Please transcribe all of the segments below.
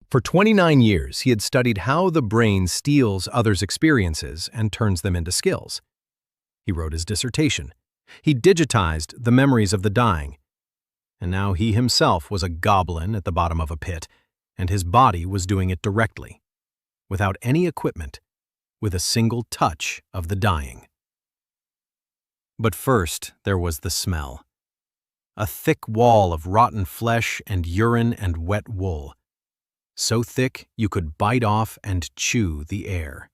For 29 years, he had studied how the brain steals others' experiences and turns them into skills. He wrote his dissertation. He digitized the memories of the dying. And now he himself was a goblin at the bottom of a pit, and his body was doing it directly, without any equipment, with a single touch of the dying. But first, there was the smell. A thick wall of rotten flesh and urine and wet wool. So thick you could bite off and chew the air.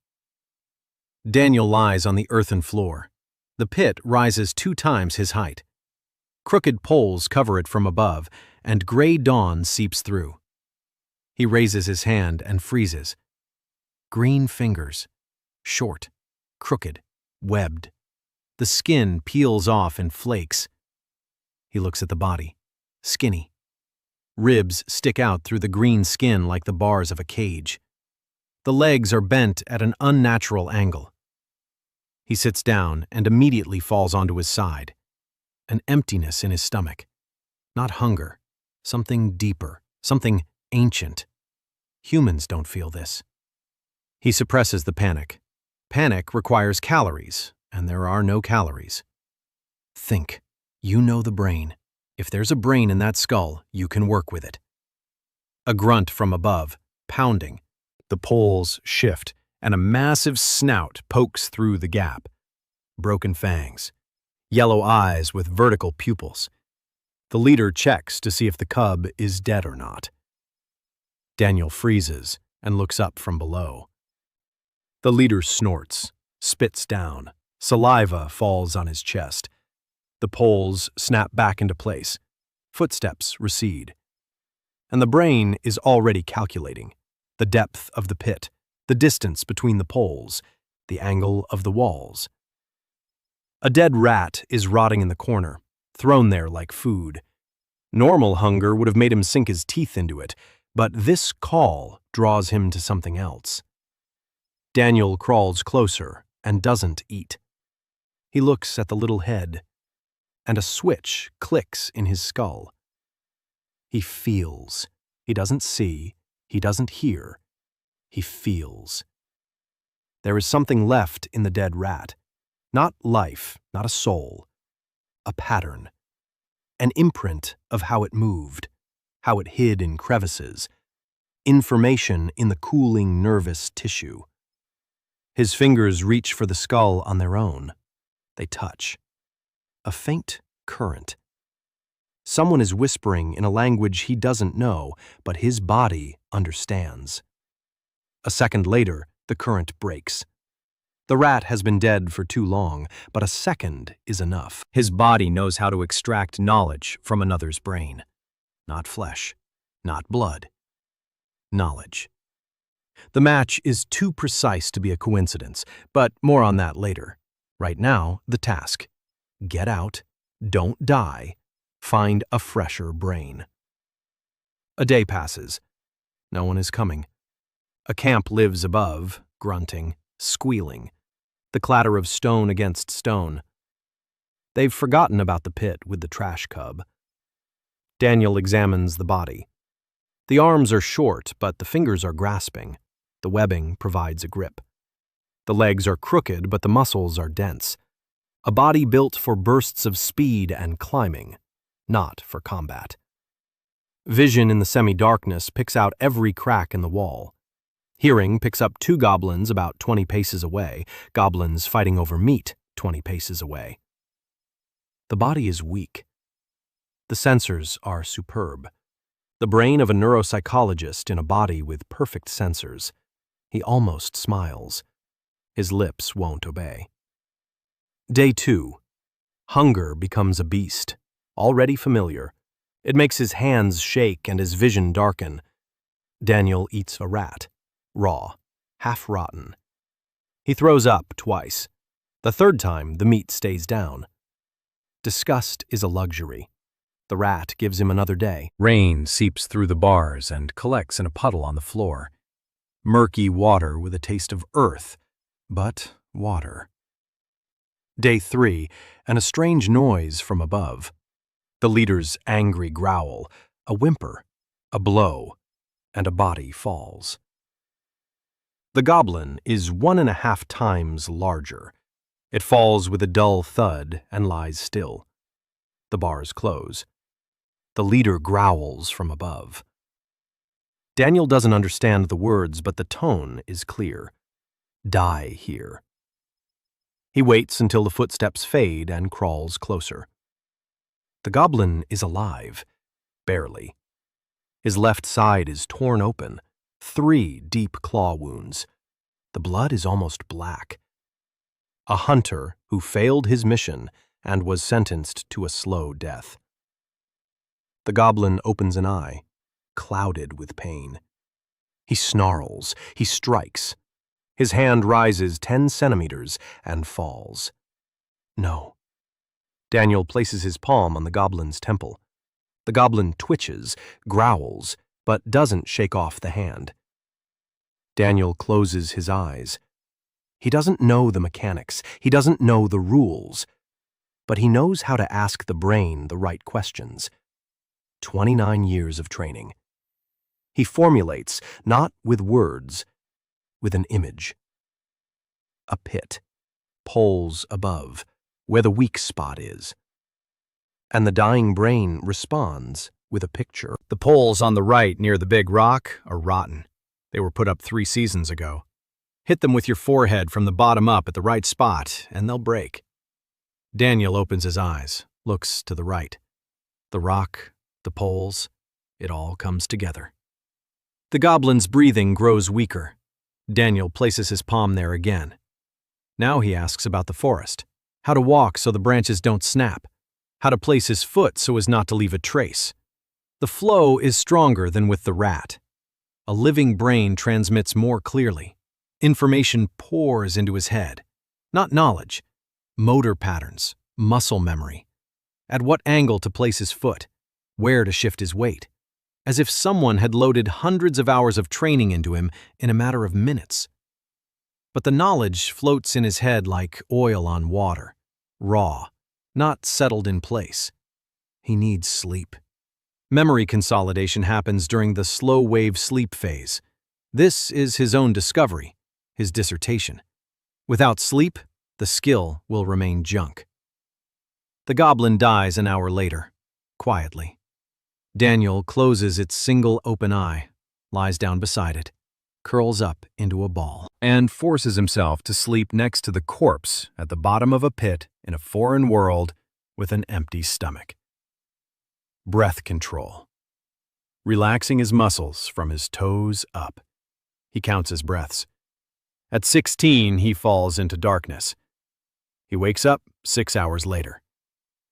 Daniel lies on the earthen floor. The pit rises 2 times his height. Crooked poles cover it from above, and gray dawn seeps through. He raises his hand and freezes. Green fingers, short, crooked, webbed. The skin peels off in flakes. He looks at the body, skinny. Ribs stick out through the green skin like the bars of a cage. The legs are bent at an unnatural angle. He sits down and immediately falls onto his side. An emptiness in his stomach. Not hunger, something deeper, something ancient. Humans don't feel this. He suppresses the panic. Panic requires calories, and there are no calories. Think. You know the brain. If there's a brain in that skull, you can work with it. A grunt from above, pounding. The poles shift, and a massive snout pokes through the gap. Broken fangs. Yellow eyes with vertical pupils. The leader checks to see if the cub is dead or not. Daniel freezes and looks up from below. The leader snorts, spits down. Saliva falls on his chest. The poles snap back into place. Footsteps recede. And the brain is already calculating the depth of the pit, the distance between the poles, the angle of the walls. A dead rat is rotting in the corner, thrown there like food. Normal hunger would have made him sink his teeth into it, but this call draws him to something else. Daniel crawls closer and doesn't eat. He looks at the little head, and a switch clicks in his skull. He feels. He doesn't see. He doesn't hear. He feels. There is something left in the dead rat. Not life, not a soul. A pattern. An imprint of how it moved, how it hid in crevices. Information in the cooling nervous tissue. His fingers reach for the skull on their own. They touch. A faint current. Someone is whispering in a language he doesn't know, but his body understands. A second later, the current breaks. The rat has been dead for too long, but a second is enough. His body knows how to extract knowledge from another's brain. Not flesh, not blood. Knowledge. The match is too precise to be a coincidence, but more on that later. Right now, the task. Get out, don't die, find a fresher brain. A day passes. No one is coming. A camp lives above, grunting, squealing, the clatter of stone against stone. They've forgotten about the pit with the trash cub. Daniel examines the body. The arms are short, but the fingers are grasping. The webbing provides a grip. The legs are crooked, but the muscles are dense. A body built for bursts of speed and climbing, not for combat. Vision in the semi-darkness picks out every crack in the wall. Hearing picks up 2 goblins about 20 paces away, goblins fighting over meat 20 paces away. The body is weak. The sensors are superb. The brain of a neuropsychologist in a body with perfect sensors. He almost smiles. His lips won't obey. Day 2. Hunger becomes a beast, already familiar. It makes his hands shake and his vision darken. Daniel eats a rat, raw, half-rotten. He throws up twice. The third time, the meat stays down. Disgust is a luxury. The rat gives him another day. Rain seeps through the bars and collects in a puddle on the floor. Murky water with a taste of earth, but water. Day 3, and a strange noise from above. The leader's angry growl, a whimper, a blow. and a body falls. The goblin is 1.5 times larger. It falls with a dull thud and lies still. The bars close. The leader growls from above. Daniel doesn't understand the words, but the tone is clear. Die here. He waits until the footsteps fade and crawls closer. The goblin is alive, barely. His left side is torn open, 3 deep claw wounds. The blood is almost black. A hunter who failed his mission and was sentenced to a slow death. The goblin opens an eye, clouded with pain. He snarls, he strikes. His hand rises 10 centimeters and falls. No. Daniel places his palm on the goblin's temple. The goblin twitches, growls, but doesn't shake off the hand. Daniel closes his eyes. He doesn't know the mechanics, he doesn't know the rules, but he knows how to ask the brain the right questions. 29 years of training. He formulates, not with words, with an image. A pit, poles above, where the weak spot is. And the dying brain responds with a picture. The poles on the right near the big rock are rotten. They were put up 3 seasons ago. Hit them with your forehead from the bottom up at the right spot, and they'll break. Daniel opens his eyes, looks to the right. The rock, the poles, it all comes together. The goblin's breathing grows weaker. Daniel places his palm there again. Now he asks about the forest, how to walk so the branches don't snap, how to place his foot so as not to leave a trace. The flow is stronger than with the rat. A living brain transmits more clearly. Information pours into his head. Not knowledge, motor patterns, muscle memory. At what angle to place his foot, where to shift his weight. As if someone had loaded hundreds of hours of training into him in a matter of minutes. But the knowledge floats in his head like oil on water, raw, not settled in place. He needs sleep. Memory consolidation happens during the slow-wave sleep phase. This is his own discovery, his dissertation. Without sleep, the skill will remain junk. The goblin dies an hour later, quietly. Daniel closes its single open eye, lies down beside it, curls up into a ball, and forces himself to sleep next to the corpse at the bottom of a pit in a foreign world with an empty stomach. Breath control. Relaxing his muscles from his toes up. He counts his breaths. At 16, he falls into darkness. He wakes up 6 hours later.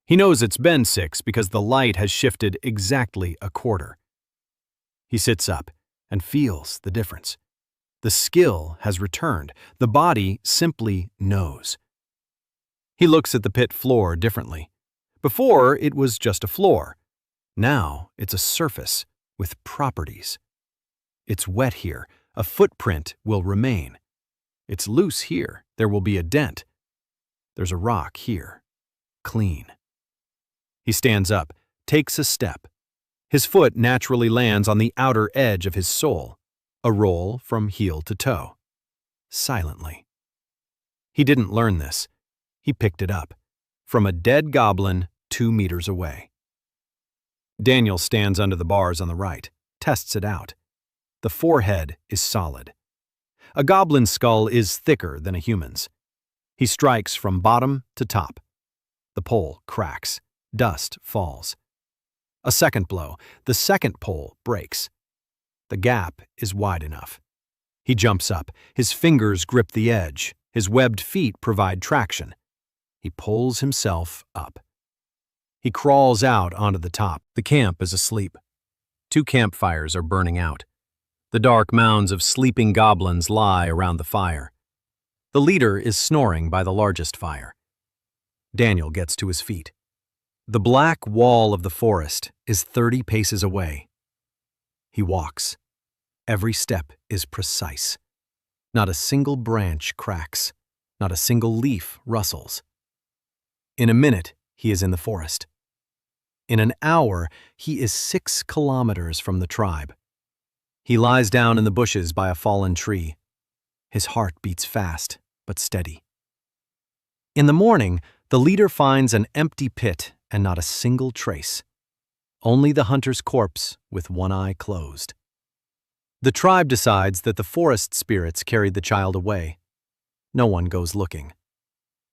He knows it's been 6 because the light has shifted exactly a quarter. He sits up and feels the difference. The skill has returned. The body simply knows. He looks at the pit floor differently. Before, it was just a floor. Now, it's a surface with properties. It's wet here. A footprint will remain. It's loose here. There will be a dent. There's a rock here. Clean. He stands up, takes a step. His foot naturally lands on the outer edge of his sole, a roll from heel to toe. Silently. He didn't learn this. He picked it up, from a dead goblin 2 meters away. Daniel stands under the bars on the right, tests it out. The forehead is solid. A goblin's skull is thicker than a human's. He strikes from bottom to top. The pole cracks. Dust falls. A second blow. The second pole breaks. The gap is wide enough. He jumps up. His fingers grip the edge. His webbed feet provide traction. He pulls himself up. He crawls out onto the top. The camp is asleep. 2 campfires are burning out. The dark mounds of sleeping goblins lie around the fire. The leader is snoring by the largest fire. Daniel gets to his feet. The black wall of the forest is 30 paces away. He walks. Every step is precise. Not a single branch cracks. Not a single leaf rustles. In a minute, he is in the forest. In an hour, he is 6 kilometers from the tribe. He lies down in the bushes by a fallen tree. His heart beats fast, but steady. In the morning, the leader finds an empty pit and not a single trace. Only the hunter's corpse with one eye closed. The tribe decides that the forest spirits carried the child away. No one goes looking.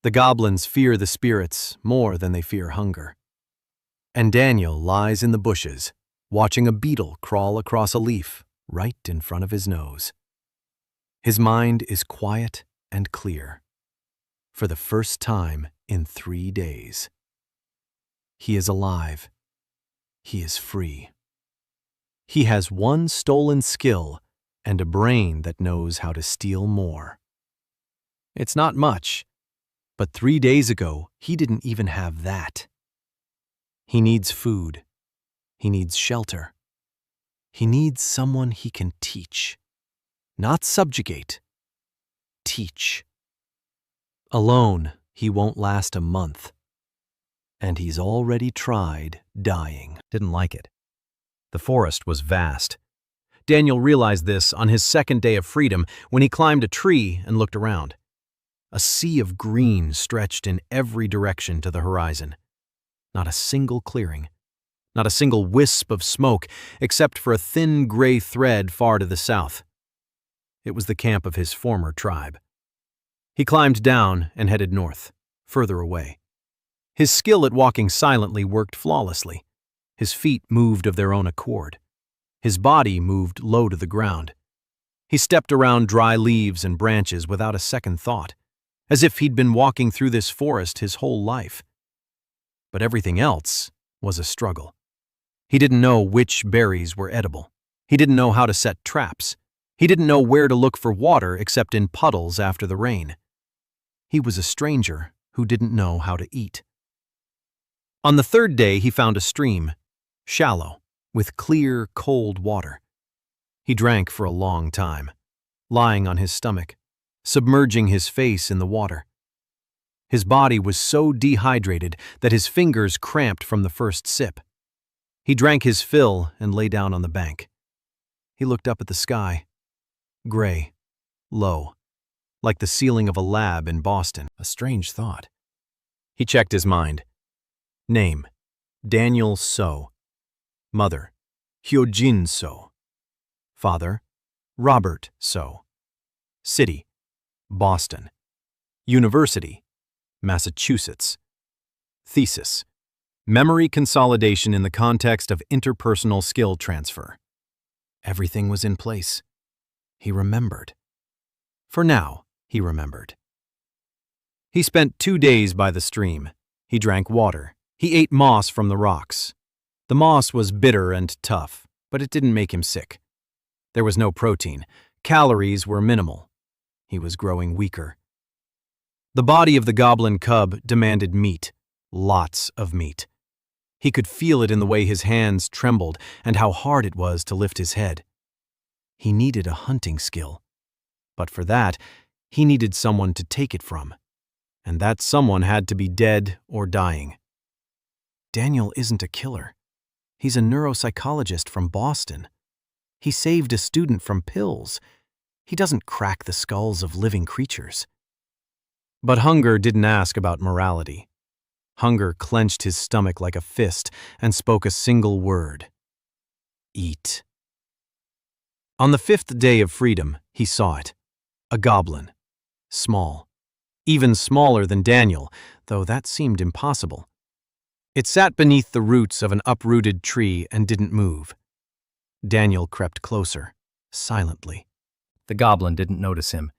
The goblins fear the spirits more than they fear hunger. And Daniel lies in the bushes, watching a beetle crawl across a leaf right in front of his nose. His mind is quiet and clear. For the first time in 3 days. He is alive. He is free. He has one stolen skill and a brain that knows how to steal more. It's not much, but 3 days ago, he didn't even have that. He needs food. He needs shelter. He needs someone he can teach. Not subjugate. Teach. Alone, he won't last a month. And he's already tried dying. Didn't like it. The forest was vast. Daniel realized this on his second day of freedom when he climbed a tree and looked around. A sea of green stretched in every direction to the horizon. Not a single clearing. Not a single wisp of smoke, except for a thin gray thread far to the south. It was the camp of his former tribe. He climbed down and headed north, further away. His skill at walking silently worked flawlessly. His feet moved of their own accord. His body moved low to the ground. He stepped around dry leaves and branches without a second thought, as if he'd been walking through this forest his whole life. But everything else was a struggle. He didn't know which berries were edible. He didn't know how to set traps. He didn't know where to look for water except in puddles after the rain. He was a stranger who didn't know how to eat. On the third day, he found a stream, shallow, with clear, cold water. He drank for a long time, lying on his stomach, submerging his face in the water. His body was so dehydrated that his fingers cramped from the first sip. He drank his fill and lay down on the bank. He looked up at the sky, gray, low, like the ceiling of a lab in Boston. A strange thought. He checked his mind. Name, Daniel So. Mother, Hyojin So. Father, Robert So. City, Boston. University, Massachusetts. Thesis, memory consolidation in the context of interpersonal skill transfer. Everything was in place. He remembered. For now, he remembered. He spent 2 days by the stream. He drank water. He ate moss from the rocks. The moss was bitter and tough, but it didn't make him sick. There was no protein. Calories were minimal. He was growing weaker. The body of the goblin cub demanded meat, lots of meat. He could feel it in the way his hands trembled and how hard it was to lift his head. He needed a hunting skill. But for that, he needed someone to take it from. And that someone had to be dead or dying. Daniel isn't a killer. He's a neuropsychologist from Boston. He saved a student from pills. He doesn't crack the skulls of living creatures. But hunger didn't ask about morality. Hunger clenched his stomach like a fist and spoke a single word. Eat. On the 5th day of freedom, he saw it. A goblin. Small. Even smaller than Daniel, though that seemed impossible. It sat beneath the roots of an uprooted tree and didn't move. Daniel crept closer, silently. The goblin didn't notice him.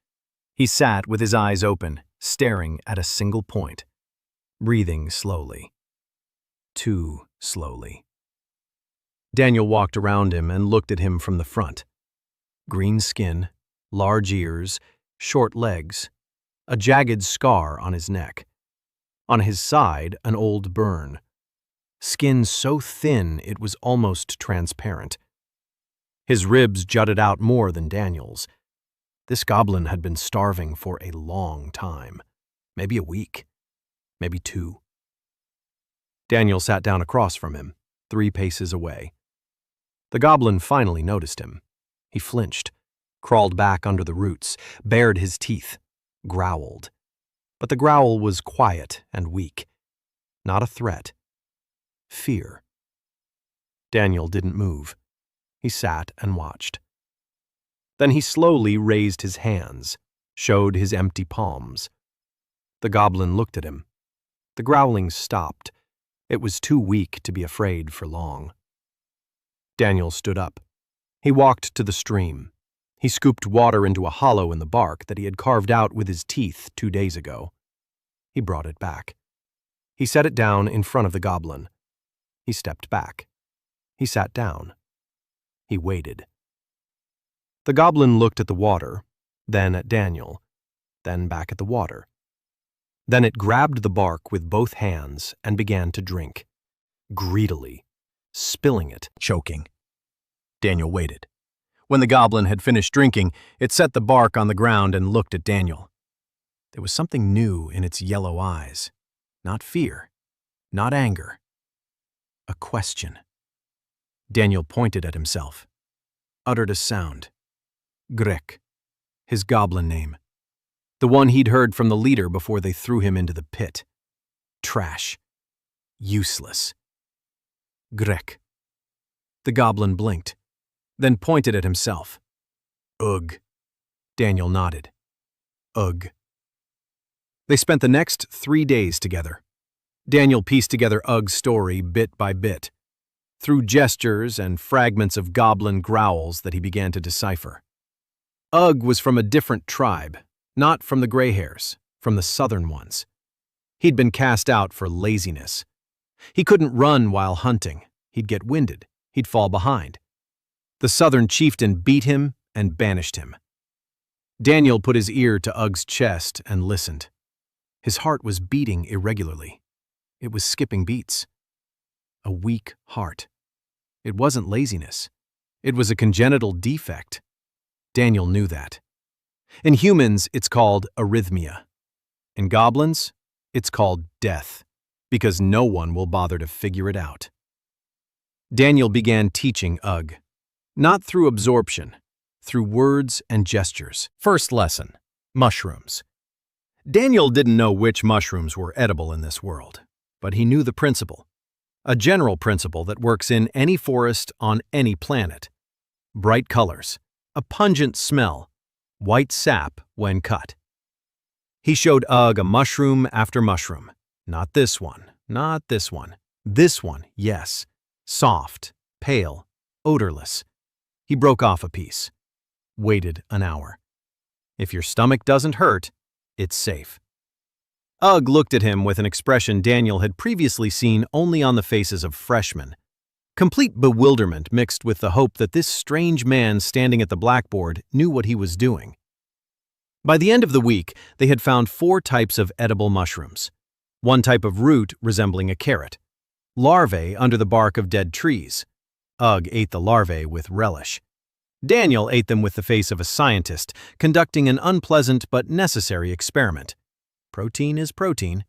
He sat with his eyes open, staring at a single point, breathing slowly. Too slowly. Daniel walked around him and looked at him from the front. Green skin, large ears, short legs, a jagged scar on his neck. On his side, an old burn. Skin so thin it was almost transparent. His ribs jutted out more than Daniel's. This goblin had been starving for a long time. Maybe a week. Maybe 2. Daniel sat down across from him, 3 paces away. The goblin finally noticed him. He flinched, crawled back under the roots, bared his teeth, growled. But the growl was quiet and weak. Not a threat. Fear. Daniel didn't move. He sat and watched. Then he slowly raised his hands, showed his empty palms. The goblin looked at him. The growling stopped. It was too weak to be afraid for long. Daniel stood up. He walked to the stream. He scooped water into a hollow in the bark that he had carved out with his teeth 2 days ago. He brought it back. He set it down in front of the goblin. He stepped back. He sat down. He waited. The goblin looked at the water, then at Daniel, then back at the water. Then it grabbed the bark with both hands and began to drink, greedily, spilling it, choking. Daniel waited. When the goblin had finished drinking, it set the bark on the ground and looked at Daniel. There was something new in its yellow eyes. Not fear, not anger. A question. Daniel pointed at himself, uttered a sound. Grek, his goblin name. The one he'd heard from the leader before they threw him into the pit. Trash. Useless. Grek. The goblin blinked, then pointed at himself. Ugh. Daniel nodded. Ugh. They spent the next 3 days together. Daniel pieced together Ugg's story bit by bit, through gestures and fragments of goblin growls that he began to decipher. Ugg was from a different tribe, not from the gray hairs, from the southern ones. He'd been cast out for laziness. He couldn't run while hunting. He'd get winded. He'd fall behind. The southern chieftain beat him and banished him. Daniel put his ear to Ugg's chest and listened. His heart was beating irregularly. It was skipping beats. A weak heart. It wasn't laziness. It was a congenital defect. Daniel knew that. In humans, it's called arrhythmia. In goblins, it's called death, because no one will bother to figure it out. Daniel began teaching Ugg, not through absorption, through words and gestures. First lesson, mushrooms. Daniel didn't know which mushrooms were edible in this world, but he knew the principle, a general principle that works in any forest on any planet. Bright colors, a pungent smell, white sap when cut. He showed Ugg a mushroom after mushroom. Not this one, not this one. This one, yes. Soft, pale, odorless. He broke off a piece. Waited an hour. If your stomach doesn't hurt, it's safe. Ugg looked at him with an expression Daniel had previously seen only on the faces of freshmen. Complete bewilderment mixed with the hope that this strange man standing at the blackboard knew what he was doing. By the end of the week, they had found 4 types of edible mushrooms. 1 type of root resembling a carrot. Larvae under the bark of dead trees. Ugg ate the larvae with relish. Daniel ate them with the face of a scientist, conducting an unpleasant but necessary experiment. Protein is protein.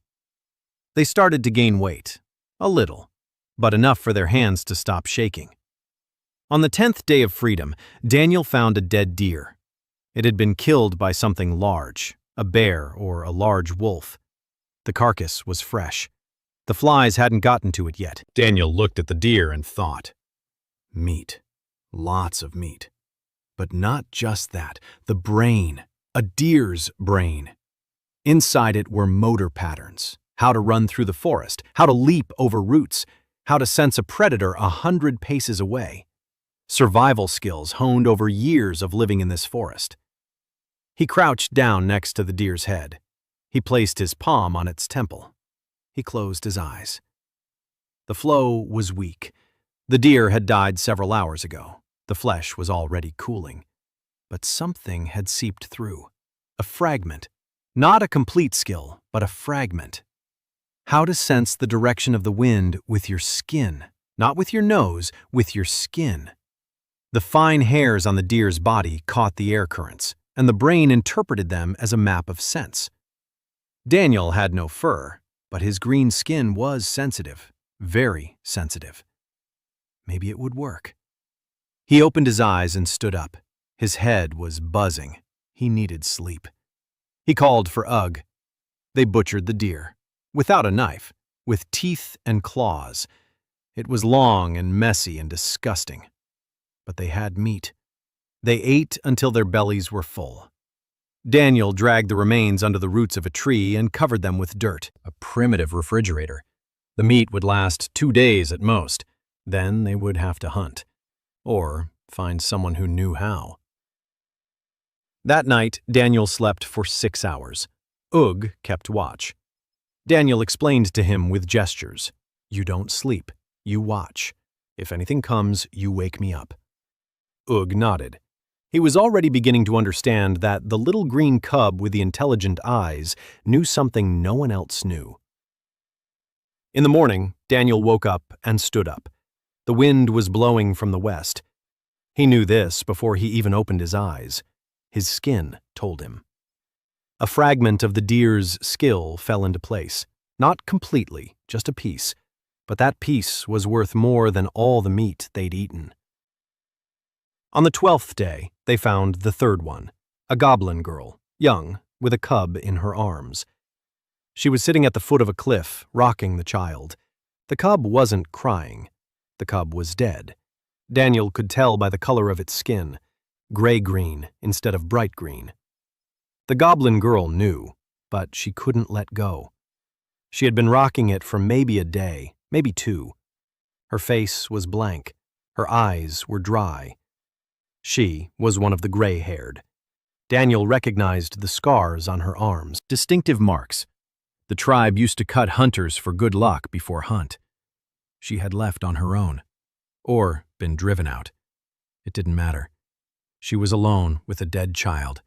They started to gain weight. A little. But enough for their hands to stop shaking. On the 10th day of freedom, Daniel found a dead deer. It had been killed by something large, a bear or a large wolf. The carcass was fresh. The flies hadn't gotten to it yet. Daniel looked at the deer and thought, meat. Lots of meat. But not just that. The brain. A deer's brain. Inside it were motor patterns. How to run through the forest. How to leap over roots. How to sense a predator 100 paces away. Survival skills honed over years of living in this forest. He crouched down next to the deer's head. He placed his palm on its temple. He closed his eyes. The flow was weak. The deer had died several hours ago. The flesh was already cooling. But something had seeped through. A fragment. Not a complete skill, but a fragment. How to sense the direction of the wind with your skin. Not with your nose, with your skin. The fine hairs on the deer's body caught the air currents, and the brain interpreted them as a map of sense. Daniel had no fur, but his green skin was sensitive, very sensitive. Maybe it would work. He opened his eyes and stood up. His head was buzzing. He needed sleep. He called for Ugg. They butchered the deer, without a knife, with teeth and claws. It was long and messy and disgusting. But they had meat. They ate until their bellies were full. Daniel dragged the remains under the roots of a tree and covered them with dirt, a primitive refrigerator. The meat would last 2 days at most. Then they would have to hunt. Or find someone who knew how. That night, Daniel slept for 6 hours. Ugg kept watch. Daniel explained to him with gestures. You don't sleep. You watch. If anything comes, you wake me up. Ugg nodded. He was already beginning to understand that the little green cub with the intelligent eyes knew something no one else knew. In the morning, Daniel woke up and stood up. The wind was blowing from the west. He knew this before he even opened his eyes. His skin told him. A fragment of the deer's skill fell into place. Not completely, just a piece. But that piece was worth more than all the meat they'd eaten. On the 12th day, they found the third one, a goblin girl, young, with a cub in her arms. She was sitting at the foot of a cliff, rocking the child. The cub wasn't crying. The cub was dead. Daniel could tell by the color of its skin, gray-green instead of bright green. The goblin girl knew, but she couldn't let go. She had been rocking it for maybe a day, maybe 2. Her face was blank. Her eyes were dry. She was one of the gray-haired. Daniel recognized the scars on her arms, distinctive marks. The tribe used to cut hunters for good luck before hunt. She had left on her own, or been driven out. It didn't matter. She was alone with a dead child,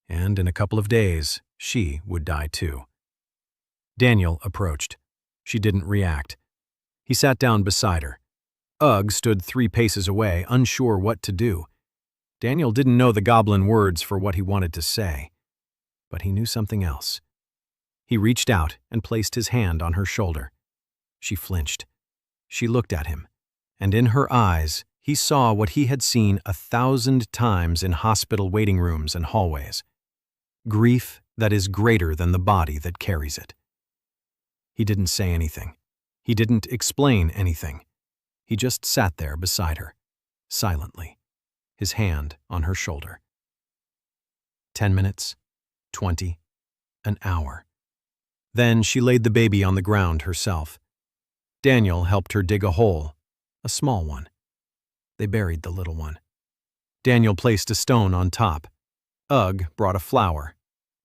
and in a couple of days, she would die too. Daniel approached. She didn't react. He sat down beside her. Ugg stood 3 paces away, unsure what to do. Daniel didn't know the goblin words for what he wanted to say, but he knew something else. He reached out and placed his hand on her shoulder. She flinched. She looked at him, and in her eyes, he saw what he had seen 1,000 times in hospital waiting rooms and hallways. Grief that is greater than the body that carries it. He didn't say anything. He didn't explain anything. He just sat there beside her, silently, his hand on her shoulder. 10 minutes, 20, an hour. Then she laid the baby on the ground herself. Daniel helped her dig a hole, a small one. They buried the little one. Daniel placed a stone on top. Ugg brought a flower,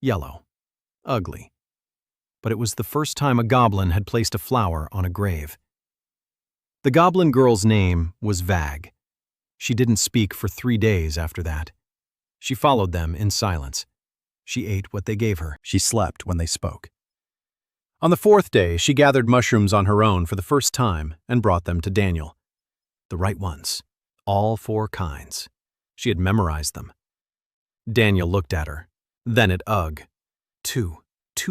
yellow, ugly. But it was the first time a goblin had placed a flower on a grave. The goblin girl's name was Vag. She didn't speak for 3 days after that. She followed them in silence. She ate what they gave her. She slept when they spoke. On the 4th day, she gathered mushrooms on her own for the first time and brought them to Daniel. The right ones. All 4 kinds. She had memorized them. Daniel looked at her, then at Ugg. Two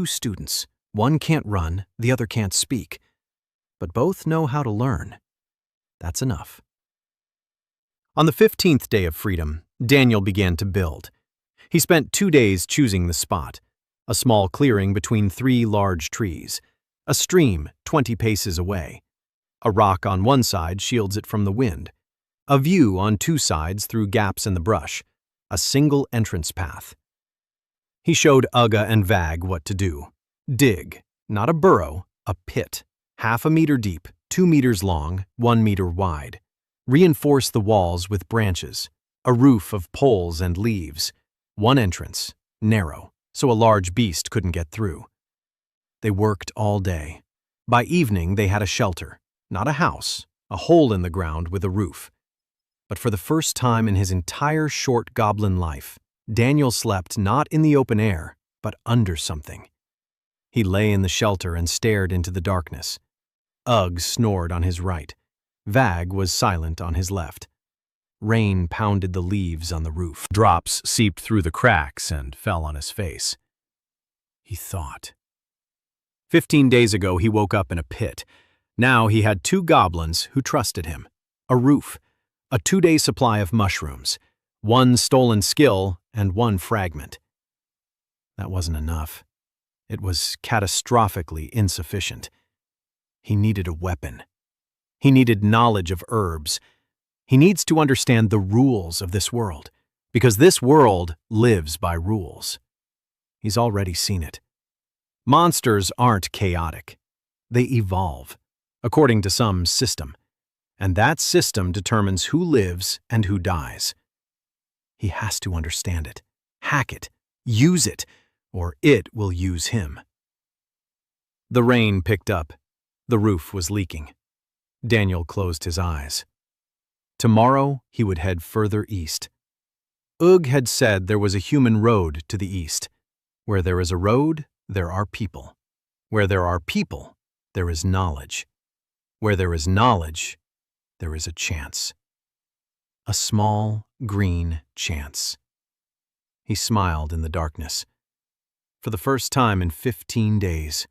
students. One can't run, the other can't speak. But both know how to learn. That's enough. On the 15th day of freedom, Daniel began to build. He spent 2 days choosing the spot. A small clearing between 3 large trees. A stream 20 paces away. A rock on one side shields it from the wind. A view on 2 sides through gaps in the brush. A single entrance path. He showed Ugga and Vag what to do. Dig, not a burrow, a pit. 1/2 meter deep, 2 meters long, 1 meter wide. Reinforce the walls with branches. A roof of poles and leaves. 1 entrance, narrow, so a large beast couldn't get through. They worked all day. By evening they had a shelter, not a house, a hole in the ground with a roof. But for the first time in his entire short goblin life, Daniel slept not in the open air, but under something. He lay in the shelter and stared into the darkness. Ugg snored on his right. Vag was silent on his left. Rain pounded the leaves on the roof. Drops seeped through the cracks and fell on his face. He thought. 15 days ago he woke up in a pit. Now he had 2 goblins who trusted him. A roof. A 2-day supply of mushrooms. One stolen skill and one fragment. That wasn't enough. It was catastrophically insufficient. He needed a weapon. He needed knowledge of herbs. He needs to understand the rules of this world, because this world lives by rules. He's already seen it. Monsters aren't chaotic. They evolve, according to some system, and that system determines who lives and who dies. He has to understand it, hack it, use it, or it will use him. The rain picked up. The roof was leaking. Daniel closed his eyes. Tomorrow he would head further east. Ugg had said there was a human road to the east. Where there is a road, there are people. Where there are people, there is knowledge. Where there is knowledge, there is a chance. A small, green chance. He smiled in the darkness. For the first time in 15 days.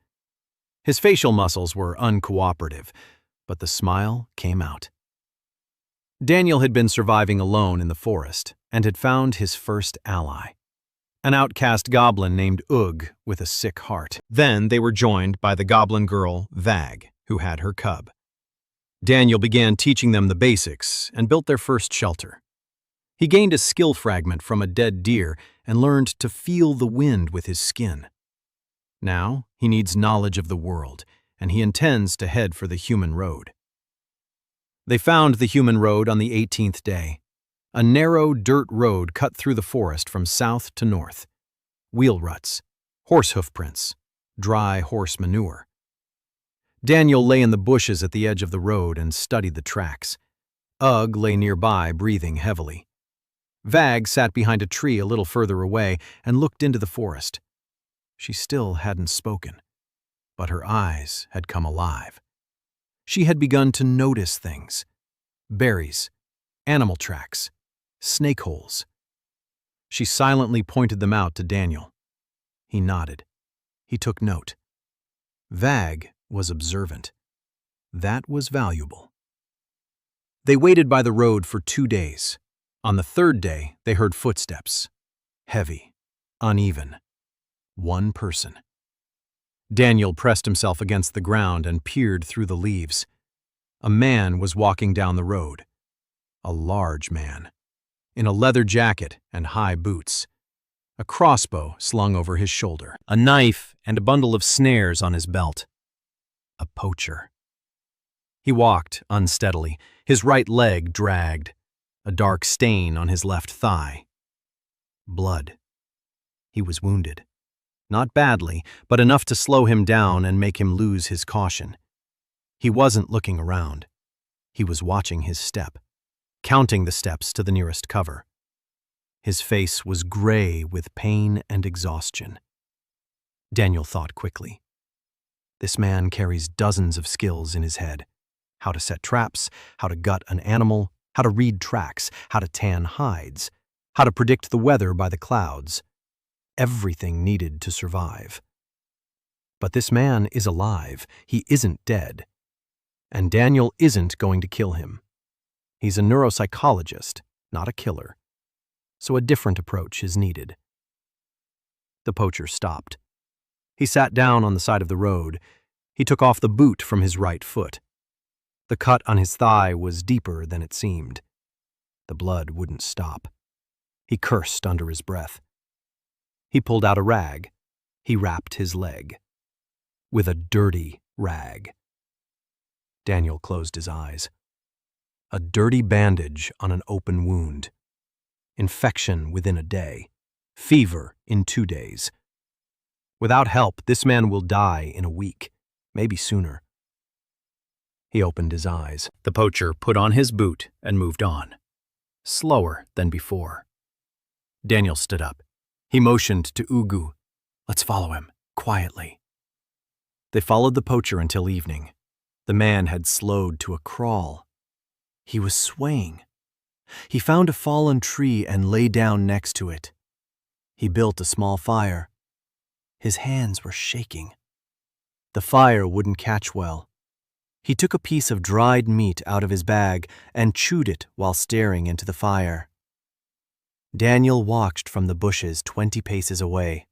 His facial muscles were uncooperative, but the smile came out. Daniel had been surviving alone in the forest and had found his first ally. An outcast goblin named Ugg with a sick heart. Then they were joined by the goblin girl, Vag, who had her cub. Daniel began teaching them the basics and built their first shelter. He gained a skill fragment from a dead deer and learned to feel the wind with his skin. Now he needs knowledge of the world, and he intends to head for the human road. They found the human road on the 18th day. A narrow dirt road cut through the forest from south to north. Wheel ruts, horse hoof prints, dry horse manure. Daniel lay in the bushes at the edge of the road and studied the tracks. Ugg lay nearby, breathing heavily. Vag sat behind a tree a little further away and looked into the forest. She still hadn't spoken, but her eyes had come alive. She had begun to notice things. Berries, animal tracks, snake holes. She silently pointed them out to Daniel. He nodded. He took note. Vag was observant. That was valuable. They waited by the road for 2 days. On the 3rd day, they heard footsteps. Heavy, uneven. One person. Daniel pressed himself against the ground and peered through the leaves. A man was walking down the road. A large man, in a leather jacket and high boots. A crossbow slung over his shoulder. A knife and a bundle of snares on his belt. A poacher. He walked unsteadily. His right leg dragged. A dark stain on his left thigh. Blood. He was wounded. Not badly, but enough to slow him down and make him lose his caution. He wasn't looking around. He was watching his step, counting the steps to the nearest cover. His face was gray with pain and exhaustion. Daniel thought quickly. This man carries dozens of skills in his head. How to set traps, how to gut an animal, how to read tracks, how to tan hides, how to predict the weather by the clouds. Everything needed to survive. But this man is alive. He isn't dead. And Daniel isn't going to kill him. He's a neuropsychologist, not a killer. So a different approach is needed. The poacher stopped. He sat down on the side of the road. He took off the boot from his right foot. The cut on his thigh was deeper than it seemed. The blood wouldn't stop. He cursed under his breath. He pulled out a rag. He wrapped his leg. With a dirty rag. Daniel closed his eyes. A dirty bandage on an open wound. Infection within a day. Fever in 2 days. Without help, this man will die in a week, maybe sooner. He opened his eyes. The poacher put on his boot and moved on. Slower than before. Daniel stood up. He motioned to Ugu. Let's follow him, quietly. They followed the poacher until evening. The man had slowed to a crawl. He was swaying. He found a fallen tree and lay down next to it. He built a small fire. His hands were shaking. The fire wouldn't catch well. He took a piece of dried meat out of his bag and chewed it while staring into the fire. Daniel watched from the bushes 20 paces away.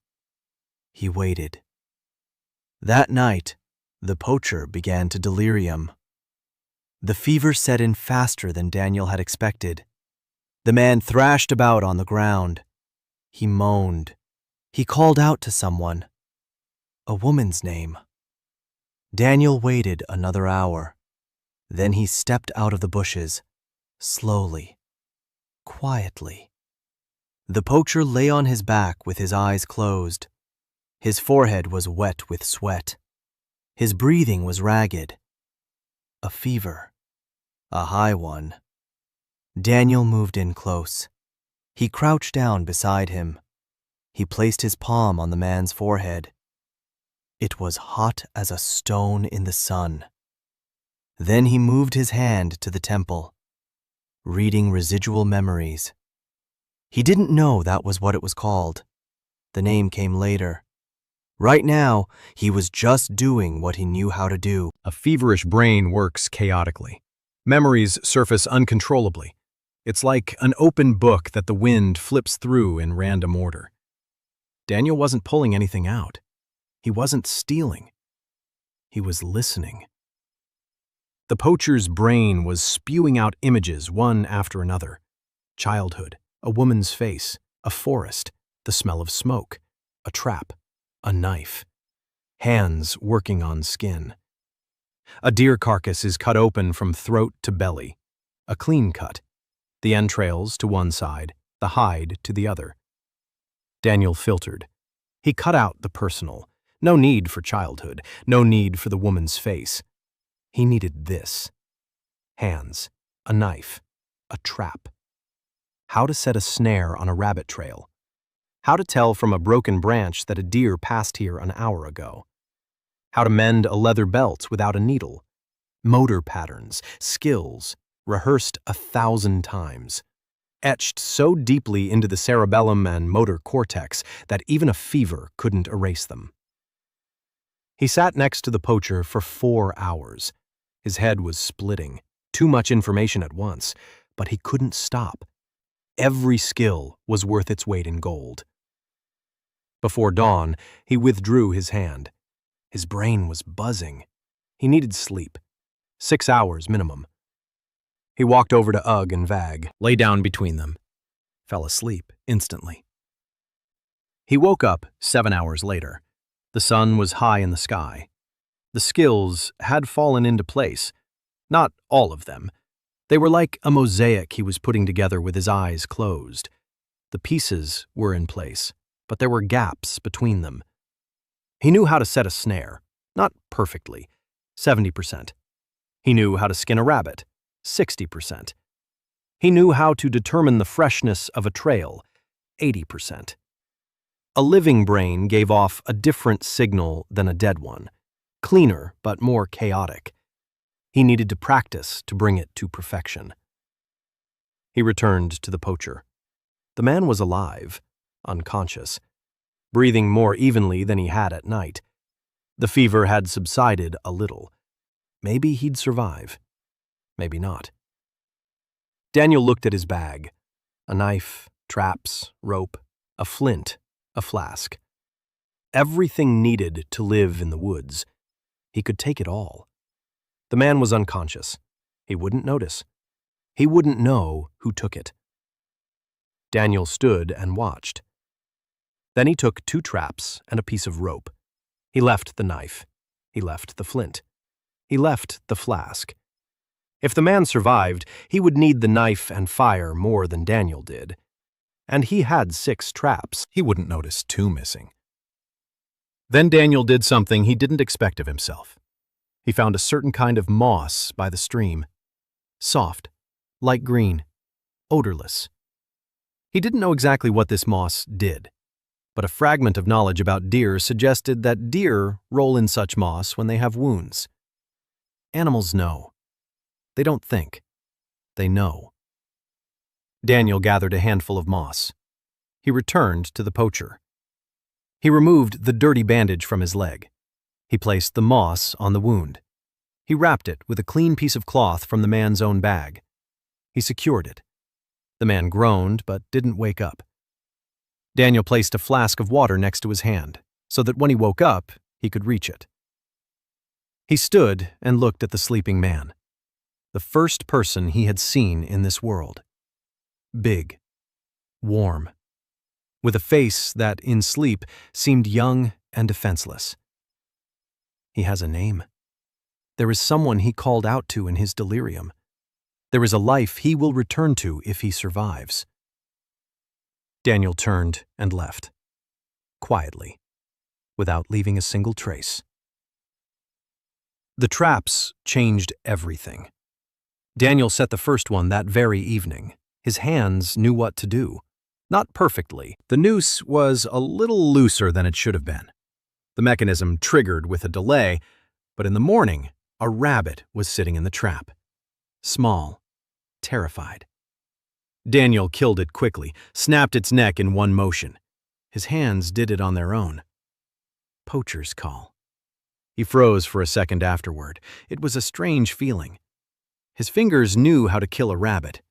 He waited. That night, the poacher began to delirium. The fever set in faster than Daniel had expected. The man thrashed about on the ground. He moaned. He called out to someone. A woman's name. Daniel waited another hour. Then he stepped out of the bushes, slowly, quietly. The poacher lay on his back with his eyes closed. His forehead was wet with sweat. His breathing was ragged. A fever. A high one. Daniel moved in close. He crouched down beside him. He placed his palm on the man's forehead. It was hot as a stone in the sun. Then he moved his hand to the temple, reading residual memories. He didn't know that was what it was called. The name came later. Right now, he was just doing what he knew how to do. A feverish brain works chaotically. Memories surface uncontrollably. It's like an open book that the wind flips through in random order. Daniel wasn't pulling anything out. He wasn't stealing. He was listening. The poacher's brain was spewing out images one after another. Childhood, a woman's face, a forest, the smell of smoke, a trap, a knife, hands working on skin. A deer carcass is cut open from throat to belly, a clean cut, the entrails to one side, the hide to the other. Daniel filtered. He cut out the personal. No need for childhood, no need for the woman's face. He needed this. Hands, a knife, a trap. How to set a snare on a rabbit trail. How to tell from a broken branch that a deer passed here an hour ago. How to mend a leather belt without a needle. Motor patterns, skills, rehearsed 1,000 times. Etched so deeply into the cerebellum and motor cortex that even a fever couldn't erase them. He sat next to the poacher for 4 hours. His head was splitting, too much information at once, but he couldn't stop. Every skill was worth its weight in gold. Before dawn, he withdrew his hand. His brain was buzzing. He needed sleep. 6 hours minimum. He walked over to Ugg and Vag, lay down between them, fell asleep instantly. He woke up 7 hours later. The sun was high in the sky. The skills had fallen into place. Not all of them. They were like a mosaic he was putting together with his eyes closed. The pieces were in place, but there were gaps between them. He knew how to set a snare, not perfectly, 70%. He knew how to skin a rabbit, 60%. He knew how to determine the freshness of a trail, 80%. A living brain gave off a different signal than a dead one, cleaner but more chaotic. He needed to practice to bring it to perfection. He returned to the poacher. The man was alive, unconscious, breathing more evenly than he had at night. The fever had subsided a little. Maybe he'd survive. Maybe not. Daniel looked at his bag. A knife, traps, rope, a flint, a flask. Everything needed to live in the woods. He could take it all. The man was unconscious. He wouldn't notice. He wouldn't know who took it. Daniel stood and watched. Then he took 2 traps and a piece of rope. He left the knife. He left the flint. He left the flask. If the man survived, he would need the knife and fire more than Daniel did. And he had 6 traps. He wouldn't notice 2 missing. Then Daniel did something he didn't expect of himself. He found a certain kind of moss by the stream. Soft, light green, odorless. He didn't know exactly what this moss did, but a fragment of knowledge about deer suggested that deer roll in such moss when they have wounds. Animals know. They don't think. They know. Daniel gathered a handful of moss. He returned to the poacher. He removed the dirty bandage from his leg. He placed the moss on the wound. He wrapped it with a clean piece of cloth from the man's own bag. He secured it. The man groaned but didn't wake up. Daniel placed a flask of water next to his hand, so that when he woke up, he could reach it. He stood and looked at the sleeping man, the first person he had seen in this world. Big, warm, with a face that, in sleep, seemed young and defenseless. He has a name. There is someone he called out to in his delirium. There is a life he will return to if he survives. Daniel turned and left, quietly, without leaving a single trace. The traps changed everything. Daniel set the first one that very evening. His hands knew what to do. Not perfectly. The noose was a little looser than it should have been. The mechanism triggered with a delay, but in the morning, a rabbit was sitting in the trap. Small, terrified. Daniel killed it quickly, snapped its neck in one motion. His hands did it on their own. Poacher's call. He froze for a second afterward. It was a strange feeling. His fingers knew how to kill a rabbit.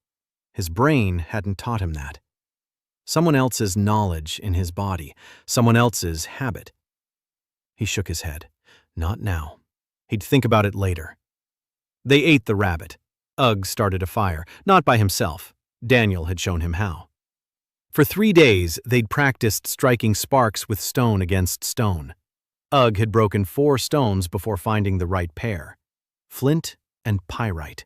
His brain hadn't taught him that. Someone else's knowledge in his body, someone else's habit. He shook his head. Not now. He'd think about it later. They ate the rabbit. Ugg started a fire, not by himself. Daniel had shown him how. For 3 days, they'd practiced striking sparks with stone against stone. Ugg had broken 4 stones before finding the right pair, flint and pyrite.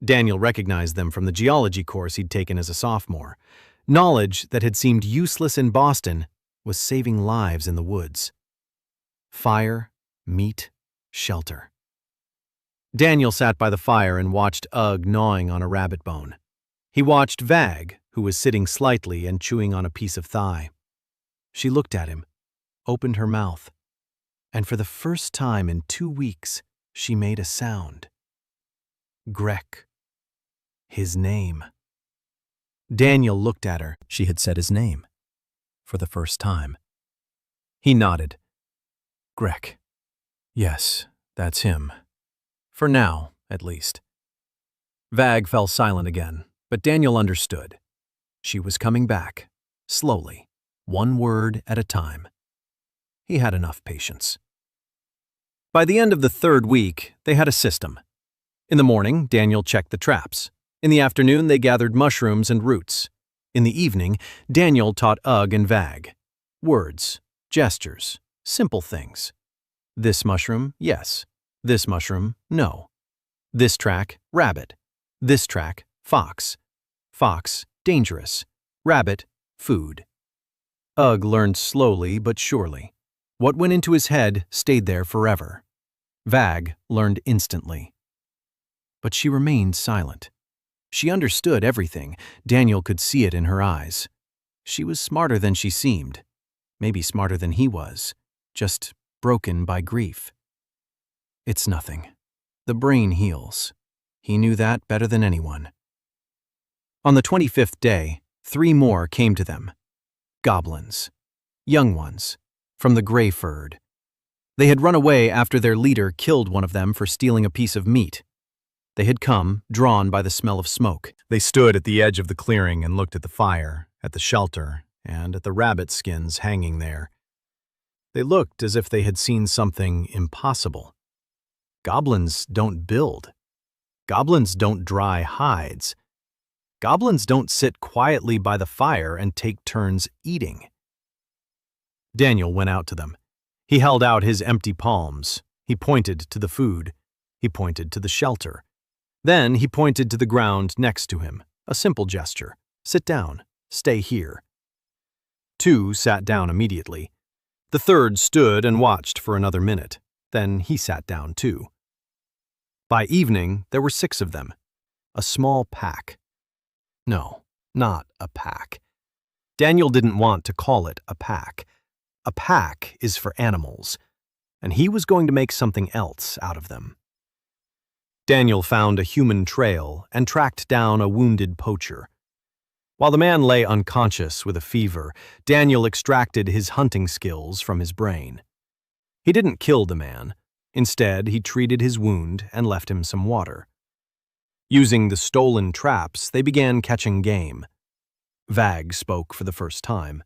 Daniel recognized them from the geology course he'd taken as a sophomore. Knowledge that had seemed useless in Boston was saving lives in the woods. Fire, meat, shelter. Daniel sat by the fire and watched Ugg gnawing on a rabbit bone. He watched Vag, who was sitting slightly and chewing on a piece of thigh. She looked at him, opened her mouth, and for the first time in 2 weeks, she made a sound. Grek. His name. Daniel looked at her. She had said his name. For the first time. He nodded. Grek. Yes, that's him. For now, at least. Vag fell silent again, but Daniel understood. She was coming back, slowly, one word at a time. He had enough patience. By the end of the 3rd week, they had a system. In the morning, Daniel checked the traps. In the afternoon, they gathered mushrooms and roots. In the evening, Daniel taught Ugg and Vag. Words, gestures, simple things. This mushroom, yes. This mushroom, no. This track, rabbit. This track, fox. Fox, dangerous. Rabbit, food. Ugg learned slowly but surely. What went into his head stayed there forever. Vag learned instantly. But she remained silent. She understood everything. Daniel could see it in her eyes. She was smarter than she seemed. Maybe smarter than he was. Just broken by grief. It's nothing. The brain heals. He knew that better than anyone. On the 25th day, 3 more came to them. Goblins. Young ones. From the gray-furred. They had run away after their leader killed one of them for stealing a piece of meat. They had come, drawn by the smell of smoke. They stood at the edge of the clearing and looked at the fire, at the shelter, and at the rabbit skins hanging there. They looked as if they had seen something impossible. Goblins don't build. Goblins don't dry hides. Goblins don't sit quietly by the fire and take turns eating. Daniel went out to them. He held out his empty palms. He pointed to the food. He pointed to the shelter. Then he pointed to the ground next to him, a simple gesture. Sit down. Stay here. 2 sat down immediately. The 3rd stood and watched for another minute. Then he sat down too. By evening, there were 6 of them. A small pack. No, not a pack. Daniel didn't want to call it a pack. A pack is for animals, and he was going to make something else out of them. Daniel found a human trail and tracked down a wounded poacher. While the man lay unconscious with a fever, Daniel extracted his hunting skills from his brain. He didn't kill the man. Instead, he treated his wound and left him some water. Using the stolen traps, they began catching game. Vag spoke for the first time.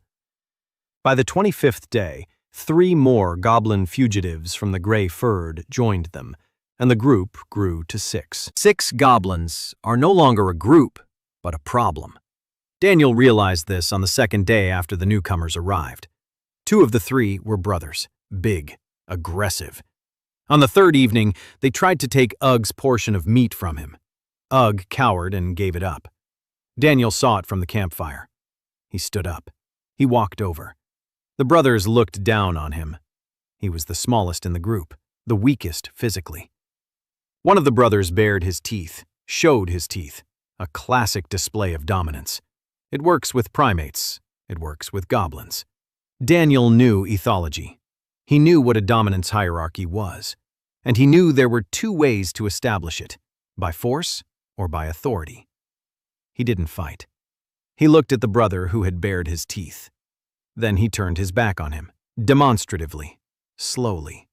By the 25th day, 3 more goblin fugitives from the Grey Ford joined them, and the group grew to 6. 6 goblins are no longer a group, but a problem. Daniel realized this on the 2nd day after the newcomers arrived. 2 of the 3 were brothers, big, aggressive. On the 3rd evening, they tried to take Ugg's portion of meat from him. Ugg cowered and gave it up. Daniel saw it from the campfire. He stood up. He walked over. The brothers looked down on him. He was the smallest in the group, the weakest physically. One of the brothers bared his teeth, showed his teeth, a classic display of dominance. It works with primates. It works with goblins. Daniel knew ethology. He knew what a dominance hierarchy was, and he knew there were 2 ways to establish it, by force or by authority. He didn't fight. He looked at the brother who had bared his teeth. Then he turned his back on him, demonstratively, slowly.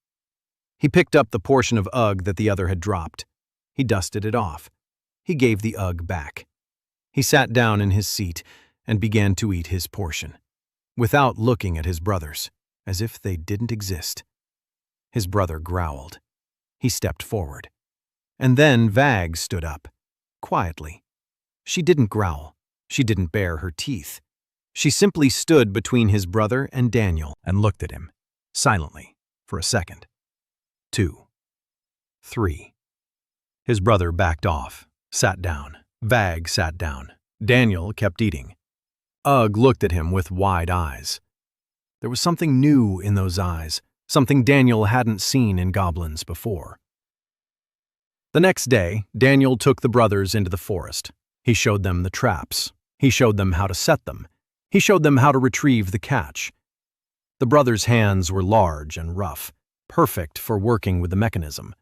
He picked up the portion of Ugg that the other had dropped. He dusted it off. He gave the Ugg back. He sat down in his seat and began to eat his portion, without looking at his brothers, as if they didn't exist. His brother growled. He stepped forward. And then Vag stood up, quietly. She didn't growl. She didn't bare her teeth. She simply stood between his brother and Daniel and looked at him, silently, for a second. 2. 3. His brother backed off, sat down. Vag sat down. Daniel kept eating. Ugg looked at him with wide eyes. There was something new in those eyes, something Daniel hadn't seen in goblins before. The next day, Daniel took the brothers into the forest. He showed them the traps. He showed them how to set them. He showed them how to retrieve the catch. The brothers' hands were large and rough, perfect for working with the mechanism.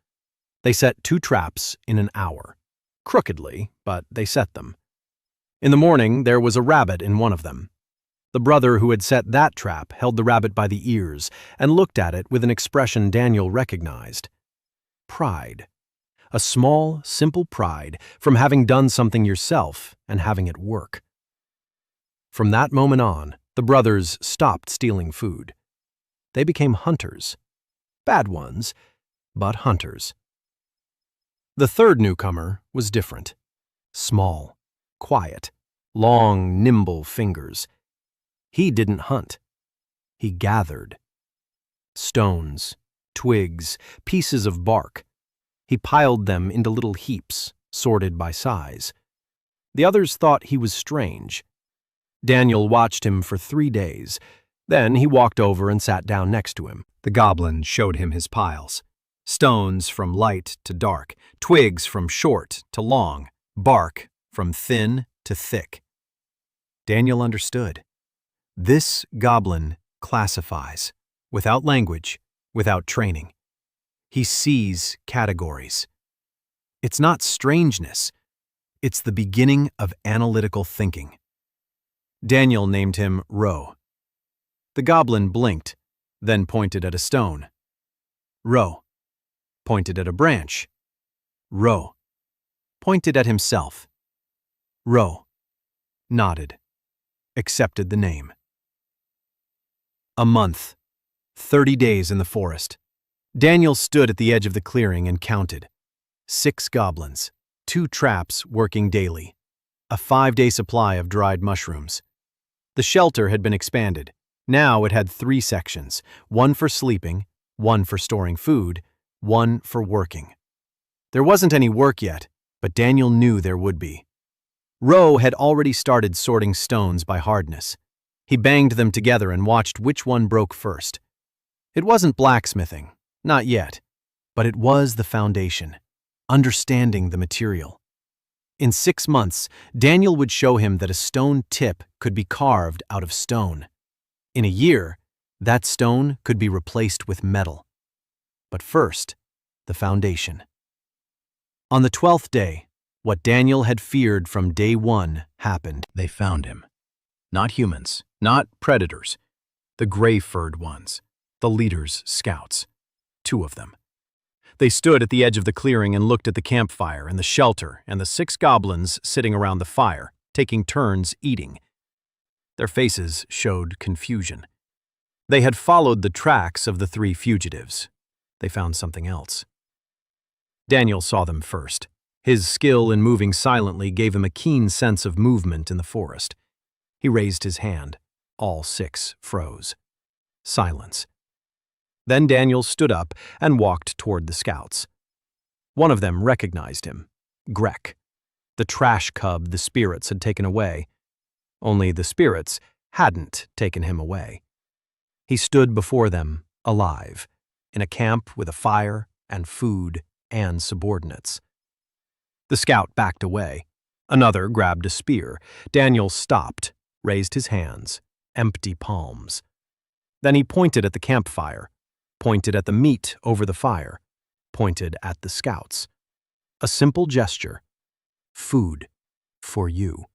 They set 2 traps in an hour. Crookedly, but they set them. In the morning, there was a rabbit in one of them. The brother who had set that trap held the rabbit by the ears and looked at it with an expression Daniel recognized. Pride. A small, simple pride from having done something yourself and having it work. From that moment on, the brothers stopped stealing food. They became hunters. Bad ones, but hunters. The 3rd newcomer was different. Small, quiet, long, nimble fingers. He didn't hunt. He gathered. Stones, twigs, pieces of bark. He piled them into little heaps, sorted by size. The others thought he was strange. Daniel watched him for 3 days. Then he walked over and sat down next to him. The goblin showed him his piles. Stones from light to dark, twigs from short to long, bark from thin to thick. Daniel understood. This goblin classifies, without language, without training. He sees categories. It's not strangeness. It's the beginning of analytical thinking. Daniel named him Ro. The goblin blinked, then pointed at a stone. Ro. Pointed at a branch. Ro. Pointed at himself. Ro. Nodded. Accepted the name. A month. 30 days in the forest. Daniel stood at the edge of the clearing and counted. 6 goblins, 2 traps working daily, a 5-day supply of dried mushrooms. The shelter had been expanded. Now it had 3 sections, 1 for sleeping, 1 for storing food, 1 for working. There wasn't any work yet, but Daniel knew there would be. Ro had already started sorting stones by hardness. He banged them together and watched which one broke first. It wasn't blacksmithing, not yet, but it was the foundation, understanding the material. In 6 months, Daniel would show him that a stone tip could be carved out of stone. In a year, that stone could be replaced with metal. But first, the foundation. On the 12th day, what Daniel had feared from day 1 happened. They found him. Not humans, not predators. The gray-furred ones, the leader's scouts. 2 of them. They stood at the edge of the clearing and looked at the campfire and the shelter and the 6 goblins sitting around the fire, taking turns eating. Their faces showed confusion. They had followed the tracks of the 3 fugitives. They found something else. Daniel saw them first. His skill in moving silently gave him a keen sense of movement in the forest. He raised his hand. All 6 froze. Silence. Then Daniel stood up and walked toward the scouts. One of them recognized him. Grek, the trash cub the spirits had taken away. Only the spirits hadn't taken him away. He stood before them, alive, in a camp with a fire and food and subordinates. The scout backed away. Another grabbed a spear. Daniel stopped, raised his hands, empty palms. Then he pointed at the campfire, pointed at the meat over the fire, pointed at the scouts. A simple gesture. Food for you.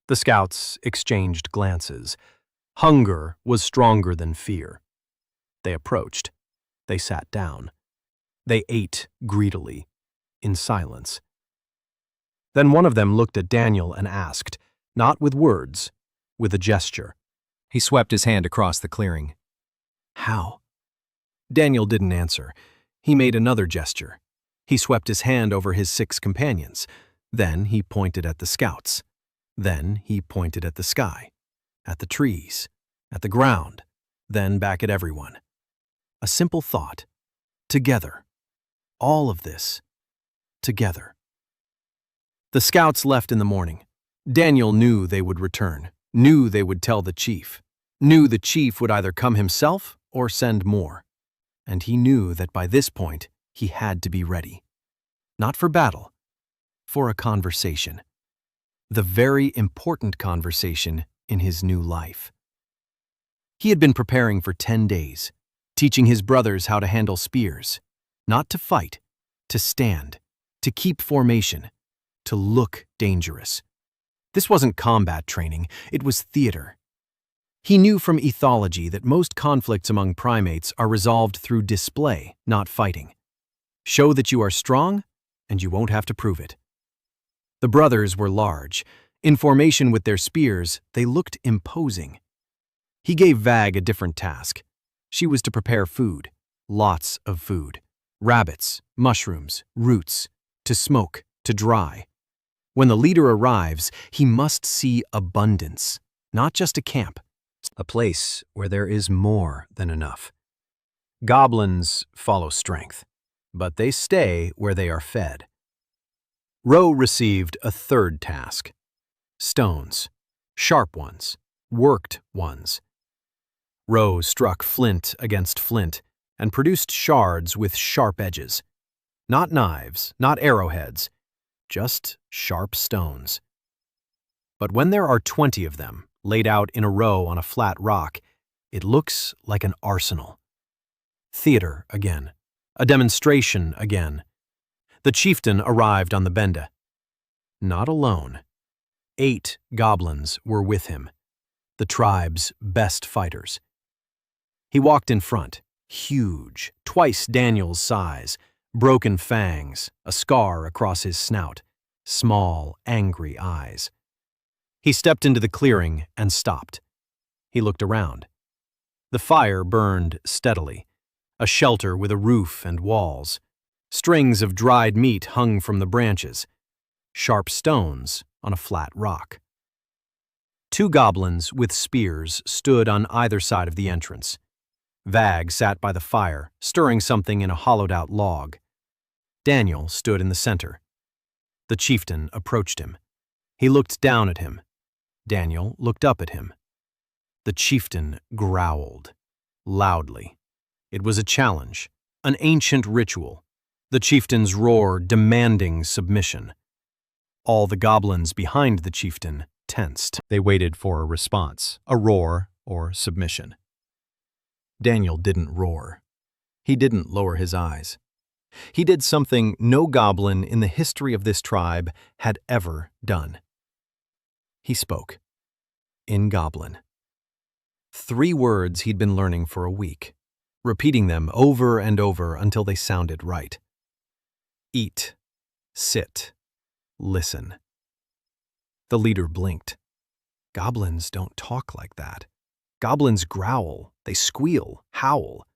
The scouts exchanged glances. Hunger was stronger than fear. They approached. They sat down. They ate greedily, in silence. Then one of them looked at Daniel and asked, not with words, with a gesture. He swept his hand across the clearing. How? Daniel didn't answer. He made another gesture. He swept his hand over his 6 companions. Then he pointed at the scouts. Then he pointed at the sky, at the trees, at the ground, then back at everyone. A simple thought. Together. All of this. Together. The scouts left in the morning. Daniel knew they would return, knew they would tell the chief, knew the chief would either come himself or send more. And he knew that by this point, he had to be ready. Not for battle, for a conversation. The very important conversation in his new life. He had been preparing for 10 days, teaching his brothers how to handle spears, not to fight, to stand, to keep formation, to look dangerous. This wasn't combat training, it was theater. He knew from ethology that most conflicts among primates are resolved through display, not fighting. Show that you are strong, and you won't have to prove it. The brothers were large. In formation with their spears, they looked imposing. He gave Vag a different task. She was to prepare food, lots of food. Rabbits, mushrooms, roots, to smoke, to dry. When the leader arrives, he must see abundance, not just a camp. A place where there is more than enough. Goblins follow strength, but they stay where they are fed. Ro received a 3rd task. Stones, sharp ones, worked ones. Ro struck flint against flint and produced shards with sharp edges. Not knives, not arrowheads, just sharp stones. But when there are 20 of them, laid out in a row on a flat rock, it looks like an arsenal. Theater again. A demonstration again. The chieftain arrived on the benda. Not alone. 8 goblins were with him, the tribe's best fighters. He walked in front, huge, twice Daniel's size, broken fangs, a scar across his snout, small, angry eyes. He stepped into the clearing and stopped. He looked around. The fire burned steadily, a shelter with a roof and walls. Strings of dried meat hung from the branches, sharp stones on a flat rock. 2 goblins with spears stood on either side of the entrance. Vag sat by the fire, stirring something in a hollowed-out log. Daniel stood in the center. The chieftain approached him. He looked down at him. Daniel looked up at him. The chieftain growled, loudly. It was a challenge, an ancient ritual, the chieftain's roar demanding submission. All the goblins behind the chieftain tensed. They waited for a response, a roar or submission. Daniel didn't roar. He didn't lower his eyes. He did something no goblin in the history of this tribe had ever done. He spoke. In Goblin. 3 words he'd been learning for a week. repeating them over and over until they sounded right. Eat, sit, listen. The leader blinked. Goblins don't talk like that. Goblins growl, they squeal, howl.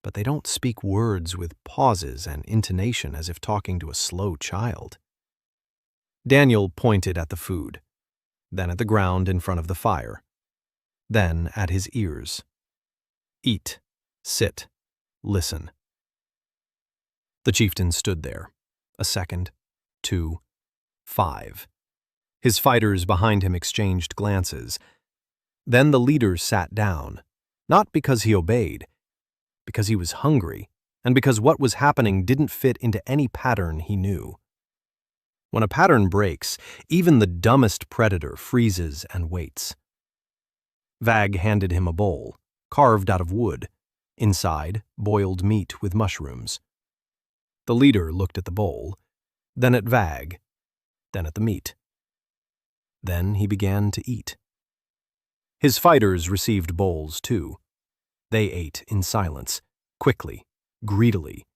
But they don't speak words with pauses and intonation as if talking to a slow child. Daniel pointed at the food, then at the ground in front of the fire, then at his ears. Eat, sit, listen. The chieftain stood there, a second, 2, 5. His fighters behind him exchanged glances. Then the leader sat down, not because he obeyed, because he was hungry, and because what was happening didn't fit into any pattern he knew. When a pattern breaks, even the dumbest predator freezes and waits. Vag handed him a bowl, carved out of wood, inside boiled meat with mushrooms. The leader looked at the bowl, then at Vag, then at the meat. Then he began to eat. His fighters received bowls too. They ate in silence, quickly, greedily.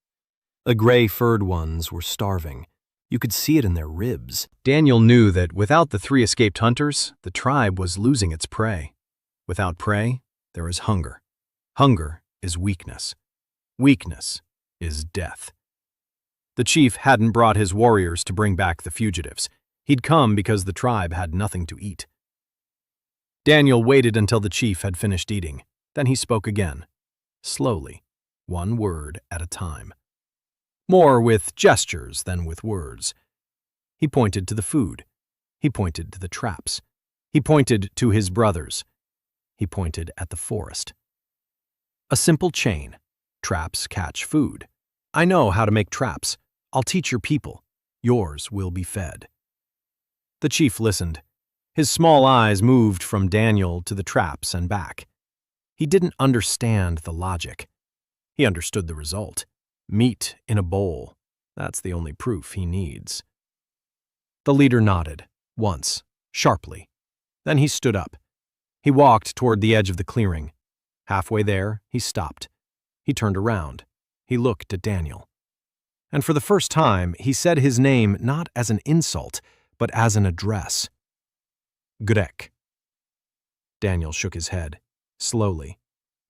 The gray-furred ones were starving. You could see it in their ribs. Daniel knew that without the 3 escaped hunters, the tribe was losing its prey. Without prey, there is hunger. Hunger is weakness. Weakness is death. The chief hadn't brought his warriors to bring back the fugitives. He'd come because the tribe had nothing to eat. Daniel waited until the chief had finished eating. Then he spoke again, slowly, 1 word at a time. More with gestures than with words. He pointed to the food. He pointed to the traps. He pointed to his brothers. He pointed at the forest. A simple chain. Traps catch food. I know how to make traps. I'll teach your people. Yours will be fed. The chief listened. His small eyes moved from Daniel to the traps and back. He didn't understand the logic. He understood the result. Meat in a bowl. That's the only proof he needs. The leader nodded, once, sharply. Then he stood up. He walked toward the edge of the clearing. Halfway there, he stopped. He turned around. He looked at Daniel. And for the first time, he said his name not as an insult, but as an address. Grek. Daniel shook his head, slowly.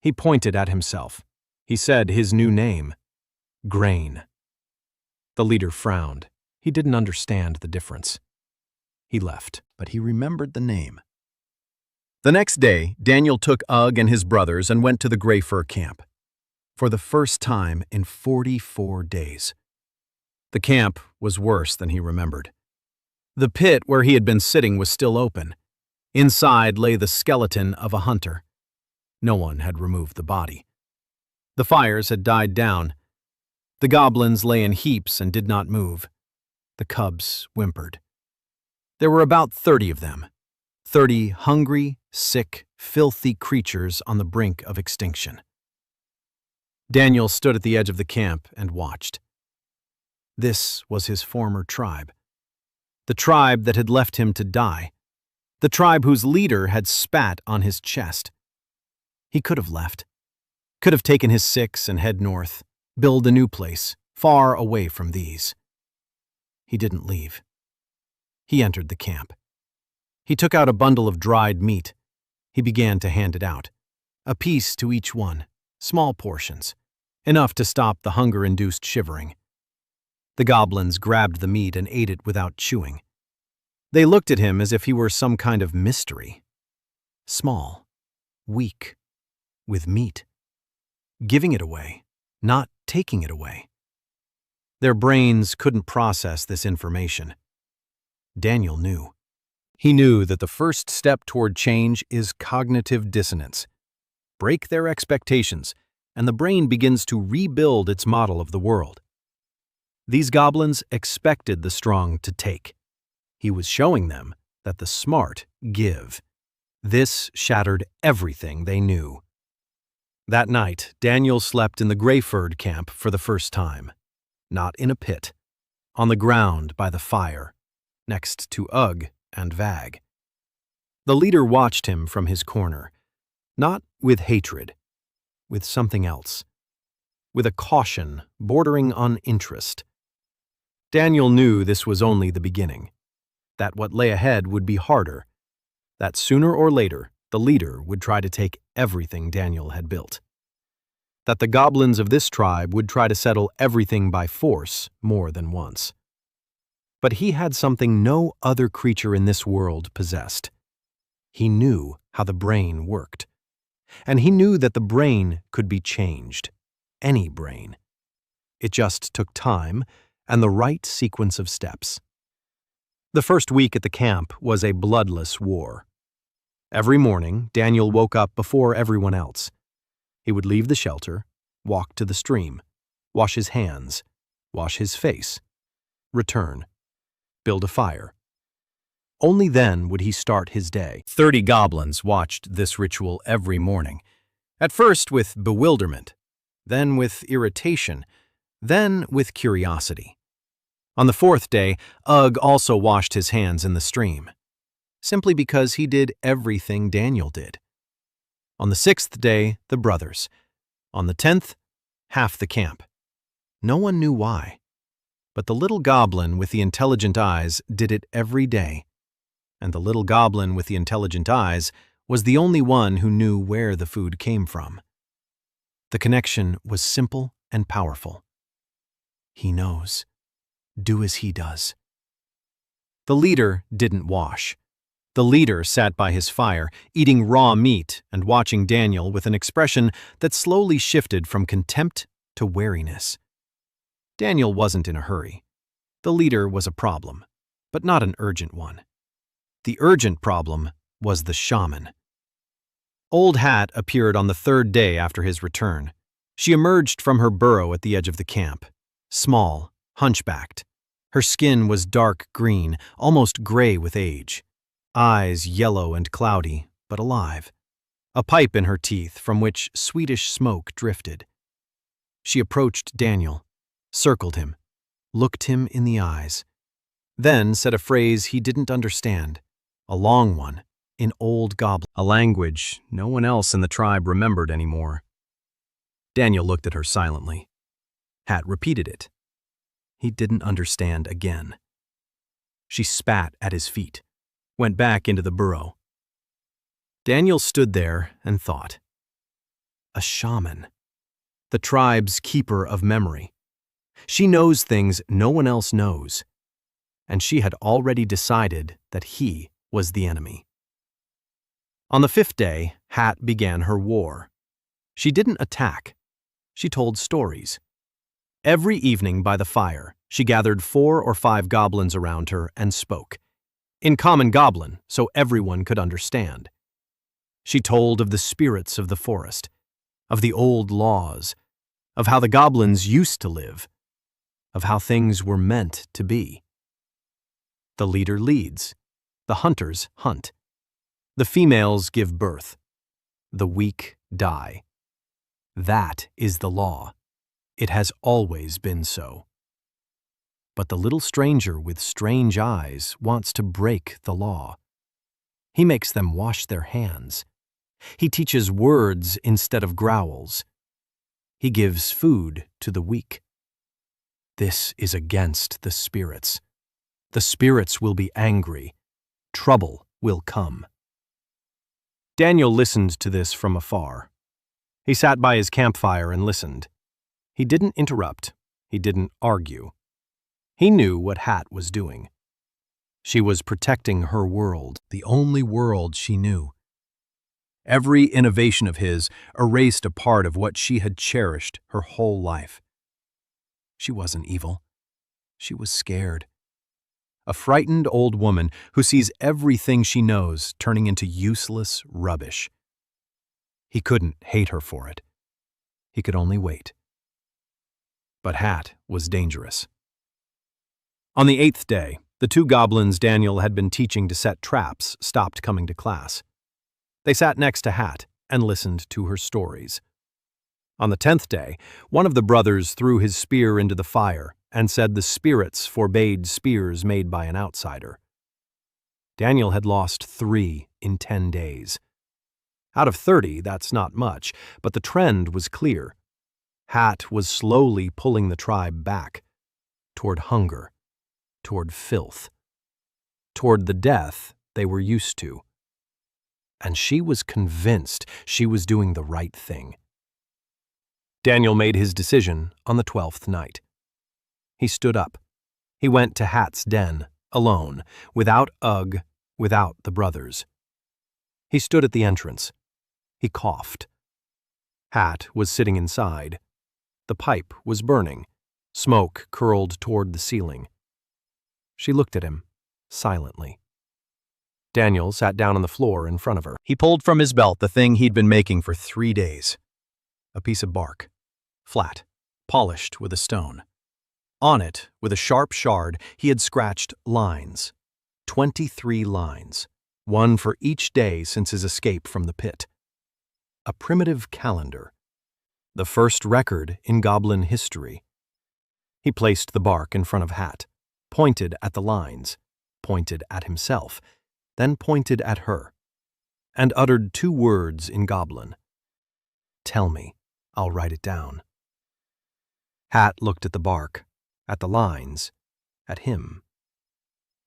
He pointed at himself. He said his new name. Grain. The leader frowned. He didn't understand the difference. He left, but he remembered the name. The next day, Daniel took Ugg and his brothers and went to the Gray Fur camp. For the first time in 44 days. The camp was worse than he remembered. The pit where he had been sitting was still open. Inside lay the skeleton of a hunter. No one had removed the body. The fires had died down. The goblins lay in heaps and did not move. The cubs whimpered. There were about 30 of them. 30 hungry, sick, filthy creatures on the brink of extinction. Daniel stood at the edge of the camp and watched. This was his former tribe. The tribe that had left him to die. The tribe whose leader had spat on his chest. He could have left. Could have taken his 6 and head north, build a new place, far away from these. He didn't leave. He entered the camp. He took out a bundle of dried meat. He began to hand it out. A piece to each one, small portions, enough to stop the hunger-induced shivering. The goblins grabbed the meat and ate it without chewing. They looked at him as if he were some kind of mystery. Small, weak, with meat. Giving it away, not taking it away. Their brains couldn't process this information. Daniel knew. He knew that the first step toward change is cognitive dissonance. Break their expectations, and the brain begins to rebuild its model of the world. These goblins expected the strong to take. He was showing them that the smart give. This shattered everything they knew. That night, Daniel slept in the Greyford camp for the first time. Not in a pit. On the ground by the fire, next to Ugg and Vag. The leader watched him from his corner, not with hatred, with something else, with a caution bordering on interest. Daniel knew this was only the beginning, that what lay ahead would be harder, that sooner or later the leader would try to take everything Daniel had built, that the goblins of this tribe would try to settle everything by force more than once. But he had something no other creature in this world possessed. He knew how the brain worked, and he knew that the brain could be changed, any brain. It just took time and the right sequence of steps. The first week at the camp was a bloodless war. Every morning, Daniel woke up before everyone else. He would leave the shelter, walk to the stream, wash his hands, wash his face, return, build a fire. Only then would he start his day. 30 goblins watched this ritual every morning, at first with bewilderment, then with irritation, then with curiosity. On the fourth day, Ugg also washed his hands in the stream, simply because he did everything Daniel did. On the sixth day, the brothers. On the 10th, half the camp. No one knew why, but the little goblin with the intelligent eyes did it every day, and the little goblin with the intelligent eyes was the only one who knew where the food came from. The connection was simple and powerful. He knows. Do as he does. The leader didn't wash. The leader sat by his fire, eating raw meat and watching Daniel with an expression that slowly shifted from contempt to wariness. Daniel wasn't in a hurry. The leader was a problem, but not an urgent one. The urgent problem was the shaman. Old Hat appeared on the third day after his return. She emerged from her burrow at the edge of the camp, small, hunchbacked. Her skin was dark green, almost gray with age. Eyes yellow and cloudy, but alive. A pipe in her teeth from which sweetish smoke drifted. She approached Daniel, circled him, looked him in the eyes, then said a phrase he didn't understand, a long one, in Old Goblin, a language no one else in the tribe remembered anymore. Daniel looked at her silently. Hat repeated it. He didn't understand again. She spat at his feet, went back into the burrow. Daniel stood there and thought. A shaman. The tribe's keeper of memory. She knows things no one else knows, and she had already decided that he was the enemy. On the 5th day, Hat began her war. She didn't attack. She told stories. Every evening by the fire, she gathered 4 or 5 goblins around her and spoke, in common goblin, so everyone could understand. She told of the spirits of the forest, of the old laws, of how the goblins used to live, of how things were meant to be. The leader leads, the hunters hunt, the females give birth, the weak die. That is the law. It has always been so. But the little stranger with strange eyes wants to break the law. He makes them wash their hands. He teaches words instead of growls. He gives food to the weak. This is against the spirits. The spirits will be angry. Trouble will come. Daniel listened to this from afar. He sat by his campfire and listened. He didn't interrupt. He didn't argue. He knew what Hat was doing. She was protecting her world, the only world she knew. Every innovation of his erased a part of what she had cherished her whole life. She wasn't evil. She was scared. A frightened old woman who sees everything she knows turning into useless rubbish. He couldn't hate her for it. He could only wait. But Hat was dangerous. On the 8th day, the 2 goblins Daniel had been teaching to set traps stopped coming to class. They sat next to Hat and listened to her stories. On the 10th day, one of the brothers threw his spear into the fire and said the spirits forbade spears made by an outsider. Daniel had lost 3 in 10 days. Out of 30, that's not much, but the trend was clear. Hat was slowly pulling the tribe back, toward hunger, toward filth, toward the death they were used to. And she was convinced she was doing the right thing. Daniel made his decision on the 12th night. He stood up. He went to Hat's den, alone, without Ugg, without the brothers. He stood at the entrance. He coughed. Hat was sitting inside. The pipe was burning. Smoke curled toward the ceiling. She looked at him, silently. Daniel sat down on the floor in front of her. He pulled from his belt the thing he'd been making for 3 days. A piece of bark, flat, polished with a stone. On it, with a sharp shard, he had scratched lines. 23 lines, one for each day since his escape from the pit. A primitive calendar, the first record in goblin history. He placed the bark in front of Hat, pointed at the lines, pointed at himself, then pointed at her, and uttered 2 words in Goblin. "Tell me, I'll write it down." Hat looked at the bark, at the lines, at him.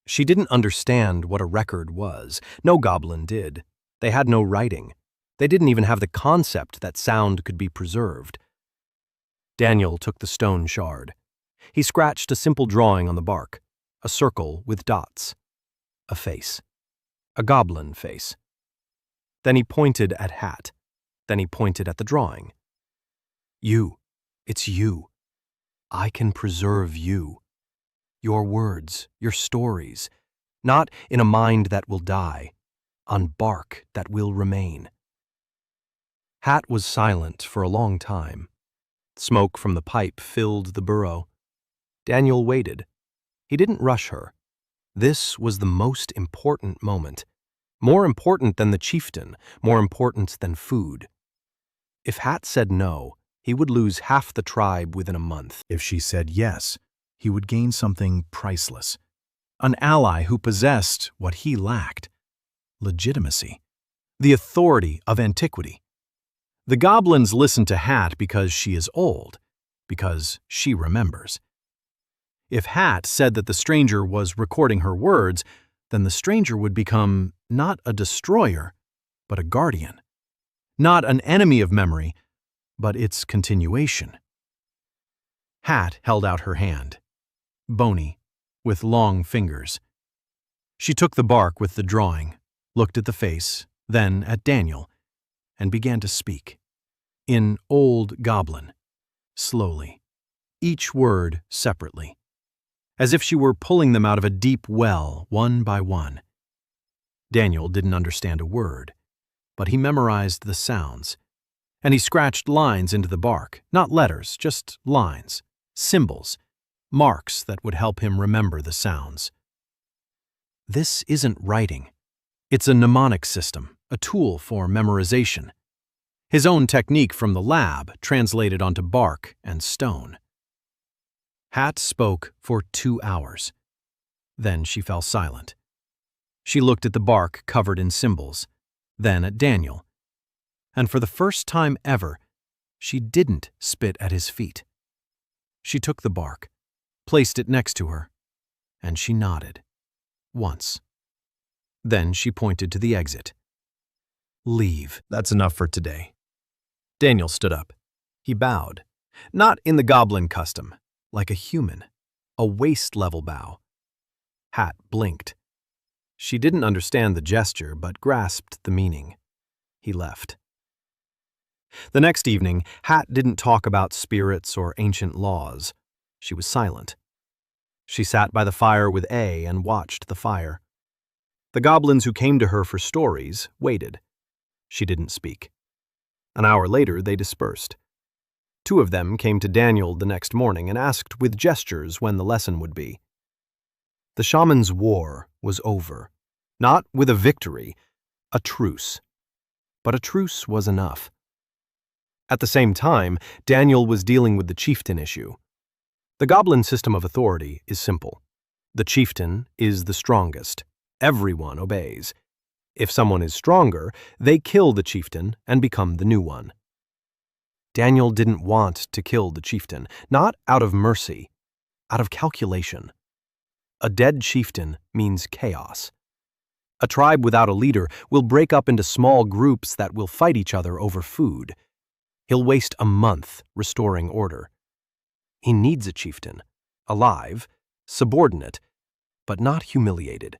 She didn't understand what a record was. No goblin did. They had no writing. They didn't even have the concept that sound could be preserved. Daniel took the stone shard. He scratched a simple drawing on the bark, a circle with dots, a face, a goblin face. Then he pointed at Hat. Then he pointed at the drawing. "You. It's you. I can preserve you. Your words, your stories, not in a mind that will die, on bark that will remain." Hat was silent for a long time. Smoke from the pipe filled the burrow. Daniel waited. He didn't rush her. This was the most important moment. More important than the chieftain, more important than food. If Hat said no, he would lose half the tribe within a month. If she said yes, he would gain something priceless. An ally who possessed what he lacked: legitimacy, the authority of antiquity. The goblins listen to Hat because she is old, because she remembers. If Hat said that the stranger was recording her words, then the stranger would become not a destroyer, but a guardian. Not an enemy of memory, but its continuation. Hat held out her hand, bony, with long fingers. She took the bark with the drawing, looked at the face, then at Daniel, and began to speak. In Old Goblin, slowly, each word separately, as if she were pulling them out of a deep well, one by one. Daniel didn't understand a word, but he memorized the sounds, and he scratched lines into the bark, not letters, just lines, symbols, marks that would help him remember the sounds. This isn't writing. It's a mnemonic system, a tool for memorization. His own technique from the lab translated onto bark and stone. Hat spoke for 2 hours. Then she fell silent. She looked at the bark covered in symbols, then at Daniel. And for the first time ever, she didn't spit at his feet. She took the bark, placed it next to her, and she nodded. Once. Then she pointed to the exit. "Leave. That's enough for today." Daniel stood up. He bowed, not in the goblin custom, like a human, a waist-level bow. Hat blinked. She didn't understand the gesture, but grasped the meaning. He left. The next evening, Hat didn't talk about spirits or ancient laws. She was silent. She sat by the fire with A and watched the fire. The goblins who came to her for stories waited. She didn't speak. An hour later, they dispersed. 2 of them came to Daniel the next morning and asked with gestures when the lesson would be. The shaman's war was over. Not with a victory, a truce. But a truce was enough. At the same time, Daniel was dealing with the chieftain issue. The goblin system of authority is simple. The chieftain is the strongest. Everyone obeys. If someone is stronger, they kill the chieftain and become the new one. Daniel didn't want to kill the chieftain, not out of mercy, out of calculation. A dead chieftain means chaos. A tribe without a leader will break up into small groups that will fight each other over food. He'll waste a month restoring order. He needs a chieftain, alive, subordinate, but not humiliated.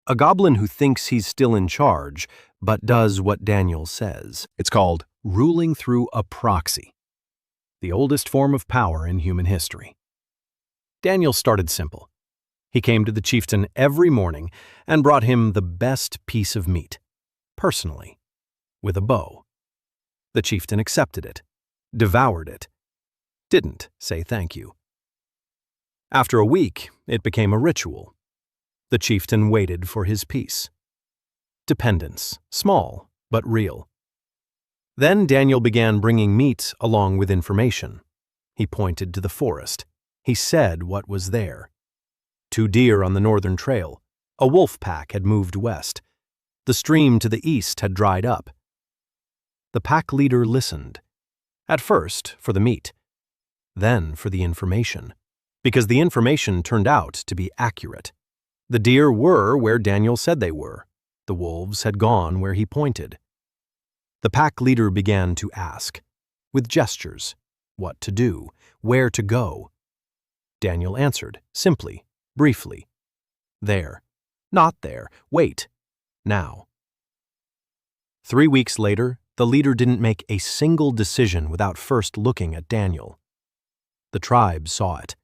A goblin who thinks he's still in charge, but does what Daniel says. It's called ruling through a proxy, the oldest form of power in human history. Daniel started simple. He came to the chieftain every morning and brought him the best piece of meat, personally, with a bow. The chieftain accepted it, devoured it, didn't say thank you. After a week, it became a ritual. The chieftain waited for his piece. Dependence, small but real. Then Daniel began bringing meat along with information. He pointed to the forest. He said what was there. 2 deer on the northern trail. A wolf pack had moved west. The stream to the east had dried up. The pack leader listened. At first, for the meat. Then for the information. Because the information turned out to be accurate. The deer were where Daniel said they were. The wolves had gone where he pointed. The pack leader began to ask, with gestures, what to do, where to go. Daniel answered, simply, briefly. There. Not there. Wait. Now. 3 weeks later, the leader didn't make a single decision without first looking at Daniel. The tribe saw it.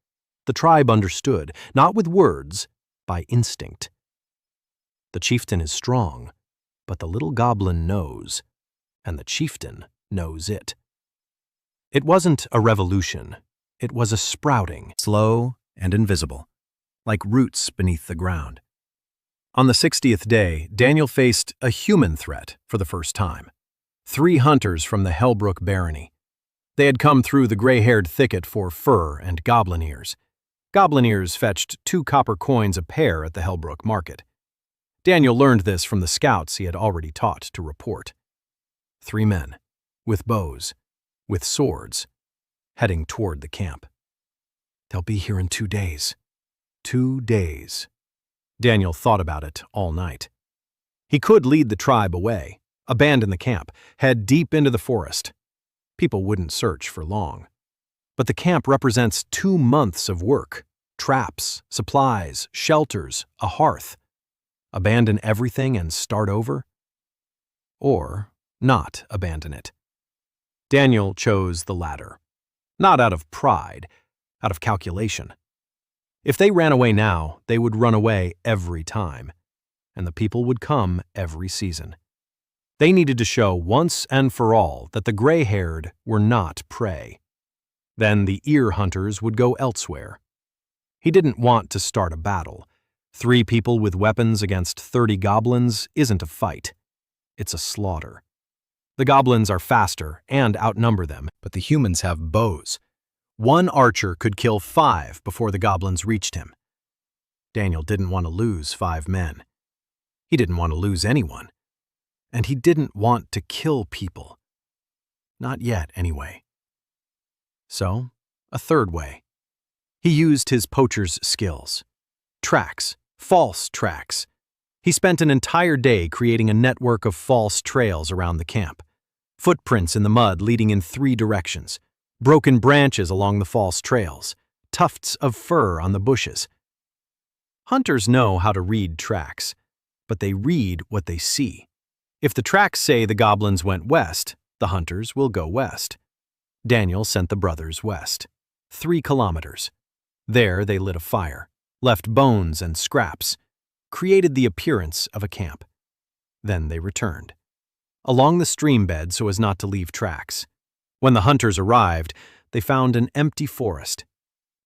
The tribe understood, not with words, by instinct. The chieftain is strong, but the little goblin knows, and the chieftain knows it. It wasn't a revolution. It was a sprouting, slow and invisible, like roots beneath the ground. On the 60th day, Daniel faced a human threat for the first time. 3 hunters from the Hellbrook barony. They had come through the gray-haired thicket for fur and goblin ears. Goblin ears fetched 2 copper coins a pair at the Hellbrook market. Daniel learned this from the scouts he had already taught to report. 3 men, with bows, with swords, heading toward the camp. They'll be here in 2 days. 2 days. Daniel thought about it all night. He could lead the tribe away, abandon the camp, head deep into the forest. People wouldn't search for long. But the camp represents 2 months of work, traps, supplies, shelters, a hearth. Abandon everything and start over? Or not abandon it? Daniel chose the latter. Not out of pride, out of calculation. If they ran away now, they would run away every time, and the people would come every season. They needed to show once and for all that the gray-haired were not prey. Then the ear hunters would go elsewhere. He didn't want to start a battle. 3 people with weapons against 30 goblins isn't a fight. It's a slaughter. The goblins are faster and outnumber them, but the humans have bows. 1 archer could kill 5 before the goblins reached him. Daniel didn't want to lose 5 men. He didn't want to lose anyone. And he didn't want to kill people. Not yet, anyway. So, a 3rd way. He used his poacher's skills. Tracks, false tracks. He spent an entire day creating a network of false trails around the camp. Footprints in the mud leading in 3 directions. Broken branches along the false trails. Tufts of fur on the bushes. Hunters know how to read tracks, but they read what they see. If the tracks say the goblins went west, the hunters will go west. Daniel sent the brothers west. 3 kilometers. There they lit a fire, left bones and scraps, created the appearance of a camp. Then they returned. Along the stream bed so as not to leave tracks. When the hunters arrived, they found an empty forest.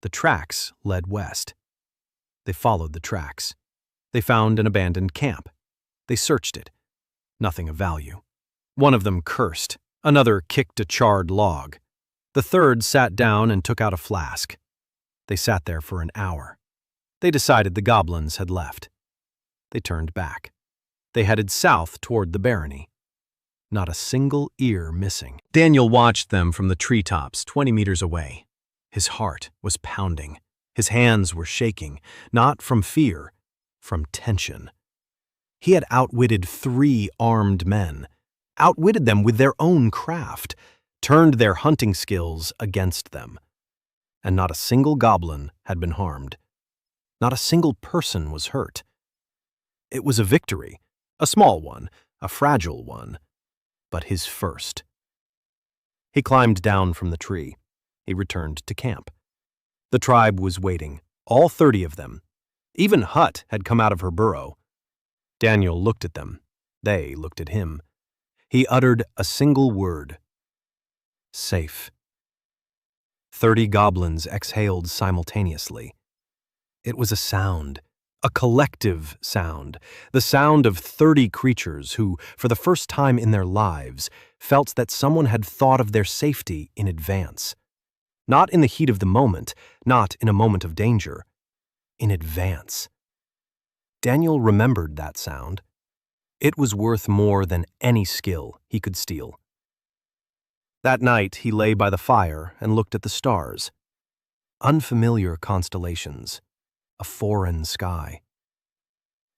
The tracks led west. They followed the tracks. They found an abandoned camp. They searched it. Nothing of value. One of them cursed. Another kicked a charred log. The 3rd sat down and took out a flask. They sat there for an hour. They decided the goblins had left. They turned back. They headed south toward the barony. Not a single ear missing. Daniel watched them from the treetops 20 meters away. His heart was pounding. His hands were shaking, not from fear, from tension. He had outwitted 3 armed men, outwitted them with their own craft, turned their hunting skills against them. And not a single goblin had been harmed. Not a single person was hurt. It was a victory, a small one, a fragile one, but his first. He climbed down from the tree. He returned to camp. The tribe was waiting, all 30 of them. Even Hut had come out of her burrow. Daniel looked at them. They looked at him. He uttered a single word. Safe. 30 goblins exhaled simultaneously. It was a sound, a collective sound, the sound of 30 creatures who, for the first time in their lives, felt that someone had thought of their safety in advance. Not in the heat of the moment, not in a moment of danger. In advance. Daniel remembered that sound. It was worth more than any skill he could steal. That night he lay by the fire and looked at the stars. Unfamiliar constellations. A foreign sky.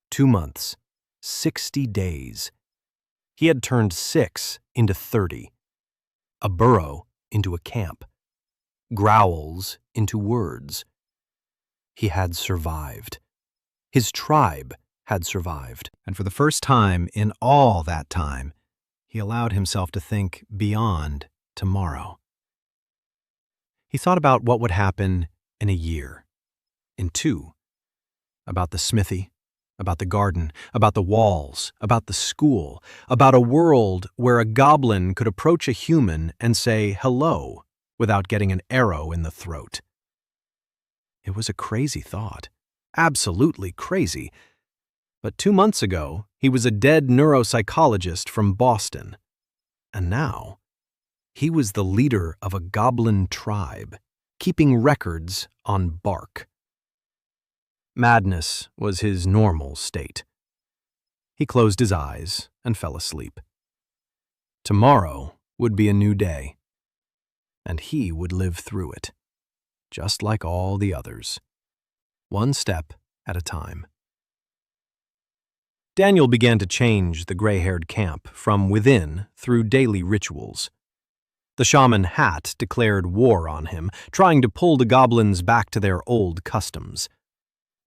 2 months. 60 days. He had turned 6 into 30. A burrow into a camp. Growls into words. He had survived. His tribe had survived. And for the first time in all that time, he allowed himself to think beyond tomorrow. He thought about what would happen in a year, in 2, about the smithy, about the garden, about the walls, about the school, about a world where a goblin could approach a human and say hello without getting an arrow in the throat. It was a crazy thought, absolutely crazy. But 2 months ago, he was a dead neuropsychologist from Boston. And now, he was the leader of a goblin tribe, keeping records on bark. Madness was his normal state. He closed his eyes and fell asleep. Tomorrow would be a new day, and he would live through it, just like all the others, one step at a time. Daniel began to change the gray-haired camp from within through daily rituals. The shaman Hat declared war on him, trying to pull the goblins back to their old customs.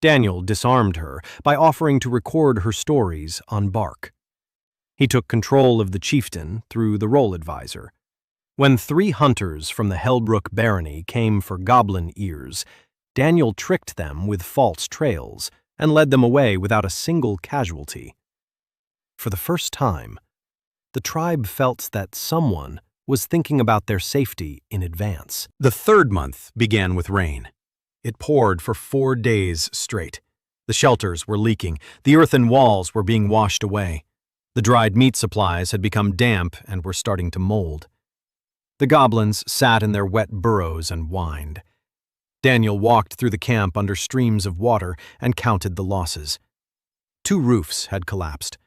Daniel disarmed her by offering to record her stories on bark. He took control of the chieftain through the role advisor. When 3 hunters from the Hellbrook barony came for goblin ears, Daniel tricked them with false trails and led them away without a single casualty. For the first time, the tribe felt that someone was thinking about their safety in advance. The 3rd month began with rain. It poured for 4 days straight. The shelters were leaking. The earthen walls were being washed away. The dried meat supplies had become damp and were starting to mold. The goblins sat in their wet burrows and whined. Daniel walked through the camp under streams of water and counted the losses. 2 roofs had collapsed.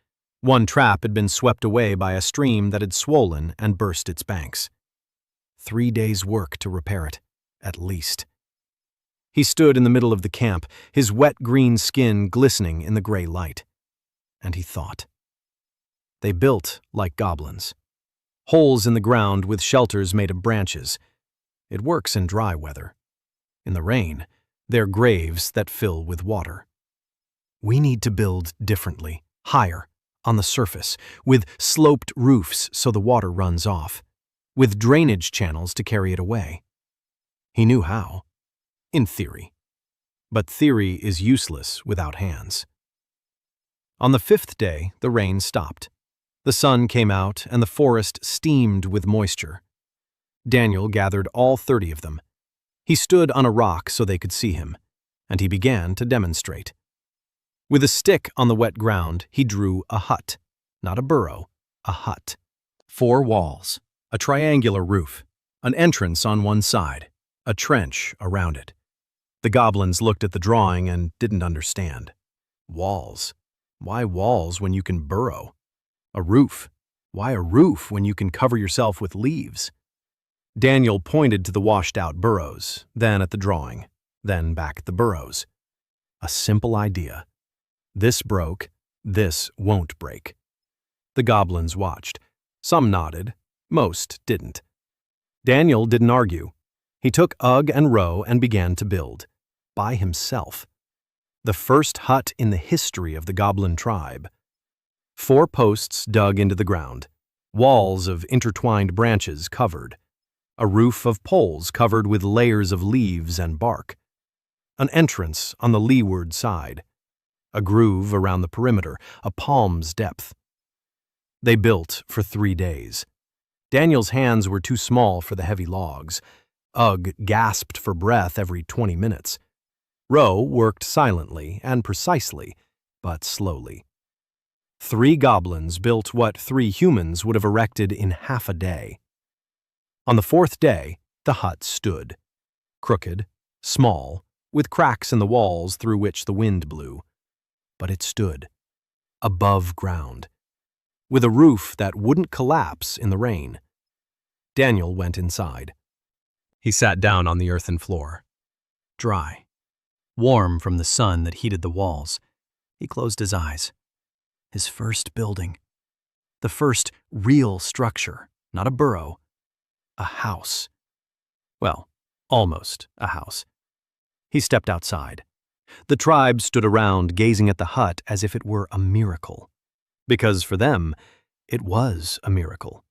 1 trap had been swept away by a stream that had swollen and burst its banks. 3 days' work to repair it, at least. He stood in the middle of the camp, his wet green skin glistening in the gray light. And he thought. They built like goblins. Holes in the ground with shelters made of branches. It works in dry weather. In the rain, they're graves that fill with water. We need to build differently, higher, on the surface, with sloped roofs so the water runs off, with drainage channels to carry it away. He knew how. In theory. But theory is useless without hands. On the 5th day, the rain stopped. The sun came out and the forest steamed with moisture. Daniel gathered all 30 of them. He stood on a rock so they could see him, and he began to demonstrate. With a stick on the wet ground, he drew a hut, not a burrow, a hut. 4 walls, a triangular roof, an entrance on one side, a trench around it. The goblins looked at the drawing and didn't understand. Walls. Why walls when you can burrow? A roof. Why a roof when you can cover yourself with leaves? Daniel pointed to the washed-out burrows, then at the drawing, then back at the burrows. A simple idea. This broke, this won't break. The goblins watched. Some nodded, most didn't. Daniel didn't argue. He took Ugg and Roe and began to build. By himself. The first hut in the history of the goblin tribe. 4 posts dug into the ground. Walls of intertwined branches covered. A roof of poles covered with layers of leaves and bark. An entrance on the leeward side. A groove around the perimeter, a palm's depth. They built for 3 days. Daniel's hands were too small for the heavy logs. Ugg gasped for breath every 20 minutes. Roe worked silently and precisely, but slowly. 3 goblins built what 3 humans would have erected in half a day. On the 4th day, the hut stood. Crooked, small, with cracks in the walls through which the wind blew. But it stood. Above ground. With a roof that wouldn't collapse in the rain. Daniel went inside. He sat down on the earthen floor. Dry. Warm from the sun that heated the walls. He closed his eyes. His first building. The first real structure, not a burrow. A house. Well, almost a house. He stepped outside. The tribe stood around, gazing at the hut as if it were a miracle. Because for them, it was a miracle.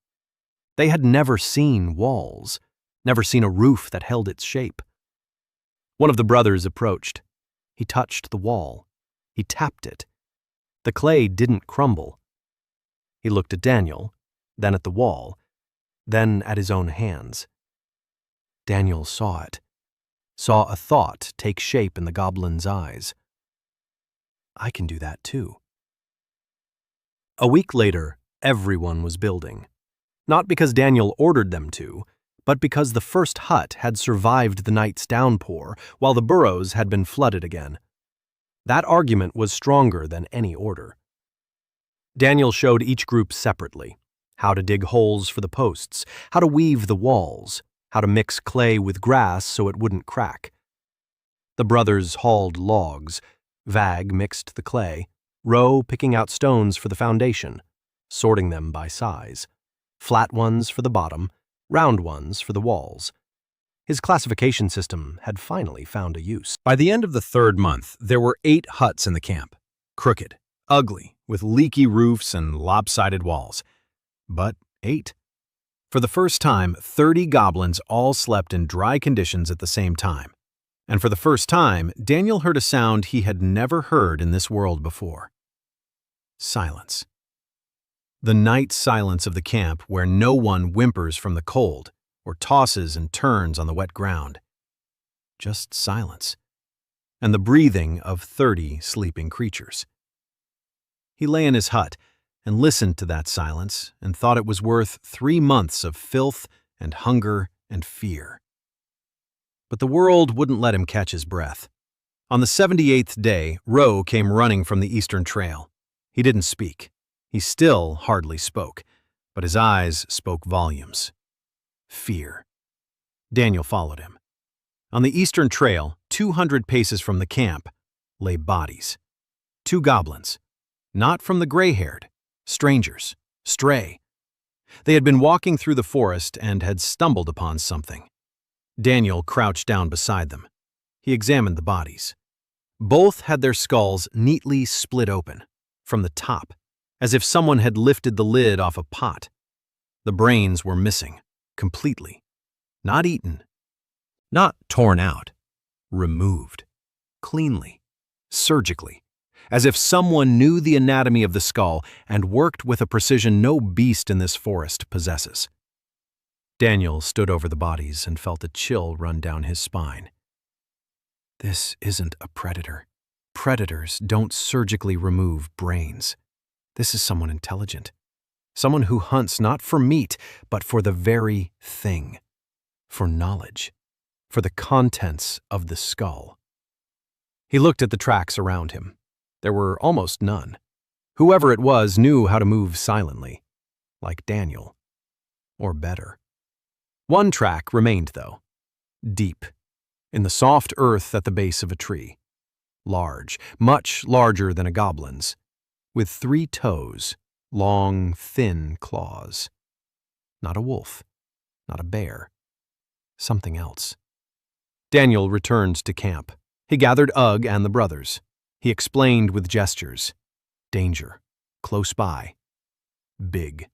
They had never seen walls, never seen a roof that held its shape. One of the brothers approached. He touched the wall. He tapped it. The clay didn't crumble. He looked at Daniel, then at the wall, then at his own hands. Daniel saw it, saw a thought take shape in the goblin's eyes. I can do that too. A week later, everyone was building. Not because Daniel ordered them to, but because the first hut had survived the night's downpour while the burrows had been flooded again. That argument was stronger than any order. Daniel showed each group separately, how to dig holes for the posts, how to weave the walls, how to mix clay with grass so it wouldn't crack. The brothers hauled logs. Vag mixed the clay, Roe picking out stones for the foundation, sorting them by size. Flat ones for the bottom, round ones for the walls. His classification system had finally found a use. By the end of the 3rd month, there were 8 huts in the camp. Crooked, ugly, with leaky roofs and lopsided walls. But 8. For the first time, 30 goblins all slept in dry conditions at the same time. And for the first time, Daniel heard a sound he had never heard in this world before. Silence. The night silence of the camp where no one whimpers from the cold or tosses and turns on the wet ground. Just silence. And the breathing of 30 sleeping creatures. He lay in his hut and listened to that silence and thought it was worth 3 months of filth and hunger and fear. But the world wouldn't let him catch his breath. On the 78th day, Roe came running from the eastern trail. He didn't speak. He still hardly spoke, but his eyes spoke volumes. Fear. Daniel followed him. On the eastern trail, 200 paces from the camp, lay bodies. 2 goblins. Not from the gray-haired. Strangers. Stray. They had been walking through the forest and had stumbled upon something. Daniel crouched down beside them. He examined the bodies. Both had their skulls neatly split open, from the top, as if someone had lifted the lid off a pot. The brains were missing, completely. Not eaten. Not torn out. Removed. Cleanly. Surgically. As if someone knew the anatomy of the skull and worked with a precision no beast in this forest possesses. Daniel stood over the bodies and felt a chill run down his spine. This isn't a predator. Predators don't surgically remove brains. This is someone intelligent. Someone who hunts not for meat, but for the very thing. For knowledge. For the contents of the skull. He looked at the tracks around him. There were almost none. Whoever it was knew how to move silently, like Daniel. Or better. One track remained, though. Deep, in the soft earth at the base of a tree. Large, much larger than a goblin's, with 3 toes, long, thin claws. Not a wolf, not a bear. Something else. Daniel returned to camp. He gathered Ugg and the brothers. He explained with gestures. Danger. Close by. Big.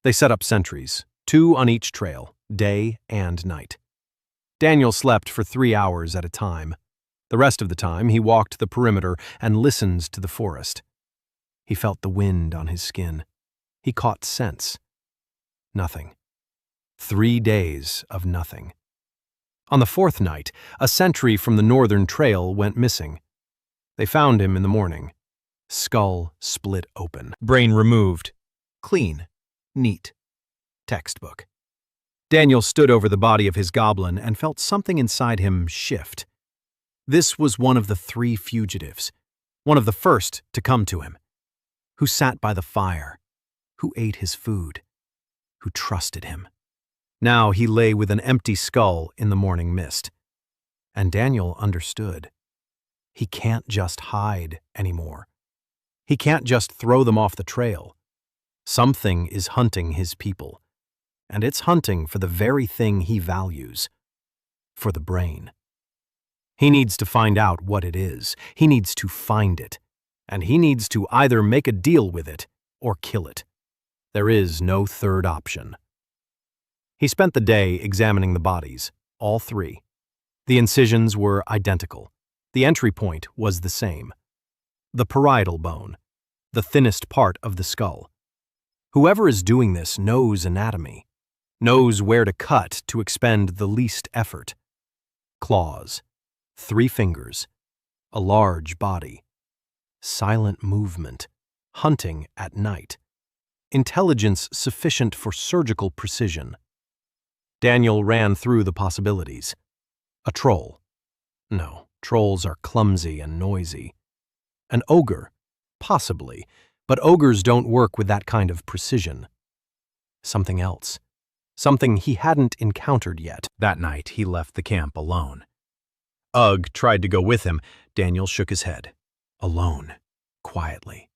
They set up sentries, 2 on each trail, day and night. Daniel slept for 3 hours at a time. The rest of the time, he walked the perimeter and listened to the forest. He felt the wind on his skin. He caught scents. Nothing. 3 days of nothing. On the 4th night, a sentry from the northern trail went missing. They found him in the morning. Skull split open. Brain removed. Clean. Neat. Textbook. Daniel stood over the body of his goblin and felt something inside him shift. This was one of the 3 fugitives, one of the first to come to him, who sat by the fire, who ate his food, who trusted him. Now he lay with an empty skull in the morning mist. And Daniel understood. He can't just hide anymore. He can't just throw them off the trail. Something is hunting his people, and it's hunting for the very thing he values, for the brain. He needs to find out what it is. He needs to find it, and he needs to either make a deal with it or kill it. There is no third option. He spent the day examining the bodies, all 3. The incisions were identical. The entry point was the same. The parietal bone, the thinnest part of the skull. Whoever is doing this knows anatomy, knows where to cut to expend the least effort. Claws, 3 fingers, a large body. Silent movement, hunting at night. Intelligence sufficient for surgical precision. Daniel ran through the possibilities. A troll. No, trolls are clumsy and noisy. An ogre. Possibly, but ogres don't work with that kind of precision. Something else. Something he hadn't encountered yet. That night, he left the camp alone. Ugg tried to go with him. Daniel shook his head. Alone. Quietly.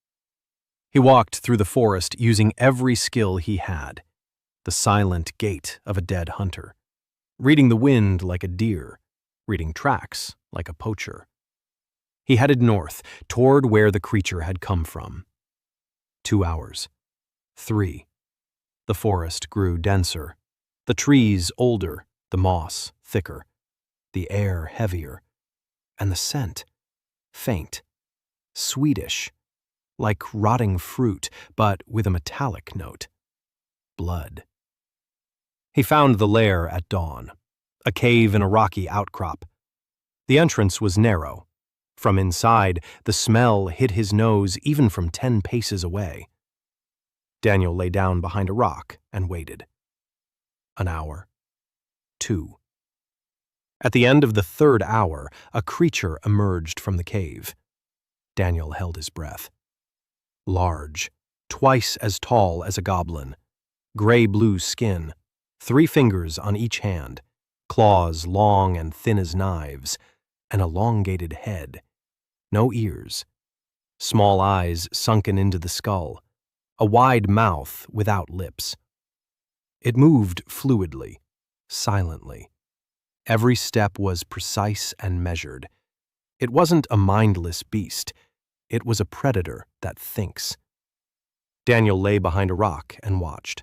He walked through the forest using every skill he had. The silent gait of a dead hunter. Reading the wind like a deer. Reading tracks like a poacher. He headed north, toward where the creature had come from. 2 hours. 3. The forest grew denser. The trees older, the moss thicker. The air heavier. And the scent, faint, sweetish, like rotting fruit, but with a metallic note. Blood. He found the lair at dawn, a cave in a rocky outcrop. The entrance was narrow. From inside, the smell hit his nose even from 10 paces away. Daniel lay down behind a rock and waited. An hour. 2. At the end of the 3rd hour, a creature emerged from the cave. Daniel held his breath. Large, twice as tall as a goblin. Gray-blue skin, 3 fingers on each hand, claws long and thin as knives, an elongated head. No ears. Small eyes sunken into the skull. A wide mouth without lips. It moved fluidly, silently. Every step was precise and measured. It wasn't a mindless beast. It was a predator that thinks. Daniel lay behind a rock and watched.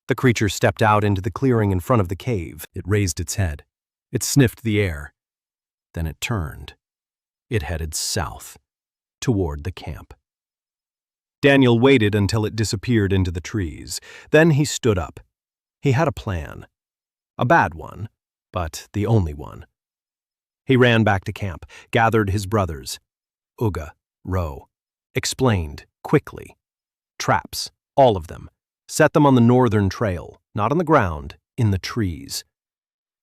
The creature stepped out into the clearing in front of the cave. It raised its head. It sniffed the air. Then it turned. It headed south, toward the camp. Daniel waited until it disappeared into the trees. Then he stood up. He had a plan. A bad one, but the only one. He ran back to camp, gathered his brothers. Uga, Ro. Explained, quickly. Traps, all of them. Set them on the northern trail, not on the ground, in the trees.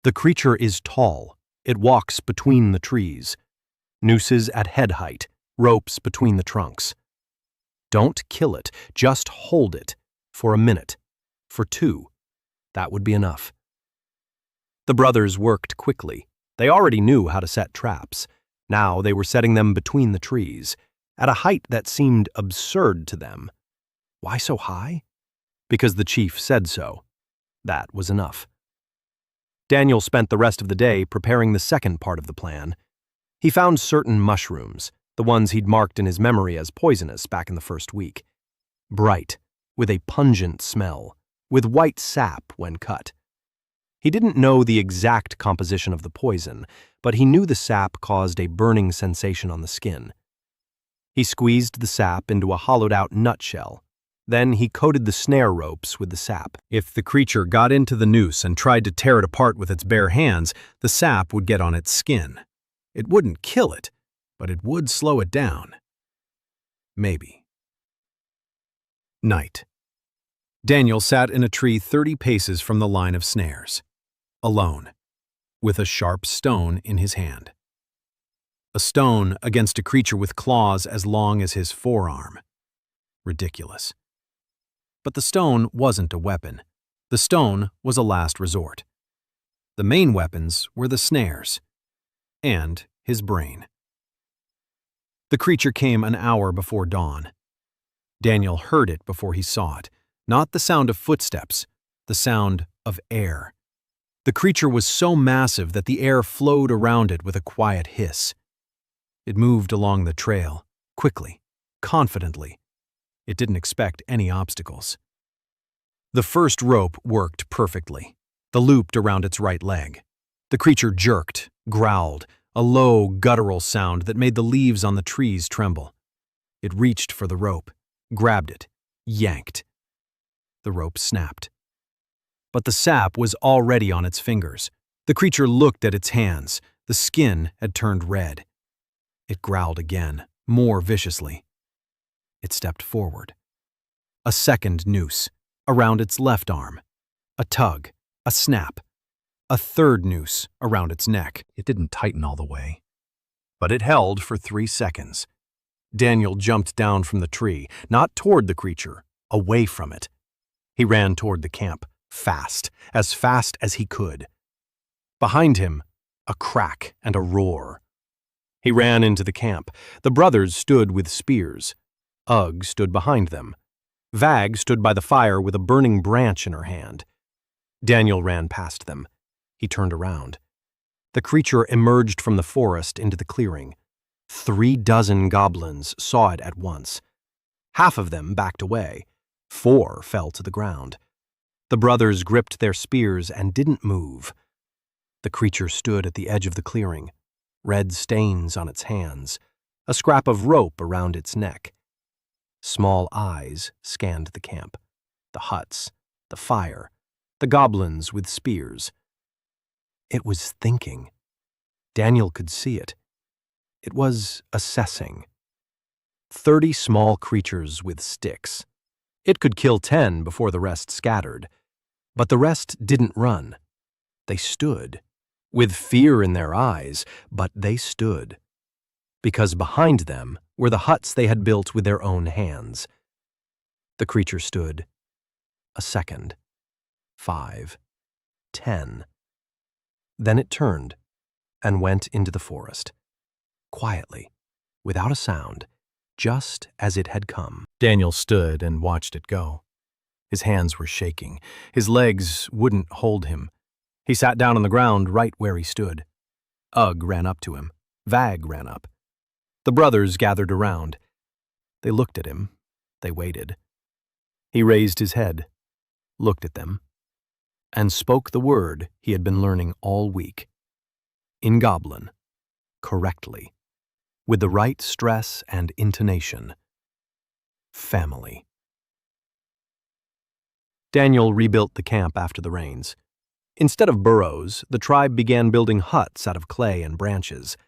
The creature is tall. It walks between the trees. Nooses at head height, ropes between the trunks. Don't kill it, just hold it. For a minute. For 2. That would be enough. The brothers worked quickly. They already knew how to set traps. Now they were setting them between the trees, at a height that seemed absurd to them. Why so high? Because the chief said so. That was enough. Daniel spent the rest of the day preparing the second part of the plan. He found certain mushrooms, the ones he'd marked in his memory as poisonous back in the first week. Bright, with a pungent smell, with white sap when cut. He didn't know the exact composition of the poison, but he knew the sap caused a burning sensation on the skin. He squeezed the sap into a hollowed-out nutshell. Then he coated the snare ropes with the sap. If the creature got into the noose and tried to tear it apart with its bare hands, the sap would get on its skin. It wouldn't kill it, but it would slow it down. Maybe. Night. Daniel sat in a tree 30 paces from the line of snares, alone, with a sharp stone in his hand. A stone against a creature with claws as long as his forearm. Ridiculous. But the stone wasn't a weapon. The stone was a last resort. The main weapons were the snares and his brain. The creature came an hour before dawn. Daniel heard it before he saw it, not the sound of footsteps, the sound of air. The creature was so massive that the air flowed around it with a quiet hiss. It moved along the trail, quickly, confidently. It didn't expect any obstacles. The first rope worked perfectly, the looped around its right leg. The creature jerked, growled, a low, guttural sound that made the leaves on the trees tremble. It reached for the rope, grabbed it, yanked. The rope snapped. But the sap was already on its fingers. The creature looked at its hands. The skin had turned red. It growled again, more viciously. It stepped forward. A second noose, around its left arm. A tug, a snap. A third noose around its neck. It didn't tighten all the way, but it held for 3 seconds. Daniel jumped down from the tree, not toward the creature, away from it. He ran toward the camp, fast as he could. Behind him, a crack and a roar. He ran into the camp. The brothers stood with spears. Ugg stood behind them. Vag stood by the fire with a burning branch in her hand. Daniel ran past them. He turned around. The creature emerged from the forest into the clearing. 36 goblins saw it at once. Half of them backed away. 4 fell to the ground. The brothers gripped their spears and didn't move. The creature stood at the edge of the clearing, red stains on its hands, a scrap of rope around its neck. Small eyes scanned the camp, the huts, the fire, the goblins with spears. It was thinking. Daniel could see it. It was assessing. 30 small creatures with sticks. It could kill 10 before the rest scattered. But the rest didn't run. They stood, with fear in their eyes, but they stood. Because behind them were the huts they had built with their own hands. The creature stood. A second. 5. 10. Then it turned and went into the forest. Quietly, without a sound, just as it had come. Daniel stood and watched it go. His hands were shaking. His legs wouldn't hold him. He sat down on the ground right where he stood. Ugg ran up to him. Vag ran up. The brothers gathered around. They looked at him. They waited. He raised his head, looked at them, and spoke the word he had been learning all week. In Goblin, correctly, with the right stress and intonation. Family. Daniel rebuilt the camp after the rains. Instead of burrows, the tribe began building huts out of clay and branches.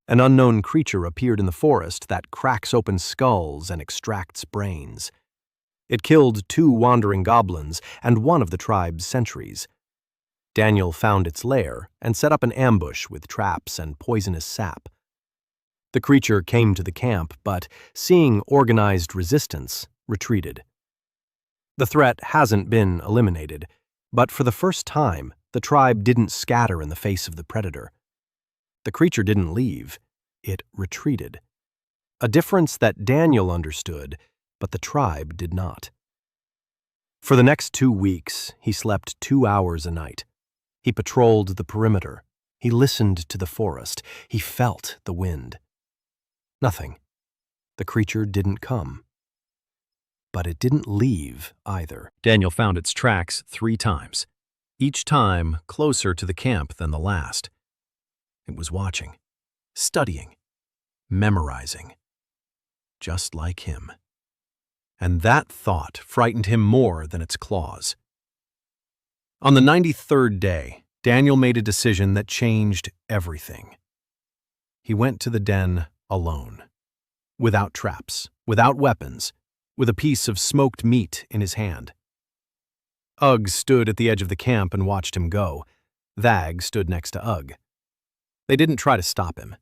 An unknown creature appeared in the forest that cracks open skulls and extracts brains. It killed 2 wandering goblins and 1 of the tribe's sentries. Daniel found its lair and set up an ambush with traps and poisonous sap. The creature came to the camp, but, seeing organized resistance, retreated. The threat hasn't been eliminated, but for the first time, the tribe didn't scatter in the face of the predator. The creature didn't leave, it retreated. A difference that Daniel understood, but the tribe did not. For the next 2 weeks, he slept 2 hours a night. He patrolled the perimeter. He listened to the forest. He felt the wind. Nothing. The creature didn't come. But it didn't leave either. Daniel found its tracks 3 times, each time closer to the camp than the last. It was watching, studying, memorizing, just like him. And that thought frightened him more than its claws. On the 93rd day, Daniel made a decision that changed everything. He went to the den alone, without traps, without weapons, with a piece of smoked meat in his hand. Ugg stood at the edge of the camp and watched him go. Thag stood next to Ugg. They didn't try to stop him.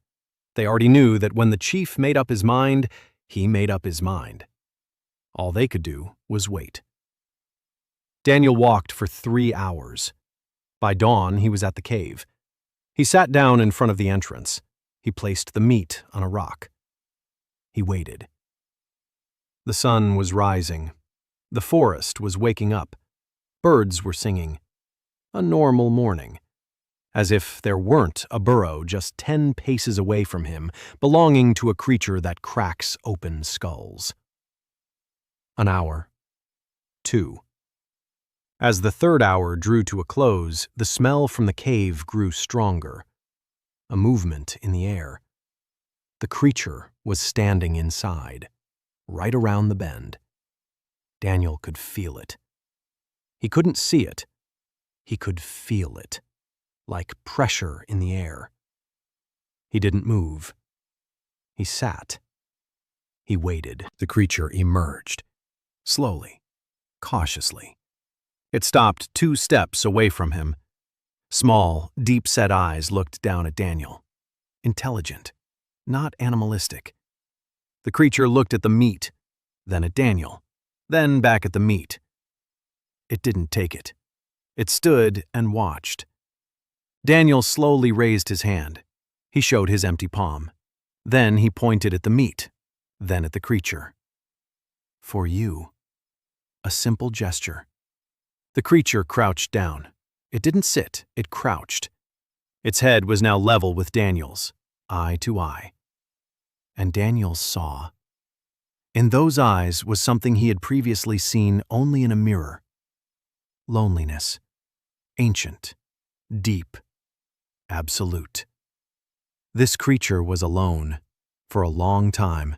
They already knew that when the chief made up his mind, he made up his mind. All they could do was wait. Daniel walked for 3 hours. By dawn, he was at the cave. He sat down in front of the entrance. He placed the meat on a rock. He waited. The sun was rising. The forest was waking up. Birds were singing. A normal morning. As if there weren't a burrow just 10 paces away from him, belonging to a creature that cracks open skulls. An hour. 2. As the 3rd hour drew to a close, the smell from the cave grew stronger. A movement in the air. The creature was standing inside, right around the bend. Daniel could feel it. He couldn't see it. He could feel it, like pressure in the air. He didn't move. He sat. He waited. The creature emerged, slowly, cautiously. It stopped 2 steps away from him. Small, deep-set eyes looked down at Daniel. Intelligent, not animalistic. The creature looked at the meat, then at Daniel, then back at the meat. It didn't take it. It stood and watched. Daniel slowly raised his hand. He showed his empty palm. Then he pointed at the meat, then at the creature. For you. A simple gesture. The creature crouched down. It didn't sit, it crouched. Its head was now level with Daniel's, eye to eye. And Daniel saw. In those eyes was something he had previously seen only in a mirror. Loneliness. Ancient. Deep. Absolute. This creature was alone, for a long time,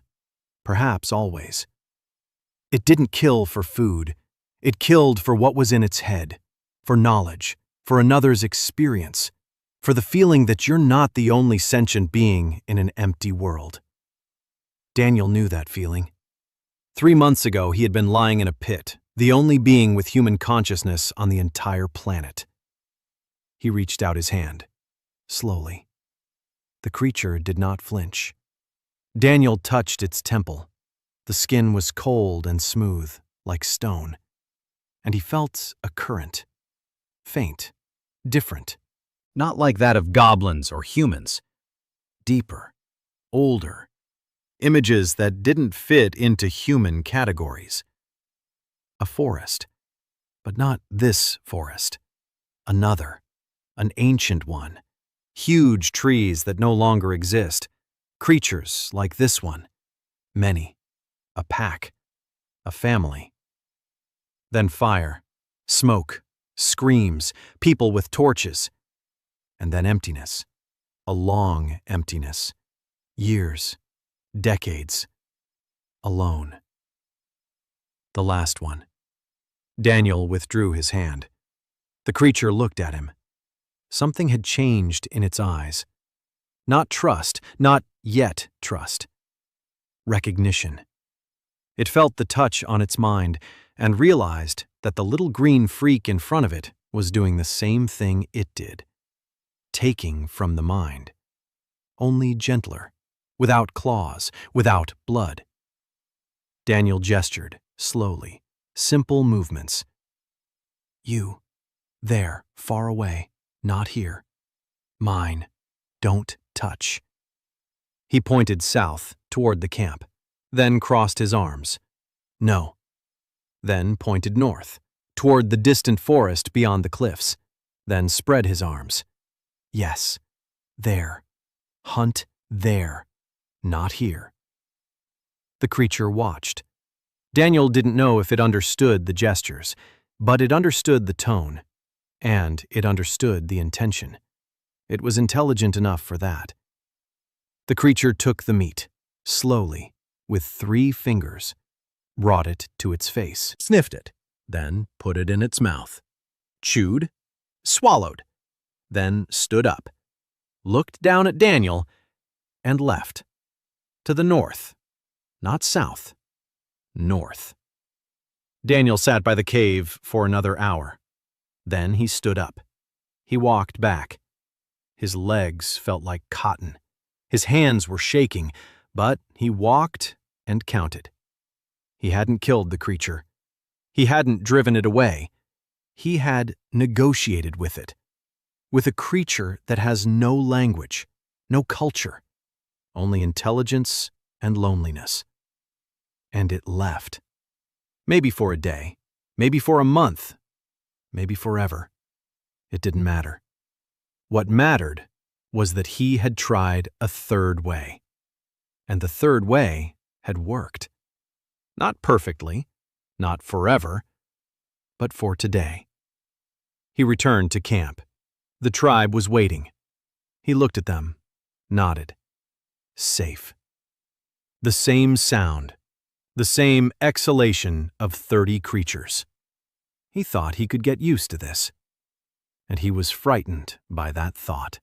perhaps always. It didn't kill for food. It killed for what was in its head, for knowledge, for another's experience, for the feeling that you're not the only sentient being in an empty world. Daniel knew that feeling. 3 months ago, he had been lying in a pit, the only being with human consciousness on the entire planet. He reached out his hand, slowly. The creature did not flinch. Daniel touched its temple. The skin was cold and smooth, like stone. And he felt a current. Faint. Different. Not like that of goblins or humans. Deeper. Older. Images that didn't fit into human categories. A forest. But not this forest. Another. An ancient one. Huge trees that no longer exist. Creatures like this one. Many. A pack. A family. Then fire. Smoke. Screams. People with torches. And then emptiness. A long emptiness. Years. Decades. Alone. The last one. Daniel withdrew his hand. The creature looked at him. Something had changed in its eyes. Not trust, not yet trust. Recognition. It felt the touch on its mind and realized that the little green freak in front of it was doing the same thing it did. Taking from the mind. Only gentler, without claws, without blood. Daniel gestured, slowly, simple movements. You, there, far away, not here. Mine, don't touch. He pointed south, toward the camp, then crossed his arms. No. Then pointed north, toward the distant forest beyond the cliffs, then spread his arms. Yes, there. Hunt there, not here. The creature watched. Daniel didn't know if it understood the gestures, but it understood the tone, and it understood the intention. It was intelligent enough for that. The creature took the meat, slowly, with 3 fingers, brought it to its face, sniffed it, then put it in its mouth, chewed, swallowed, then stood up, looked down at Daniel, and left. To the north, not south, north. Daniel sat by the cave for another hour. Then he stood up. He walked back. His legs felt like cotton. His hands were shaking, but he walked and counted. He hadn't killed the creature. He hadn't driven it away. He had negotiated with it. With a creature that has no language, no culture, only intelligence and loneliness. And it left. Maybe for a day, maybe for a month, maybe forever. It didn't matter. What mattered was that he had tried a 3rd way. And the 3rd way had worked. Not perfectly, not forever, but for today. He returned to camp. The tribe was waiting. He looked at them, nodded. Safe. The same sound, the same exhalation of 30 creatures. He thought he could get used to this. And he was frightened by that thought.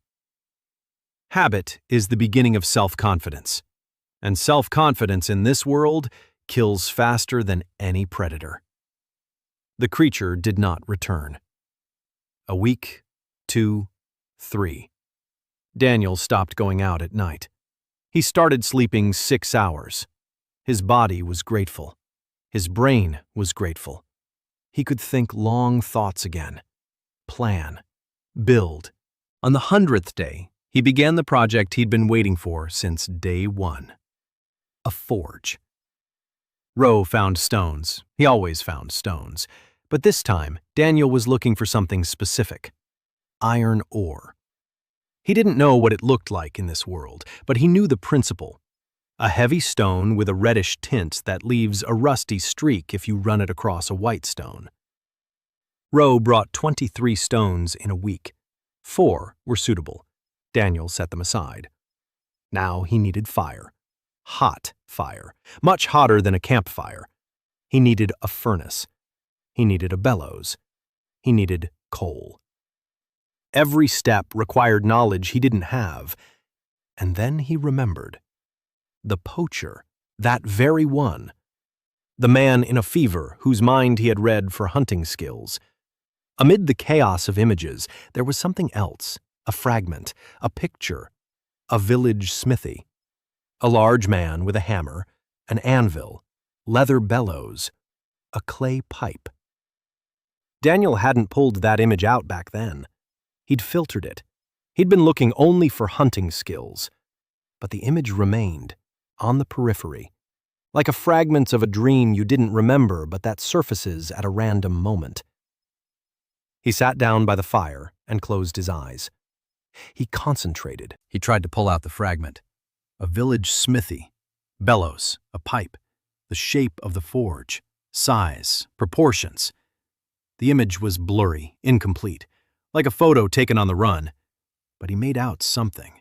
Habit is the beginning of self-confidence. And self-confidence in this world kills faster than any predator. The creature did not return. A week, 2, 3. Daniel stopped going out at night. He started sleeping 6 hours. His body was grateful. His brain was grateful. He could think long thoughts again. Plan. Build. On the 100th day, he began the project he'd been waiting for since day 1. A forge. Roe found stones. He always found stones. But this time, Daniel was looking for something specific. Iron ore. He didn't know what it looked like in this world, but he knew the principle. A heavy stone with a reddish tint that leaves a rusty streak if you run it across a white stone. Roe brought 23 stones in a week. 4 were suitable. Daniel set them aside. Now he needed fire. Hot fire. Much hotter than a campfire. He needed a furnace. He needed a bellows. He needed coal. Every step required knowledge he didn't have. And then he remembered. The poacher, that very one. The man in a fever whose mind he had read for hunting skills. Amid the chaos of images, there was something else, a fragment, a picture, a village smithy. A large man with a hammer, an anvil, leather bellows, a clay pipe. Daniel hadn't pulled that image out back then. He'd filtered it. He'd been looking only for hunting skills. But the image remained, on the periphery, like a fragment of a dream you didn't remember but that surfaces at a random moment. He sat down by the fire and closed his eyes. He concentrated. He tried to pull out the fragment. A village smithy, bellows, a pipe, the shape of the forge, size, proportions. The image was blurry, incomplete, like a photo taken on the run, but he made out something.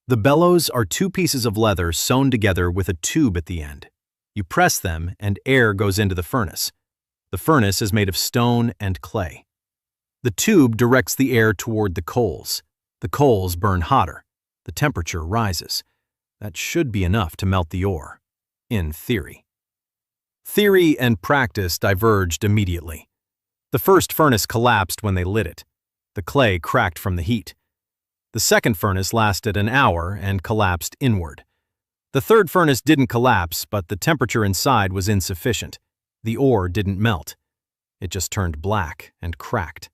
The bellows are 2 pieces of leather sewn together with a tube at the end. You press them and air goes into the furnace. The furnace is made of stone and clay. The tube directs the air toward the coals. The coals burn hotter. The temperature rises. That should be enough to melt the ore, in theory. Theory and practice diverged immediately. The first furnace collapsed when they lit it. The clay cracked from the heat. The second furnace lasted an hour and collapsed inward. The third furnace didn't collapse, but the temperature inside was insufficient. The ore didn't melt. It just turned black and cracked.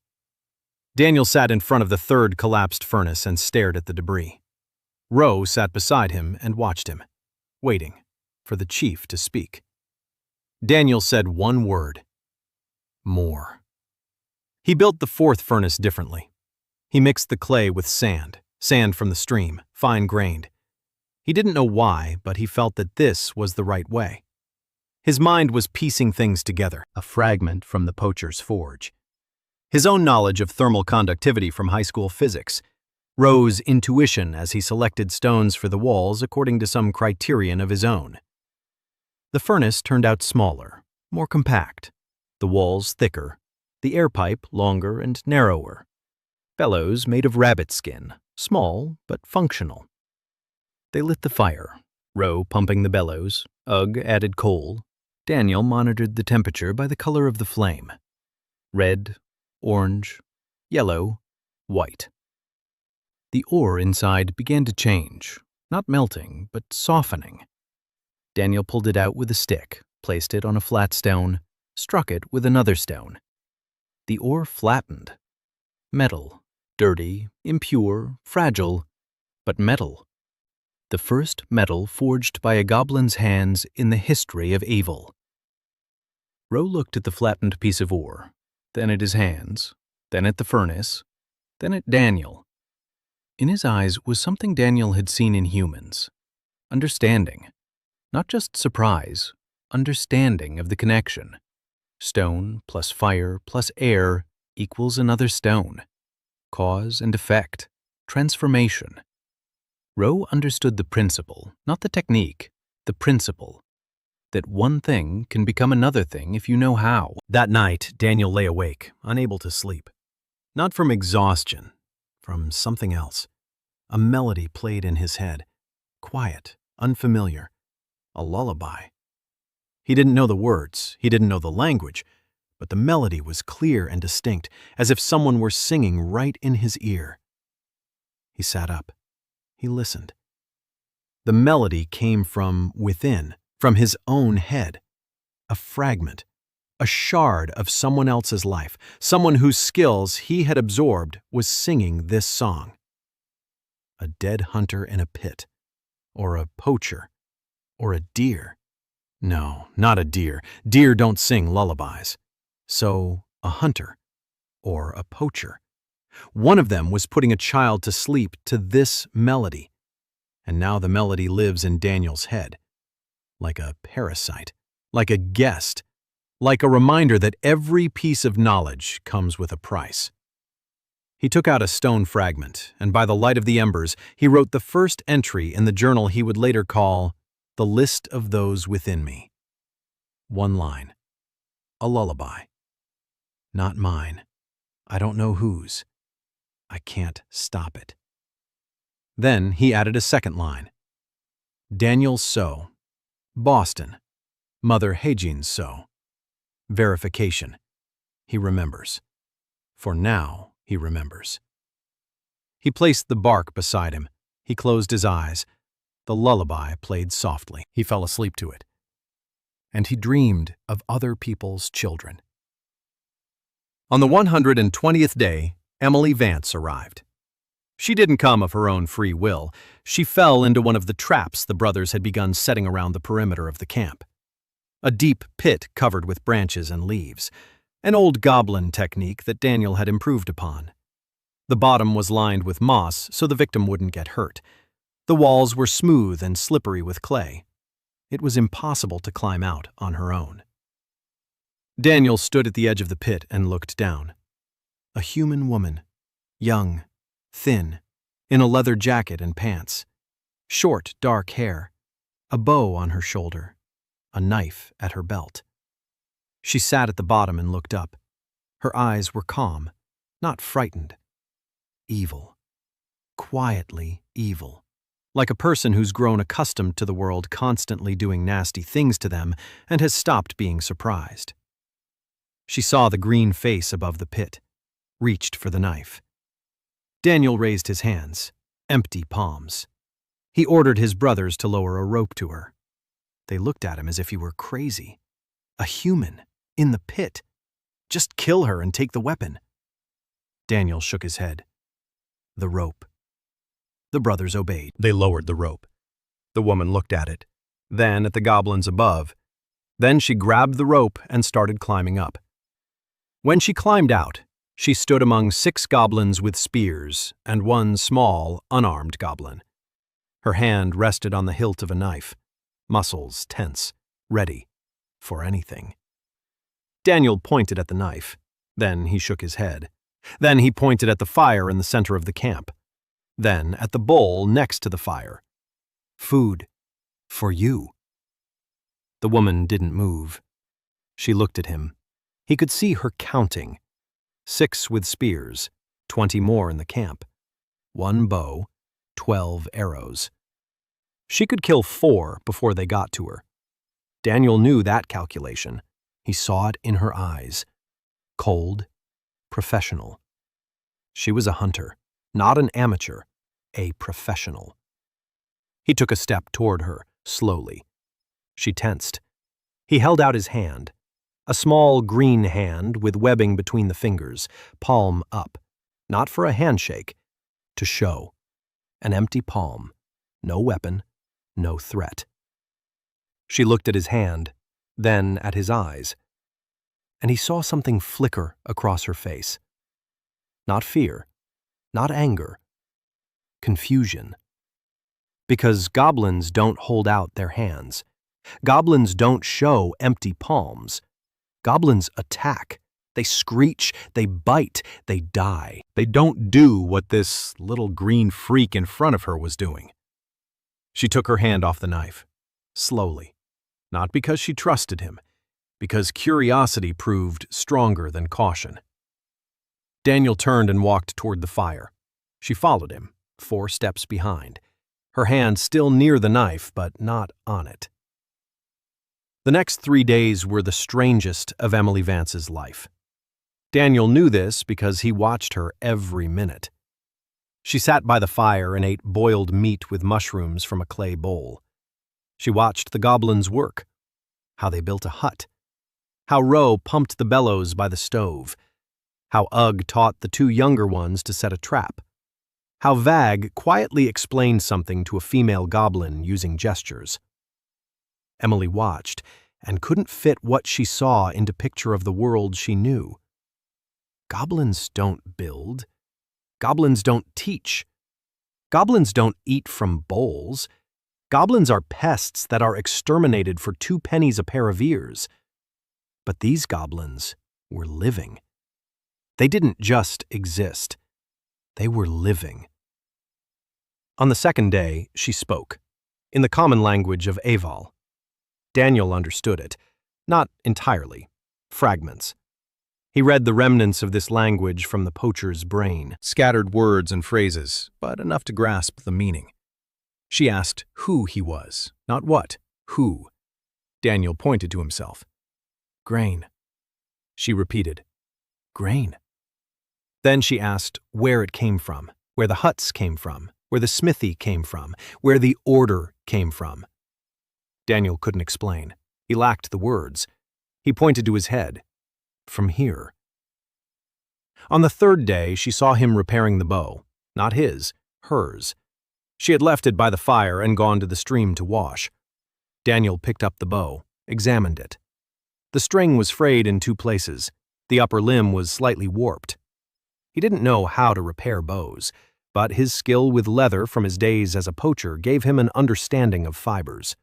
Daniel sat in front of the third collapsed furnace and stared at the debris. Ro sat beside him and watched him, waiting for the chief to speak. Daniel said one word: more. He built the fourth furnace differently. He mixed the clay with sand from the stream, fine-grained. He didn't know why, but he felt that this was the right way. His mind was piecing things together, a fragment from the poacher's forge. His own knowledge of thermal conductivity from high school physics, Ro's intuition as he selected stones for the walls according to some criterion of his own. The furnace turned out smaller, more compact, the walls thicker, the air pipe longer and narrower. Bellows made of rabbit skin, small but functional. They lit the fire, Ro pumping the bellows, Ugg added coal. Daniel monitored the temperature by the color of the flame: red, orange, yellow, white. The ore inside began to change, not melting, but softening. Daniel pulled it out with a stick, placed it on a flat stone, struck it with another stone. The ore flattened. Metal, dirty, impure, fragile, but metal. The first metal forged by a goblin's hands in the history of evil. Ro looked at the flattened piece of ore, then at his hands, then at the furnace, then at Daniel. In his eyes was something Daniel had seen in humans: understanding. Not just surprise, understanding of the connection. Stone plus fire plus air equals another stone. Cause and effect, transformation. Ro understood the principle, not the technique, the principle. That one thing can become another thing if you know how. That night, Daniel lay awake, unable to sleep. Not from exhaustion, from something else. A melody played in his head, quiet, unfamiliar, a lullaby. He didn't know the words, he didn't know the language, but the melody was clear and distinct, as if someone were singing right in his ear. He sat up. He listened. The melody came from within, from his own head. A fragment, a shard of someone else's life, someone whose skills he had absorbed was singing this song. A dead hunter in a pit, or a poacher, or a deer. No, not a deer. Deer don't sing lullabies. So, a hunter, or a poacher. One of them was putting a child to sleep to this melody, and now the melody lives in Daniel's head. Like a parasite, like a guest, like a reminder that every piece of knowledge comes with a price. He took out a stone fragment, and by the light of the embers, he wrote the first entry in the journal he would later call "The List of Those Within Me." One line. A lullaby. Not mine. I don't know whose. I can't stop it. Then he added a second line. Daniel So. Boston. Mother Hejin So. Verification. He remembers. For now, he remembers. He placed the bark beside him. He closed his eyes. The lullaby played softly. He fell asleep to it. And he dreamed of other people's children. On the 120th day, Emily Vance arrived. She didn't come of her own free will. She fell into one of the traps the brothers had begun setting around the perimeter of the camp. A deep pit covered with branches and leaves, an old goblin technique that Daniel had improved upon. The bottom was lined with moss so the victim wouldn't get hurt. The walls were smooth and slippery with clay. It was impossible to climb out on her own. Daniel stood at the edge of the pit and looked down. A human woman, young, thin, in a leather jacket and pants, short, dark hair, a bow on her shoulder, a knife at her belt. She sat at the bottom and looked up. Her eyes were calm, not frightened. Evil. Quietly evil. Like a person who's grown accustomed to the world constantly doing nasty things to them and has stopped being surprised. She saw the green face above the pit, reached for the knife. Daniel raised his hands, empty palms. He ordered his brothers to lower a rope to her. They looked at him as if he were crazy. A human, in the pit. Just kill her and take the weapon. Daniel shook his head. The rope. The brothers obeyed. They lowered the rope. The woman looked at it, then at the goblins above. Then she grabbed the rope and started climbing up. When she climbed out, she stood among 6 goblins with spears and 1 small, unarmed goblin. Her hand rested on the hilt of a knife, muscles tense, ready for anything. Daniel pointed at the knife. Then he shook his head. Then he pointed at the fire in the center of the camp. Then at the bowl next to the fire. Food. For you. The woman didn't move. She looked at him. He could see her counting. 6 with spears, 20 more in the camp. 1 bow, 12 arrows. She could kill 4 before they got to her. Daniel knew that calculation. He saw it in her eyes. Cold, professional. She was a hunter, not an amateur, a professional. He took a step toward her, slowly. She tensed. He held out his hand, a small green hand with webbing between the fingers, palm up, not for a handshake, to show. An empty palm, no weapon, no threat. She looked at his hand, then at his eyes, and he saw something flicker across her face. Not fear, not anger, confusion. Because goblins don't hold out their hands. Goblins don't show empty palms. Goblins attack. They screech, they bite, they die. They don't do what this little green freak in front of her was doing. She took her hand off the knife, slowly. Not because she trusted him, because curiosity proved stronger than caution. Daniel turned and walked toward the fire. She followed him, 4 steps behind, her hand still near the knife but not on it. The next 3 days were the strangest of Emily Vance's life. Daniel knew this because he watched her every minute. She sat by the fire and ate boiled meat with mushrooms from a clay bowl. She watched the goblins work, how they built a hut, how Ro pumped the bellows by the stove, how Ugg taught the 2 younger ones to set a trap, how Vag quietly explained something to a female goblin using gestures. Emily watched and couldn't fit what she saw into picture of the world she knew. Goblins don't build. Goblins don't teach. Goblins don't eat from bowls. Goblins are pests that are exterminated for 2 pennies a pair of ears. But these goblins were living. They didn't just exist. They were living. On the 2nd day, she spoke, in the common language of Aval. Daniel understood it, not entirely, fragments. He read the remnants of this language from the poacher's brain, scattered words and phrases, but enough to grasp the meaning. She asked who he was, not what, who. Daniel pointed to himself. Grain. She repeated, grain. Then she asked where it came from, where the huts came from, where the smithy came from, where the order came from. Daniel couldn't explain. He lacked the words. He pointed to his head. From here. On the 3rd day, she saw him repairing the bow. Not his, hers. She had left it by the fire and gone to the stream to wash. Daniel picked up the bow, examined it. The string was frayed in 2 places. The upper limb was slightly warped. He didn't know how to repair bows, but his skill with leather from his days as a poacher gave him an understanding of fibers.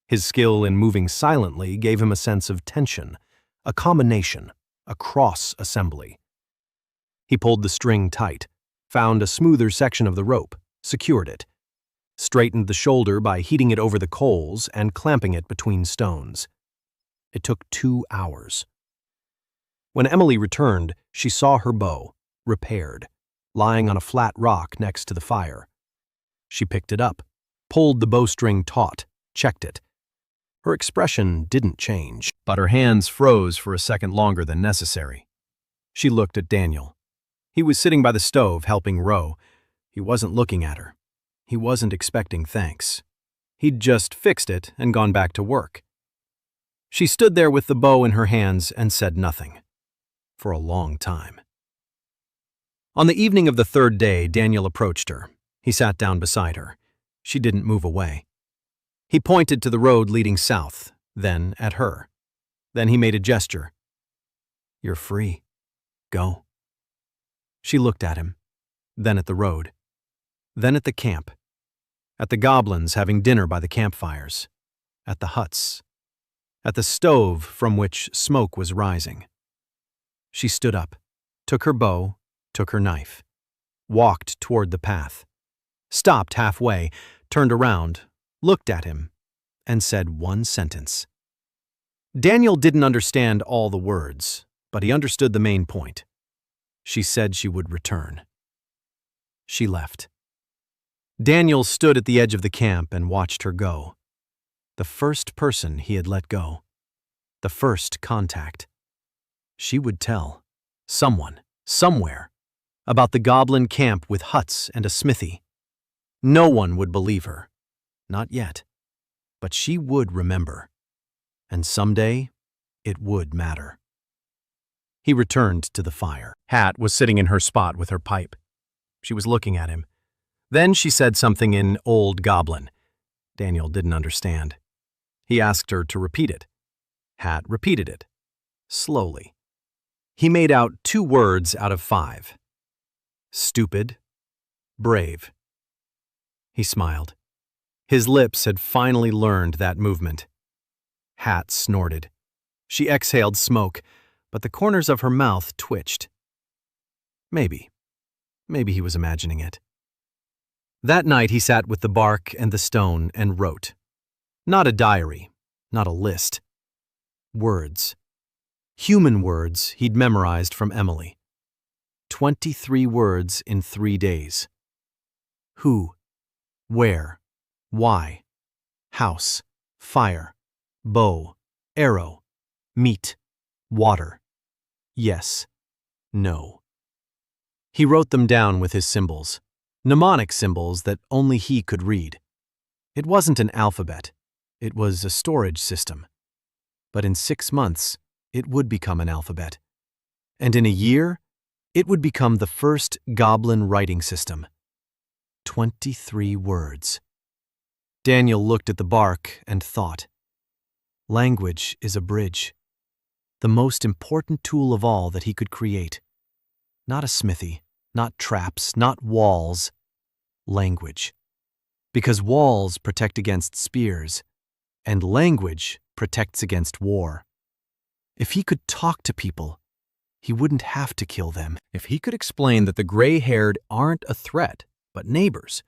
His skill in moving silently gave him a sense of tension, a combination, a cross-assembly. He pulled the string tight, found a smoother section of the rope, secured it, straightened the shoulder by heating it over the coals and clamping it between stones. It took 2 hours. When Emily returned, she saw her bow, repaired, lying on a flat rock next to the fire. She picked it up, pulled the bowstring taut, checked it. Her expression didn't change, but her hands froze for a second longer than necessary. She looked at Daniel. He was sitting by the stove helping Ro. He wasn't looking at her. He wasn't expecting thanks. He'd just fixed it and gone back to work. She stood there with the bow in her hands and said nothing. For a long time. On the evening of the third day, Daniel approached her. He sat down beside her. She didn't move away. He pointed to the road leading south, then at her. Then he made a gesture. "You're free. Go." She looked at him, then at the road, then at the camp, at the goblins having dinner by the campfires, at the huts, at the stove from which smoke was rising. She stood up, took her bow, took her knife, walked toward the path, stopped halfway, turned around, looked at him, and said one sentence. Daniel didn't understand all the words, but he understood the main point. She said she would return. She left. Daniel stood at the edge of the camp and watched her go. The first person he had let go. The first contact. She would tell someone, somewhere, about the goblin camp with huts and a smithy. No one would believe her. Not yet. But she would remember. And someday, it would matter. He returned to the fire. Hat was sitting in her spot with her pipe. She was looking at him. Then she said something in Old Goblin. Daniel didn't understand. He asked her to repeat it. Hat repeated it. Slowly. He made out 2 words out of 5. Stupid, brave. He smiled. His lips had finally learned that movement. Hat snorted. She exhaled smoke, but the corners of her mouth twitched. Maybe he was imagining it. That night he sat with the bark and the stone and wrote. Not a diary, not a list. Words. Human words he'd memorized from Emily. 23 words in 3 days. Who, where, why, house, fire, bow, arrow, meat, water, yes, no. He wrote them down with his symbols, mnemonic symbols that only he could read. It wasn't an alphabet, it was a storage system. But in 6 months, it would become an alphabet. And in a year, it would become the first goblin writing system. 23 words. Daniel looked at the bark and thought. Language is a bridge. The most important tool of all that he could create. Not a smithy, not traps, not walls. Language. Because walls protect against spears, and language protects against war. If he could talk to people, he wouldn't have to kill them. If he could explain that the gray-haired aren't a threat, but neighbors.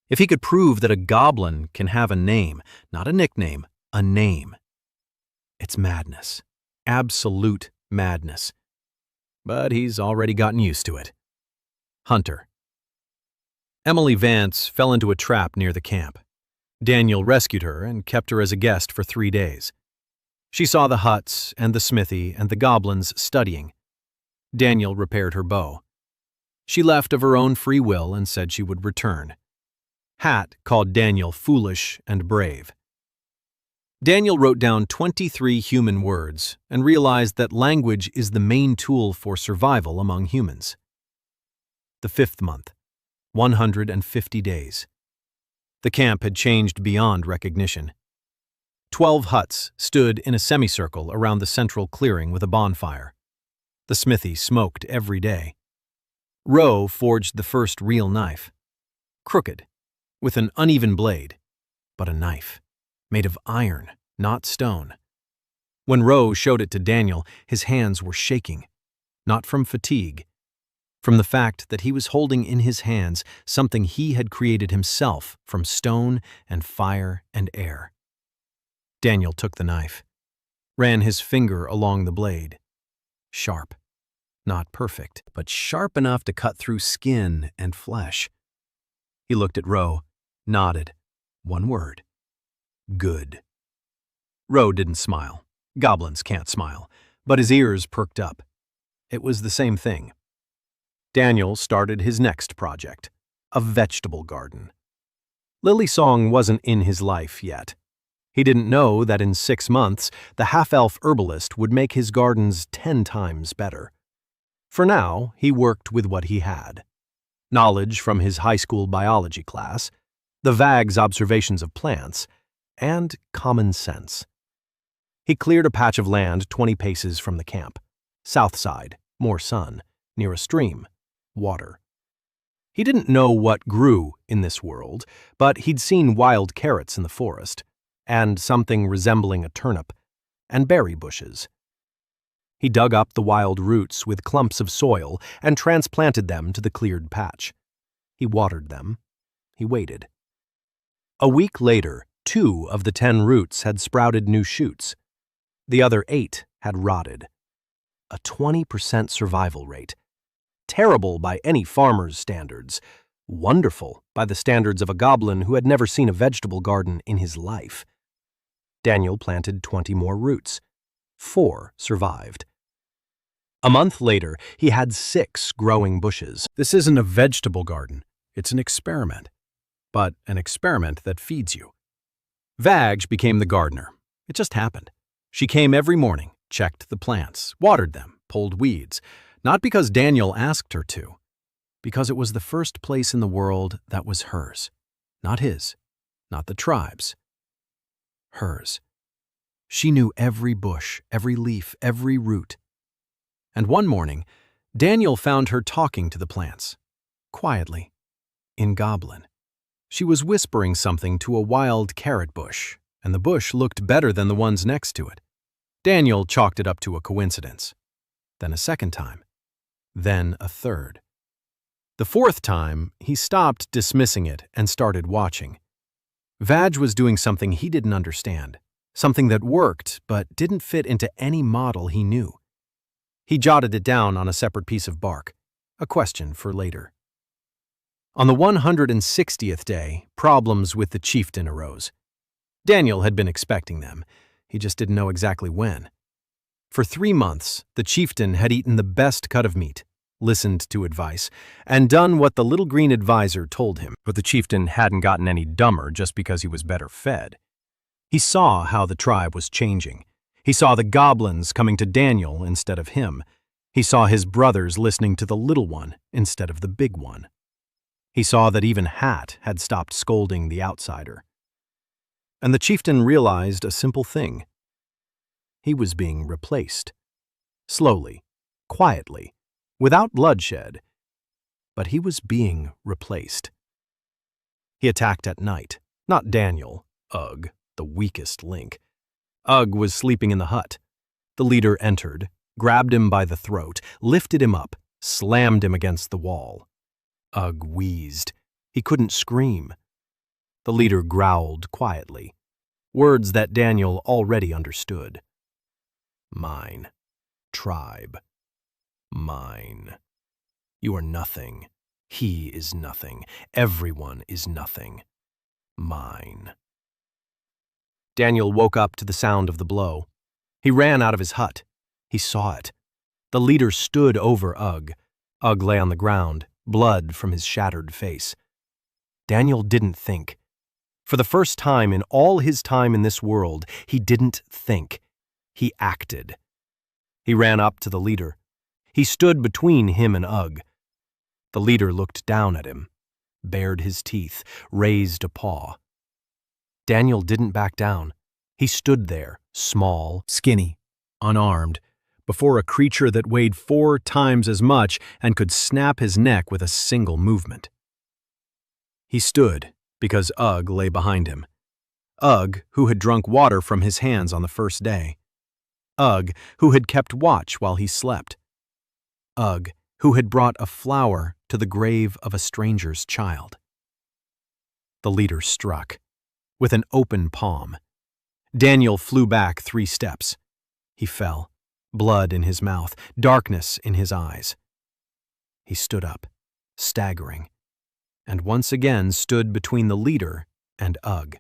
If he could prove that a goblin can have a name, not a nickname, a name. It's madness. Absolute madness. But he's already gotten used to it. Hunter. Emily Vance fell into a trap near the camp. Daniel rescued her and kept her as a guest for 3 days. She saw the huts and the smithy and the goblins studying. Daniel repaired her bow. She left of her own free will and said she would return. Hat called Daniel foolish and brave. Daniel wrote down 23 human words and realized that language is the main tool for survival among humans. The 5th month, 150 days. The camp had changed beyond recognition. 12 huts stood in a semicircle around the central clearing with a bonfire. The smithy smoked every day. Roe forged the first real knife. Crooked, with an uneven blade, but a knife, made of iron, not stone. When Roe showed it to Daniel, his hands were shaking, not from fatigue, from the fact that he was holding in his hands something he had created himself from stone and fire and air. Daniel took the knife, ran his finger along the blade. Sharp. Not perfect, but sharp enough to cut through skin and flesh. He looked at Roe, nodded. One word. Good. Roe didn't smile. Goblins can't smile, but his ears perked up. It was the same thing. Daniel started his next project, a vegetable garden. Lily Song wasn't in his life yet. He didn't know that in 6 months, the half-elf herbalist would make his gardens 10 times better. For now, he worked with what he had. Knowledge from his high school biology class, the Vag's observations of plants, and common sense. He cleared a patch of land 20 paces from the camp. South side, more sun, near a stream, water. He didn't know what grew in this world, but he'd seen wild carrots in the forest, and something resembling a turnip, and berry bushes. He dug up the wild roots with clumps of soil and transplanted them to the cleared patch. He watered them. He waited. A week later, 2 of the 10 roots had sprouted new shoots. The other 8 had rotted. A 20% survival rate. Terrible by any farmer's standards. Wonderful by the standards of a goblin who had never seen a vegetable garden in his life. Daniel planted 20 more roots. 4 survived. A month later, he had 6 growing bushes. This isn't a vegetable garden. It's an experiment. But an experiment that feeds you. Vag became the gardener. It just happened. She came every morning, checked the plants, watered them, pulled weeds, not because Daniel asked her to, because it was the first place in the world that was hers. Not his, not the tribe's. Hers. She knew every bush, every leaf, every root. And one morning, Daniel found her talking to the plants, quietly, in Goblin. She was whispering something to a wild carrot bush, and the bush looked better than the ones next to it. Daniel chalked it up to a coincidence. Then a second time. Then a third. The 4th time, he stopped dismissing it and started watching. Vag was doing something he didn't understand, something that worked but didn't fit into any model he knew. He jotted it down on a separate piece of bark, a question for later. On the 160th day, problems with the chieftain arose. Daniel had been expecting them. He just didn't know exactly when. For 3 months, the chieftain had eaten the best cut of meat, listened to advice, and done what the little green advisor told him. But the chieftain hadn't gotten any dumber just because he was better fed. He saw how the tribe was changing. He saw the goblins coming to Daniel instead of him. He saw his brothers listening to the little one instead of the big one. He saw that even Hat had stopped scolding the outsider. And the chieftain realized a simple thing. He was being replaced. Slowly, quietly, without bloodshed. But he was being replaced. He attacked at night, not Daniel, Ugg, the weakest link. Ugg was sleeping in the hut. The leader entered, grabbed him by the throat, lifted him up, slammed him against the wall. Ugg wheezed. He couldn't scream. The leader growled quietly, words that Daniel already understood. Mine. Tribe. Mine. You are nothing. He is nothing. Everyone is nothing. Mine. Daniel woke up to the sound of the blow. He ran out of his hut. He saw it. The leader stood over Ugg. Ugg lay on the ground, blood from his shattered face. Daniel didn't think. For the first time in all his time in this world, he didn't think. He acted. He ran up to the leader. He stood between him and Ugg. The leader looked down at him, bared his teeth, raised a paw. Daniel didn't back down. He stood there, small, skinny, unarmed, before a creature that weighed 4 times as much and could snap his neck with a single movement. He stood because Ugg lay behind him. Ugg, who had drunk water from his hands on the first day. Ugg, who had kept watch while he slept. Ugg, who had brought a flower to the grave of a stranger's child. The leader struck, with an open palm. Daniel flew back 3 steps. He fell, blood in his mouth, darkness in his eyes. He stood up, staggering, and once again stood between the leader and Ugg.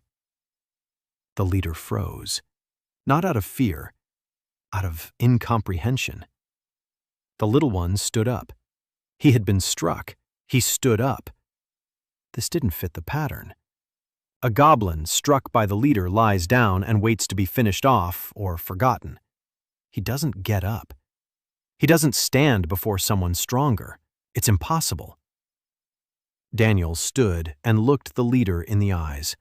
The leader froze, not out of fear, out of incomprehension. The little one stood up. He had been struck. He stood up. This didn't fit the pattern. A goblin struck by the leader lies down and waits to be finished off or forgotten. He doesn't get up. He doesn't stand before someone stronger. It's impossible. Daniel stood and looked the leader in the eyes.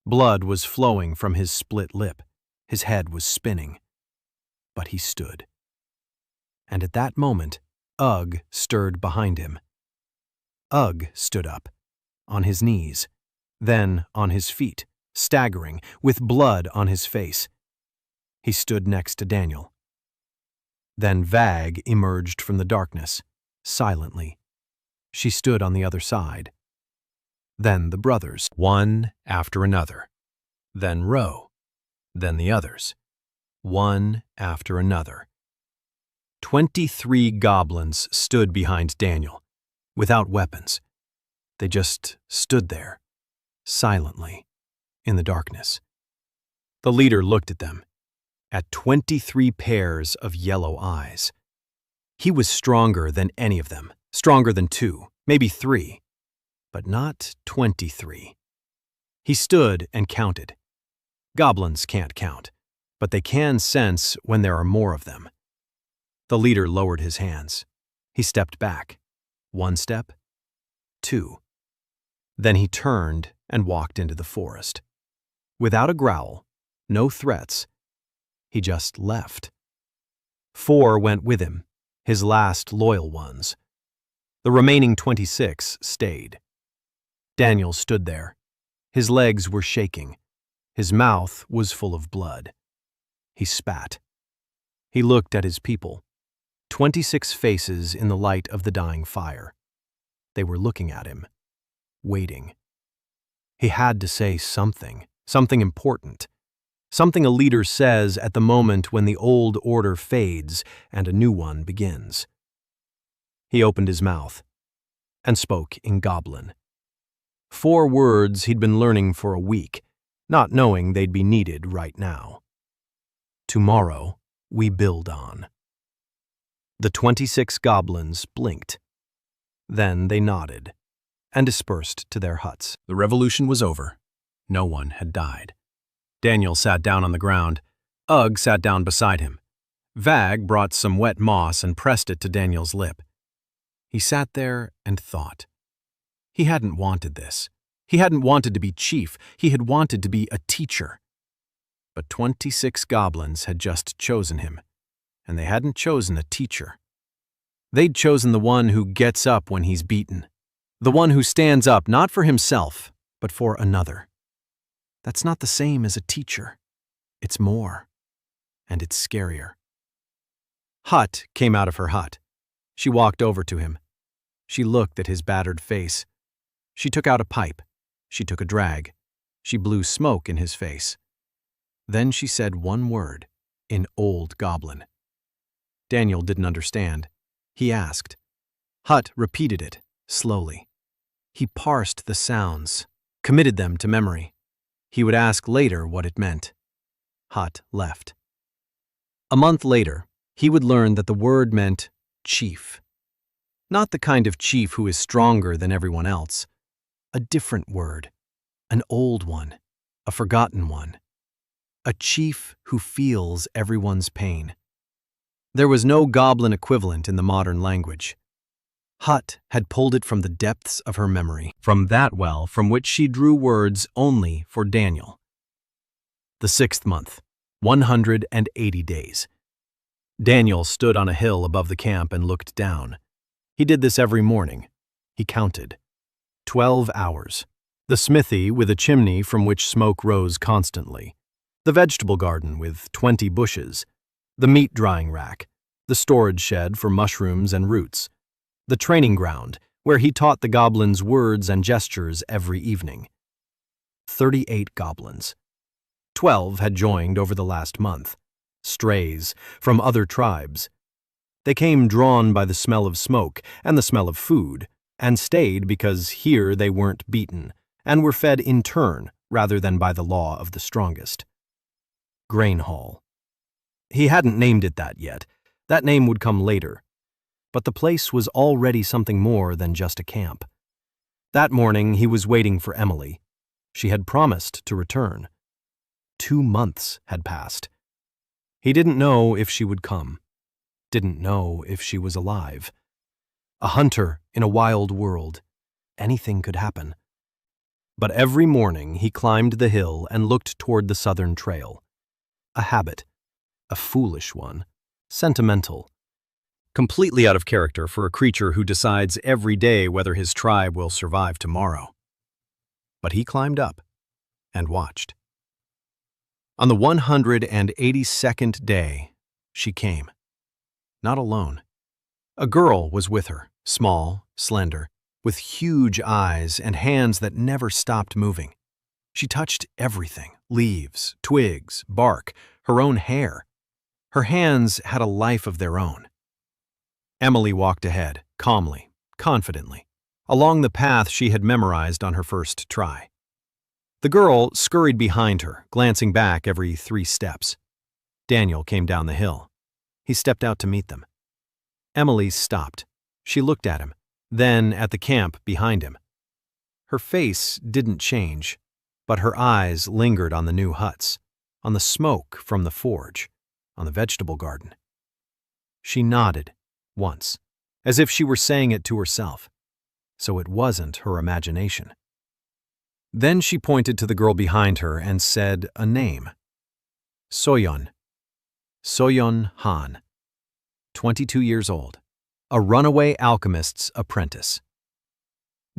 Blood was flowing from his split lip. His head was spinning. But he stood. And at that moment, Ugg stirred behind him. Ugg stood up, on his knees, then on his feet, staggering, with blood on his face. He stood next to Daniel. Then Vag emerged from the darkness, silently. She stood on the other side. Then the brothers, one after another. Then Ro. Then the others, one after another. 23 goblins stood behind Daniel, without weapons. They just stood there, silently, in the darkness. The leader looked at them, at 23 pairs of yellow eyes. He was stronger than any of them, stronger than 2, maybe 3, but not 23. He stood and counted. Goblins can't count, but they can sense when there are more of them. The leader lowered his hands. He stepped back. 1 step, 2. Then he turned and walked into the forest. Without a growl, no threats, he just left. 4 went with him, his last loyal ones. The remaining 26 stayed. Daniel stood there. His legs were shaking. His mouth was full of blood. He spat. He looked at his people. 26 faces in the light of the dying fire. They were looking at him, waiting. He had to say something, something important, something a leader says at the moment when the old order fades and a new one begins. He opened his mouth and spoke in Goblin. 4 words he'd been learning for a week, not knowing they'd be needed right now. Tomorrow we build on. The 26 goblins blinked. Then they nodded and dispersed to their huts. The revolution was over. No one had died. Daniel sat down on the ground. Ugg sat down beside him. Vag brought some wet moss and pressed it to Daniel's lip. He sat there and thought. He hadn't wanted this. He hadn't wanted to be chief. He had wanted to be a teacher. But 26 goblins had just chosen him, and they hadn't chosen a teacher. They'd chosen the one who gets up when he's beaten, the one who stands up not for himself, but for another. That's not the same as a teacher. It's more, and it's scarier. Hut came out of her hut. She walked over to him. She looked at his battered face. She took out a pipe. She took a drag. She blew smoke in his face. Then she said one word, in Old Goblin. Daniel didn't understand. He asked. Hut repeated it, slowly. He parsed the sounds, committed them to memory. He would ask later what it meant. Hut left. A month later, he would learn that the word meant chief. Not the kind of chief who is stronger than everyone else. A different word, an old one, a forgotten one. A chief who feels everyone's pain. There was no goblin equivalent in the modern language. Hut had pulled it from the depths of her memory, from that well from which she drew words only for Daniel. The 6th month, 180 days. Daniel stood on a hill above the camp and looked down. He did this every morning. He counted. 12 hours. The smithy with a chimney from which smoke rose constantly. The vegetable garden with 20 bushes. The meat drying rack. The storage shed for mushrooms and roots. The training ground, where he taught the goblins words and gestures every evening. 38 goblins. 12 had joined over the last month. Strays from other tribes. They came drawn by the smell of smoke and the smell of food, and stayed because here they weren't beaten, and were fed in turn rather than by the law of the strongest. Grain Hall. He hadn't named it that yet. That name would come later. But the place was already something more than just a camp. That morning he was waiting for Emily. She had promised to return. 2 months had passed. He didn't know if she would come. Didn't know if she was alive. A hunter in a wild world. Anything could happen. But every morning he climbed the hill and looked toward the southern trail. A habit. A foolish one. Sentimental. Completely out of character for a creature who decides every day whether his tribe will survive tomorrow. But he climbed up and watched. On the 182nd day, she came. Not alone. A girl was with her, small, slender, with huge eyes and hands that never stopped moving. She touched everything, leaves, twigs, bark, her own hair. Her hands had a life of their own. Emily walked ahead, calmly, confidently, along the path she had memorized on her first try. The girl scurried behind her, glancing back every 3 steps. Daniel came down the hill. He stepped out to meet them. Emily stopped. She looked at him, then at the camp behind him. Her face didn't change, but her eyes lingered on the new huts, on the smoke from the forge, on the vegetable garden. She nodded, once, as if she were saying it to herself, so it wasn't her imagination. Then she pointed to the girl behind her and said a name. Soyeon. Soyeon Han. 22 years old. A runaway alchemist's apprentice.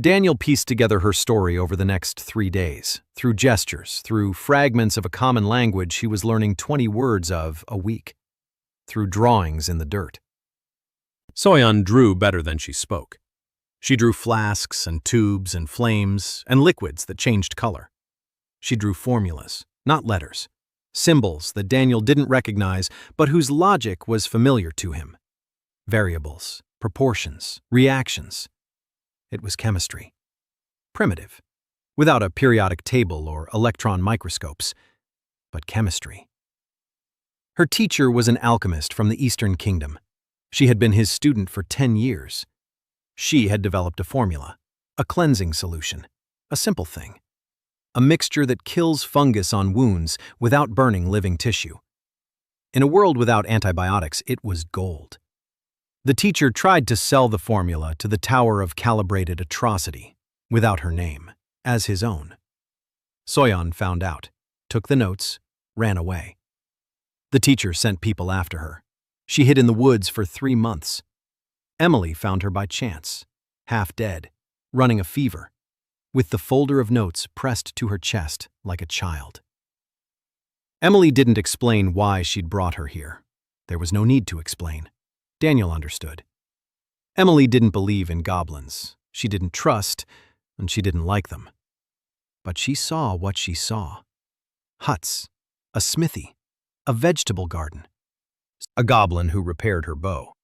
Daniel pieced together her story over the next 3 days, through gestures, through fragments of a common language he was learning 20 words of a week, through drawings in the dirt. Soyeon drew better than she spoke. She drew flasks and tubes and flames and liquids that changed color. She drew formulas, not letters, symbols that Daniel didn't recognize but whose logic was familiar to him. Variables, proportions, reactions. It was chemistry. Primitive, without a periodic table or electron microscopes, but chemistry. Her teacher was an alchemist from the Eastern Kingdom. She had been his student for 10 years. She had developed a formula, a cleansing solution, a simple thing. A mixture that kills fungus on wounds without burning living tissue. In a world without antibiotics, it was gold. The teacher tried to sell the formula to the Tower of Calibrated Atrocity, without her name, as his own. Soyeon found out, took the notes, ran away. The teacher sent people after her. She hid in the woods for 3 months. Emily found her by chance, half dead, running a fever, with the folder of notes pressed to her chest like a child. Emily didn't explain why she'd brought her here. There was no need to explain. Daniel understood. Emily didn't believe in goblins. She didn't trust, and she didn't like them. But she saw what she saw. Huts, a smithy, a vegetable garden, a goblin who repaired her bow.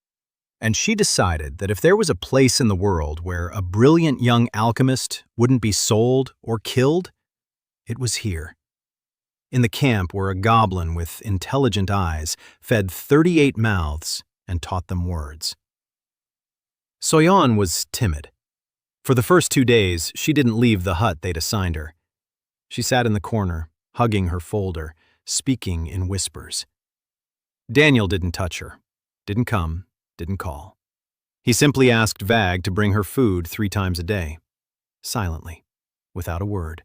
And she decided that if there was a place in the world where a brilliant young alchemist wouldn't be sold or killed, it was here. In the camp where a goblin with intelligent eyes fed 38 mouths and taught them words. Soyeon was timid. For the first 2 days, she didn't leave the hut they'd assigned her. She sat in the corner, hugging her folder, speaking in whispers. Daniel didn't touch her, didn't come, didn't call. He simply asked Vag to bring her food 3 times a day, silently, without a word,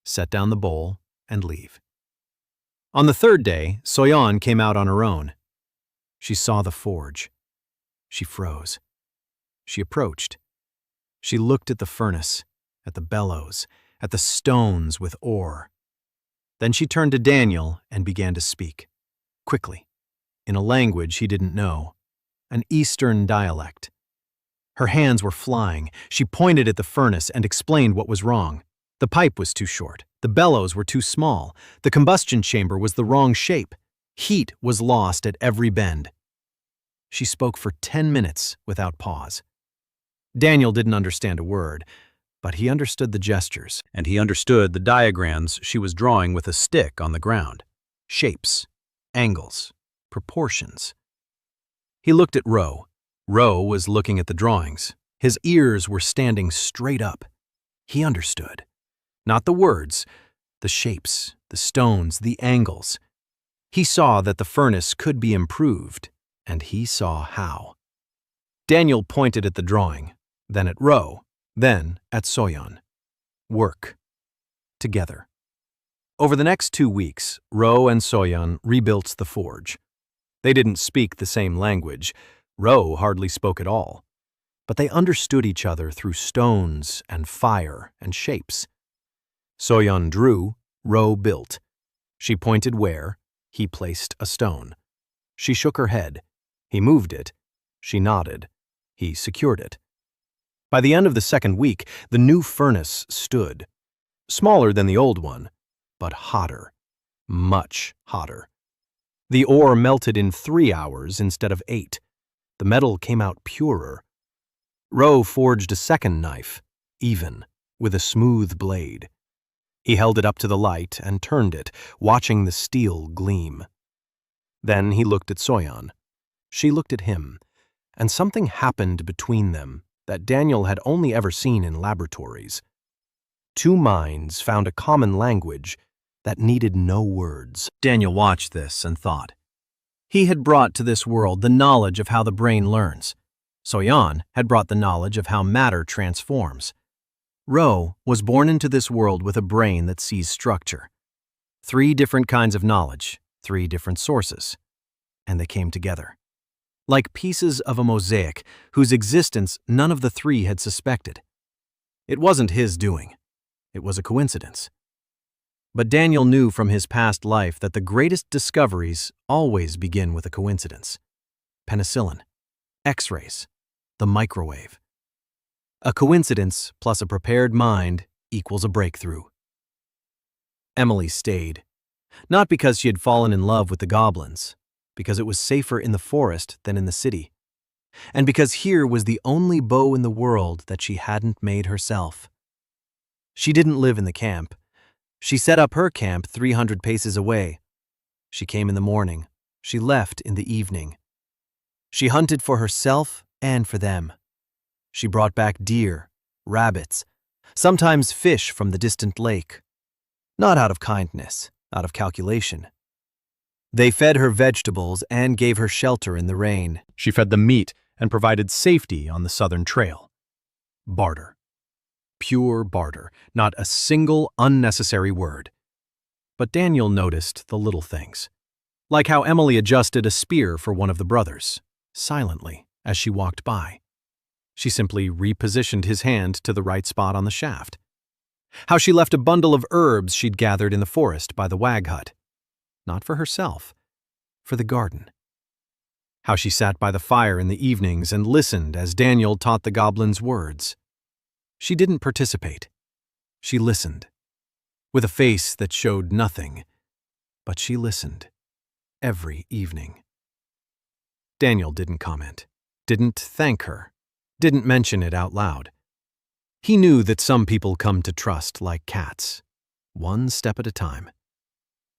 set down the bowl, and leave. On the 3rd day, Soyeon came out on her own. She saw the forge. She froze. She approached. She looked at the furnace, at the bellows, at the stones with ore. Then she turned to Daniel and began to speak, quickly, in a language he didn't know, an Eastern dialect. Her hands were flying. She pointed at the furnace and explained what was wrong. The pipe was too short. The bellows were too small. The combustion chamber was the wrong shape. Heat was lost at every bend. She spoke for 10 minutes without pause. Daniel didn't understand a word, but he understood the gestures, and he understood the diagrams she was drawing with a stick on the ground. Shapes, angles, proportions. He looked at Ro. Ro was looking at the drawings. His ears were standing straight up. He understood. Not the words, the shapes, the stones, the angles. He saw that the furnace could be improved, and he saw how. Daniel pointed at the drawing, then at Ro, then at Soyeon. Work. Together. Over the next 2 weeks, Ro and Soyeon rebuilt the forge. They didn't speak the same language. Ro hardly spoke at all. But they understood each other through stones and fire and shapes. Soyeon drew, Ro built. She pointed where, he placed a stone. She shook her head. He moved it. She nodded. He secured it. By the end of the 2nd week, the new furnace stood. Smaller than the old one, but hotter. Much hotter. The ore melted in 3 hours instead of 8. The metal came out purer. Ro forged a second knife, even, with a smooth blade. He held it up to the light and turned it, watching the steel gleam. Then he looked at Soyeon. She looked at him, and something happened between them that Daniel had only ever seen in laboratories. Two minds found a common language that needed no words. Daniel watched this and thought. He had brought to this world the knowledge of how the brain learns. Soyeon had brought the knowledge of how matter transforms. Ro was born into this world with a brain that sees structure. 3 different kinds of knowledge, 3 different sources. And they came together. Like pieces of a mosaic whose existence none of the 3 had suspected. It wasn't his doing. It was a coincidence. But Daniel knew from his past life that the greatest discoveries always begin with a coincidence. Penicillin, X-rays, the microwave. A coincidence plus a prepared mind equals a breakthrough. Emily stayed. Not because she had fallen in love with the goblins, because it was safer in the forest than in the city, and because here was the only bow in the world that she hadn't made herself. She didn't live in the camp. She set up her camp 300 paces away. She came in the morning. She left in the evening. She hunted for herself and for them. She brought back deer, rabbits, sometimes fish from the distant lake. Not out of kindness, out of calculation. They fed her vegetables and gave her shelter in the rain. She fed them meat and provided safety on the southern trail. Barter. Pure barter, not a single unnecessary word. But Daniel noticed the little things. Like how Emily adjusted a spear for one of the brothers, silently, as she walked by. She simply repositioned his hand to the right spot on the shaft. How she left a bundle of herbs she'd gathered in the forest by the wag hut. Not for herself, for the garden. How she sat by the fire in the evenings and listened as Daniel taught the goblins words. She didn't participate. She listened, with a face that showed nothing, but she listened, every evening. Daniel didn't comment, didn't thank her, didn't mention it out loud. He knew that some people come to trust like cats, one step at a time.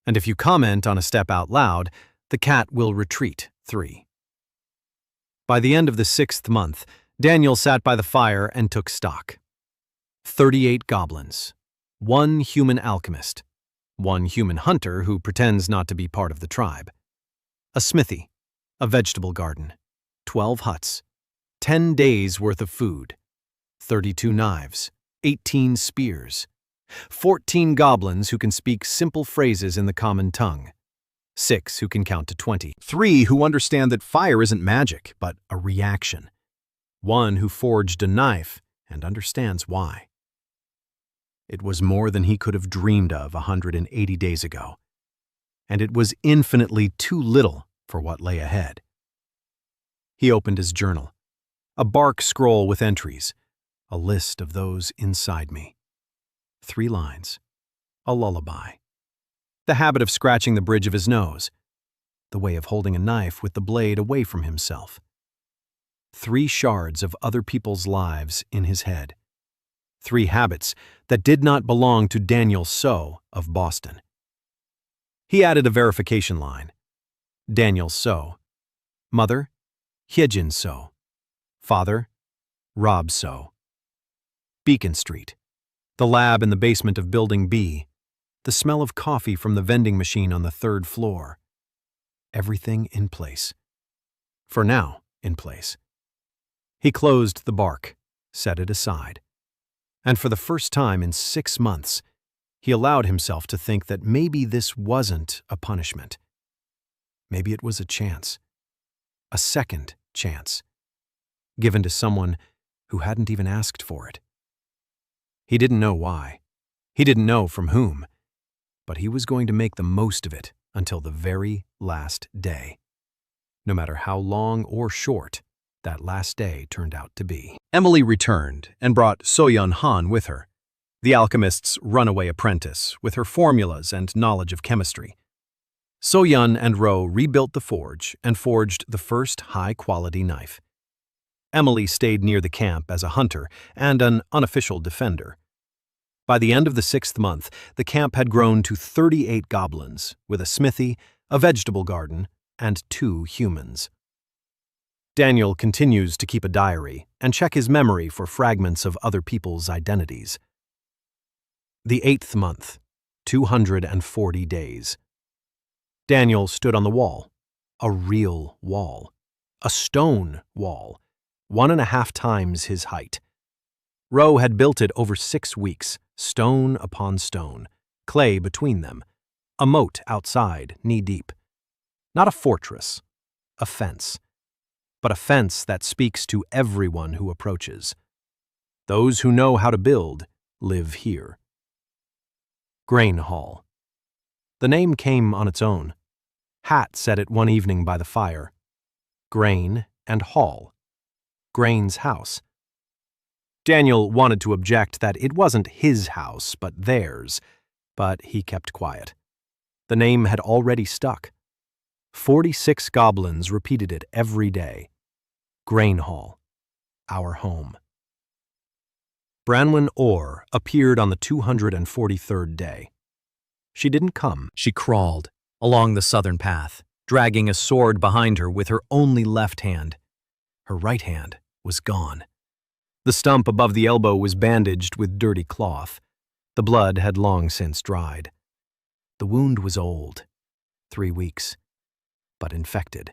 And if you comment on a step out loud, the cat will retreat 3. By the end of the 6th month, Daniel sat by the fire and took stock. 38 goblins, 1 human alchemist, 1 human hunter who pretends not to be part of the tribe, a smithy, a vegetable garden, 12 huts, 10 days' worth of food, 32 knives, 18 spears, 14 goblins who can speak simple phrases in the common tongue, 6 who can count to 20, 3 who understand that fire isn't magic, but a reaction, 1 who forged a knife and understands why. It was more than he could have dreamed of 180 days ago, and it was infinitely too little for what lay ahead. He opened his journal, a bark scroll with entries, a list of those inside me. 3 lines, a lullaby, the habit of scratching the bridge of his nose, the way of holding a knife with the blade away from himself. 3 shards of other people's lives in his head. 3 habits that did not belong to Daniel So of Boston. He added a verification line. Daniel So. Mother, Hyejin So. Father, Rob So. Beacon Street. The lab in the basement of Building B, the smell of coffee from the vending machine on the 3rd floor. Everything in place. For now, in place. He closed the bark, set it aside. And for the first time in 6 months, he allowed himself to think that maybe this wasn't a punishment. Maybe it was a chance. A second chance. Given to someone who hadn't even asked for it. He didn't know why. He didn't know from whom. But he was going to make the most of it until the very last day. No matter how long or short that last day turned out to be. Emily returned and brought Soyeon Han with her, the alchemist's runaway apprentice with her formulas and knowledge of chemistry. Soyeon and Ro rebuilt the forge and forged the first high-quality knife. Emily stayed near the camp as a hunter and an unofficial defender. By the end of the 6th month, the camp had grown to 38 goblins, with a smithy, a vegetable garden, and 2 humans. Daniel continues to keep a diary and check his memory for fragments of other people's identities. The 8th month, 240 days. Daniel stood on the wall, a real wall, a stone wall, 1.5 times his height. Ro had built it over 6 weeks, stone upon stone, clay between them, a moat outside, knee-deep. Not a fortress, a fence, but a fence that speaks to everyone who approaches. Those who know how to build live here. Grain Hall. The name came on its own. Hat said it one evening by the fire. Grain and Hall. Grain's house. Daniel wanted to object that it wasn't his house, but theirs, but he kept quiet. The name had already stuck. 46 goblins repeated it every day. Grain Hall, our home. Branwen Orr appeared on the 243rd day. She didn't come. She crawled along the southern path, dragging a sword behind her with her only left hand. Her right hand was gone. The stump above the elbow was bandaged with dirty cloth. The blood had long since dried. The wound was old, 3 weeks, but infected.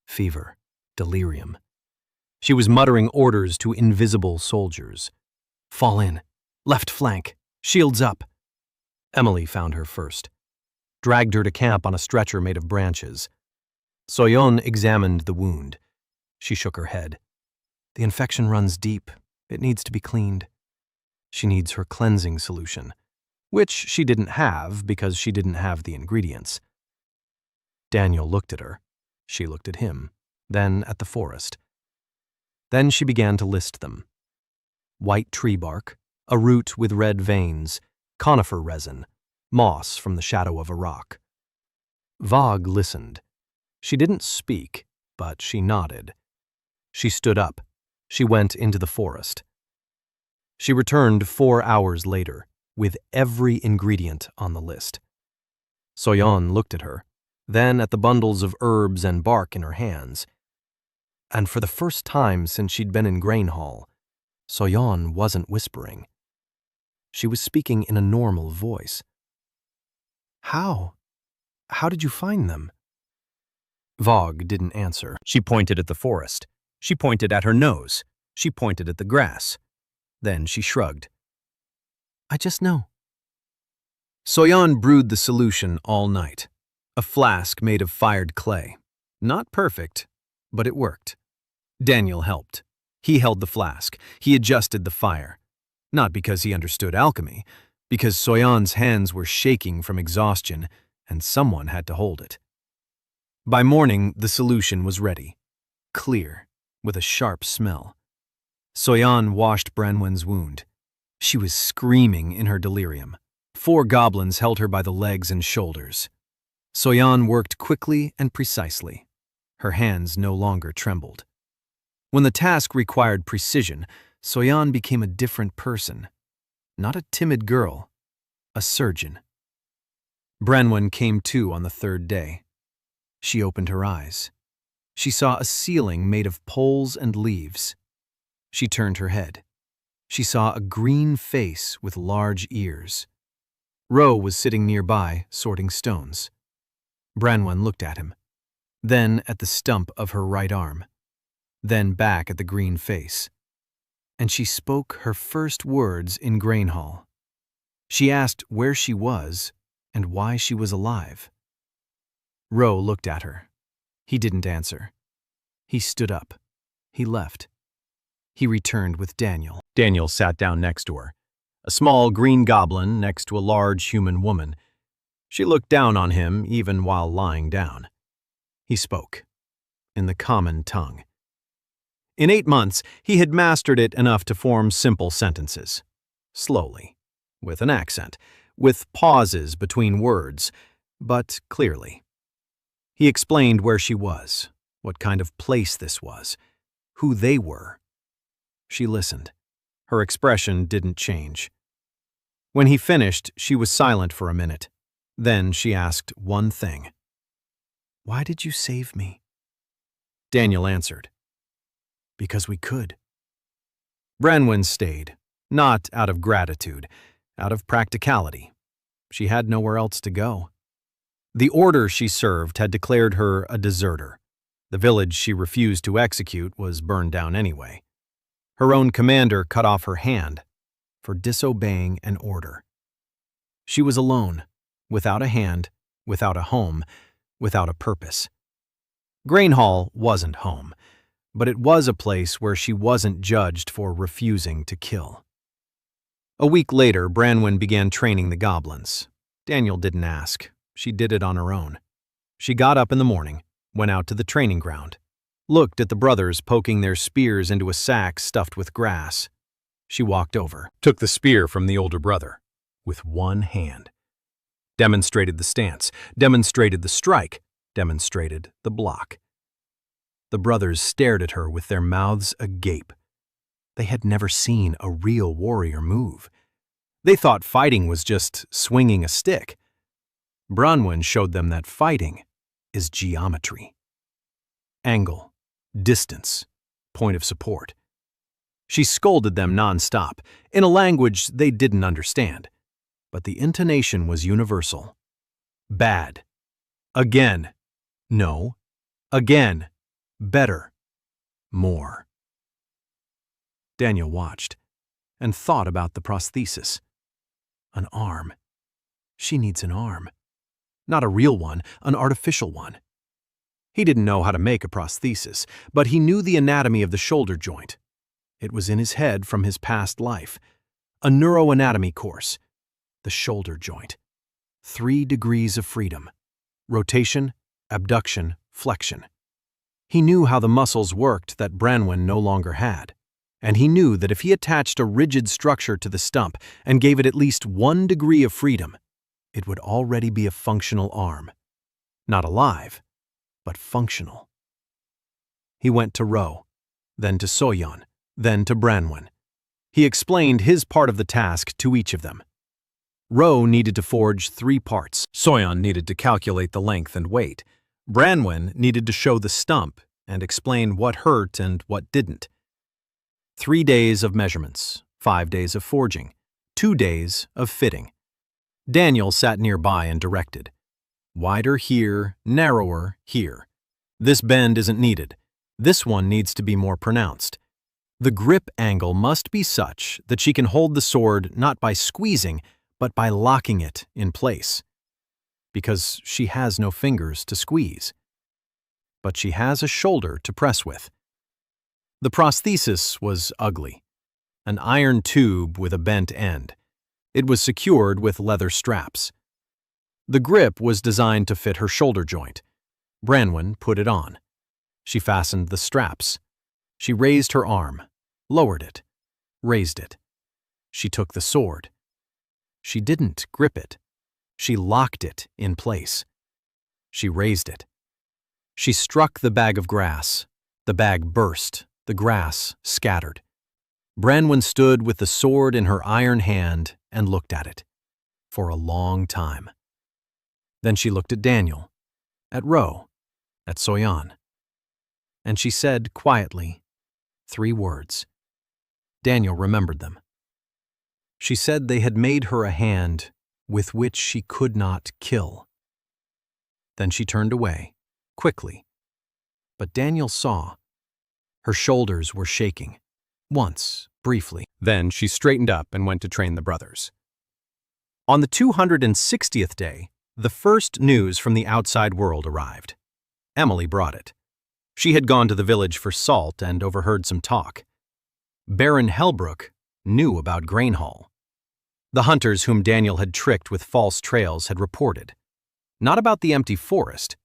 Fever, delirium. She was muttering orders to invisible soldiers. Fall in, left flank, shields up. Emily found her first, dragged her to camp on a stretcher made of branches. Soyeon examined the wound. She shook her head. The infection runs deep. It needs to be cleaned. She needs her cleansing solution, which she didn't have because she didn't have the ingredients. Daniel looked at her. She looked at him, then at the forest. Then she began to list them. White tree bark, a root with red veins, conifer resin, moss from the shadow of a rock. Vog listened. She didn't speak, but she nodded. She stood up. She went into the forest. She returned 4 hours later, with every ingredient on the list. Soyeon looked at her, then at the bundles of herbs and bark in her hands. And for the first time since she'd been in Grain Hall, Soyeon wasn't whispering. She was speaking in a normal voice. How? How did you find them? Vog didn't answer. She pointed at the forest. She pointed at her nose. She pointed at the grass. Then she shrugged. I just know. Soyeon brewed the solution all night. A flask made of fired clay. Not perfect, but it worked. Daniel helped. He held the flask. He adjusted the fire. Not because he understood alchemy, because Soyeon's hands were shaking from exhaustion, and someone had to hold it. By morning, the solution was ready. Clear, with a sharp smell. Soyeon washed Branwen's wound. She was screaming in her delirium. 4 goblins held her by the legs and shoulders. Soyeon worked quickly and precisely. Her hands no longer trembled. When the task required precision, Soyeon became a different person. Not a timid girl, a surgeon. Branwen came to on the 3rd day. She opened her eyes. She saw a ceiling made of poles and leaves. She turned her head. She saw a green face with large ears. Ro was sitting nearby, sorting stones. Branwen looked at him, then at the stump of her right arm, then back at the green face. And she spoke her first words in Grainhall. She asked where she was and why she was alive. Ro looked at her. He didn't answer. He stood up. He left. He returned with Daniel. Daniel sat down next to her, a small green goblin next to a large human woman. She looked down on him even while lying down. He spoke, in the common tongue. In 8 months, he had mastered it enough to form simple sentences. Slowly, with an accent, with pauses between words, but clearly. He explained where she was, what kind of place this was, who they were. She listened. Her expression didn't change. When he finished, she was silent for a minute. Then she asked one thing. "Why did you save me?" Daniel answered. "Because we could." Branwen stayed, not out of gratitude, out of practicality. She had nowhere else to go. The order she served had declared her a deserter. The village she refused to execute was burned down anyway. Her own commander cut off her hand for disobeying an order. She was alone, without a hand, without a home, without a purpose. Grainhall wasn't home, but it was a place where she wasn't judged for refusing to kill. A week later, Branwen began training the goblins. Daniel didn't ask. She did it on her own. She got up in the morning, went out to the training ground, looked at the brothers poking their spears into a sack stuffed with grass. She walked over, took the spear from the older brother, with one hand, demonstrated the stance, demonstrated the strike, demonstrated the block. The brothers stared at her with their mouths agape. They had never seen a real warrior move. They thought fighting was just swinging a stick. Branwen showed them that fighting is geometry. Angle, distance, point of support. She scolded them nonstop, in a language they didn't understand, but the intonation was universal. Bad. Again. No. Again. Better. More. Daniel watched and thought about the prosthesis. An arm. She needs an arm. Not a real one, an artificial one. He didn't know how to make a prosthesis, but he knew the anatomy of the shoulder joint. It was in his head from his past life. A neuroanatomy course. The shoulder joint. 3 degrees of freedom. Rotation, abduction, flexion. He knew how the muscles worked that Branwen no longer had. And he knew that if he attached a rigid structure to the stump and gave it at least 1 degree of freedom, it would already be a functional arm. Not alive, but functional. He went to Ro, then to Soyon, then to Branwen. He explained his part of the task to each of them. Ro needed to forge 3 parts. Soyon needed to calculate the length and weight. Branwen needed to show the stump and explain what hurt and what didn't. 3 days of measurements, 5 days of forging, 2 days of fitting. Daniel sat nearby and directed. Wider here, narrower here. This bend isn't needed. This one needs to be more pronounced. The grip angle must be such that she can hold the sword not by squeezing, but by locking it in place. Because she has no fingers to squeeze. But she has a shoulder to press with. The prosthesis was ugly. An iron tube with a bent end. It was secured with leather straps. The grip was designed to fit her shoulder joint. Branwen put it on. She fastened the straps. She raised her arm, lowered it, raised it. She took the sword. She didn't grip it. She locked it in place. She raised it. She struck the bag of grass. The bag burst. The grass scattered. Branwen stood with the sword in her iron hand and looked at it for a long time. Then she looked at Daniel, at Ro, at Soyon. And she said quietly 3 words. Daniel remembered them. She said they had made her a hand with which she could not kill. Then she turned away, quickly. But Daniel saw. Her shoulders were shaking. Once, briefly. Then she straightened up and went to train the brothers. On the 260th day, the first news from the outside world arrived. Emily brought it. She had gone to the village for salt and overheard some talk. Baron Helbrook knew about Grainhall. The hunters whom Daniel had tricked with false trails had reported. Not about the empty forest,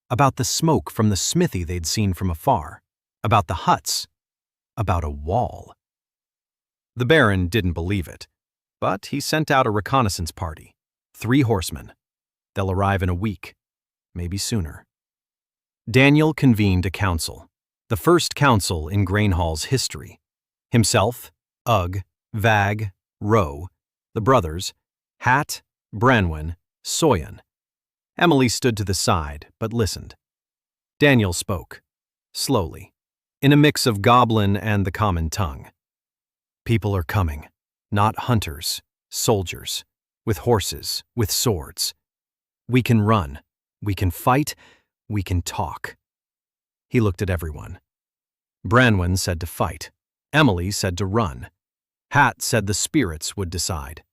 about the smoke from the smithy they'd seen from afar, about the huts, about a wall. The Baron didn't believe it, but he sent out a reconnaissance party, 3 horsemen. They'll arrive in a week, maybe sooner. Daniel convened a council, the first council in Grainhall's history. Himself, Ugg, Vag, Roe, the brothers, Hat, Branwen, Soyen. Emily stood to the side, but listened. Daniel spoke, slowly, in a mix of Goblin and the common tongue. People are coming, not hunters, soldiers, with horses, with swords. We can run, we can fight, we can talk. He looked at everyone. Branwen said to fight. Emily said to run. Hat said the spirits would decide.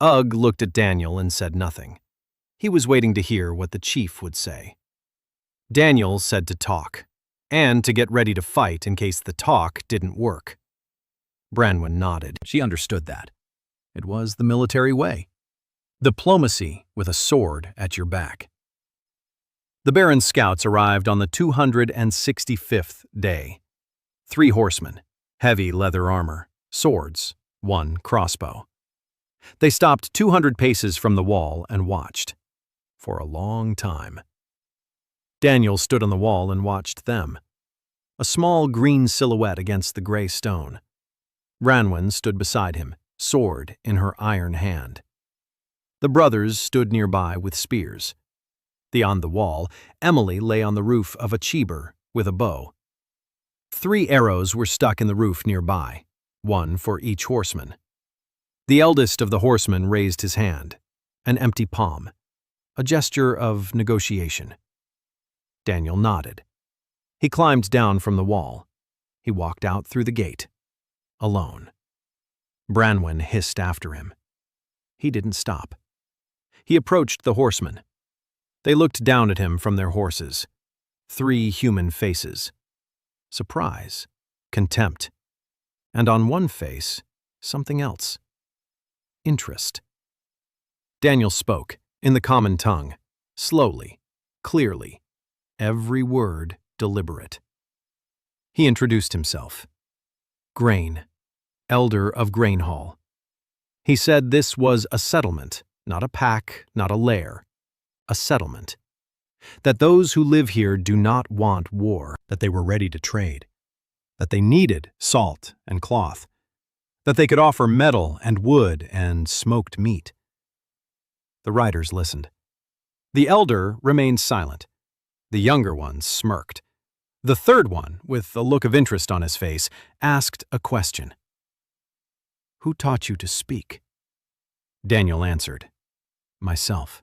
Ugg looked at Daniel and said nothing. He was waiting to hear what the chief would say. Daniel said to talk, and to get ready to fight in case the talk didn't work. Branwen nodded. She understood that. It was the military way. Diplomacy with a sword at your back. The Baron's scouts arrived on the 265th day. 3 horsemen, heavy leather armor, swords, 1 crossbow. They stopped 200 paces from the wall and watched. For a long time. Daniel stood on the wall and watched them. A small green silhouette against the gray stone. Branwen stood beside him, sword in her iron hand. The brothers stood nearby with spears. Beyond the wall, Emily lay on the roof of a cheeber with a bow. 3 arrows were stuck in the roof nearby, 1 for each horseman. The eldest of the horsemen raised his hand, an empty palm, a gesture of negotiation. Daniel nodded. He climbed down from the wall. He walked out through the gate, alone. Branwen hissed after him. He didn't stop. He approached the horsemen. They looked down at him from their horses. 3 human faces. Surprise, contempt, and on one face, something else. Interest. Daniel spoke, in the common tongue, slowly, clearly, every word deliberate. He introduced himself. Grain, elder of Grainhall. He said this was a settlement, not a pack, not a lair, a settlement. That those who live here do not want war, that they were ready to trade, that they needed salt and cloth, that they could offer metal and wood and smoked meat. The riders listened. The elder remained silent. The younger ones smirked. The third one, with a look of interest on his face, asked a question. Who taught you to speak? Daniel answered, myself.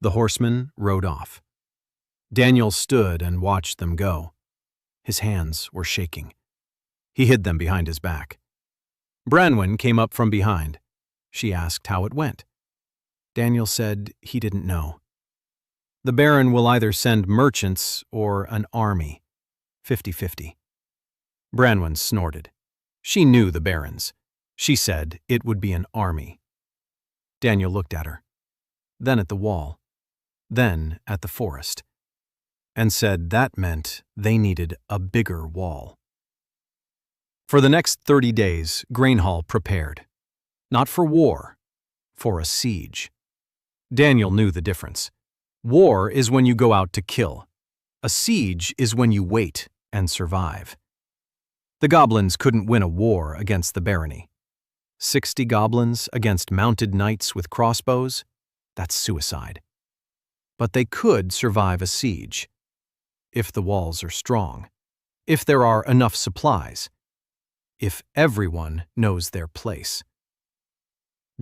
The horsemen rode off. Daniel stood and watched them go. His hands were shaking. He hid them behind his back. Branwen came up from behind. She asked how it went. Daniel said he didn't know. The Baron will either send merchants or an army, 50-50. Branwen snorted. She knew the Barons. She said it would be an army. Daniel looked at her, then at the wall, then at the forest, and said that meant they needed a bigger wall. For the next 30 days, Grainhall prepared. Not for war, for a siege. Daniel knew the difference. War is when you go out to kill. A siege is when you wait and survive. The goblins couldn't win a war against the barony. 60 goblins against mounted knights with crossbows? That's suicide. But they could survive a siege. If the walls are strong. If there are enough supplies. If everyone knows their place.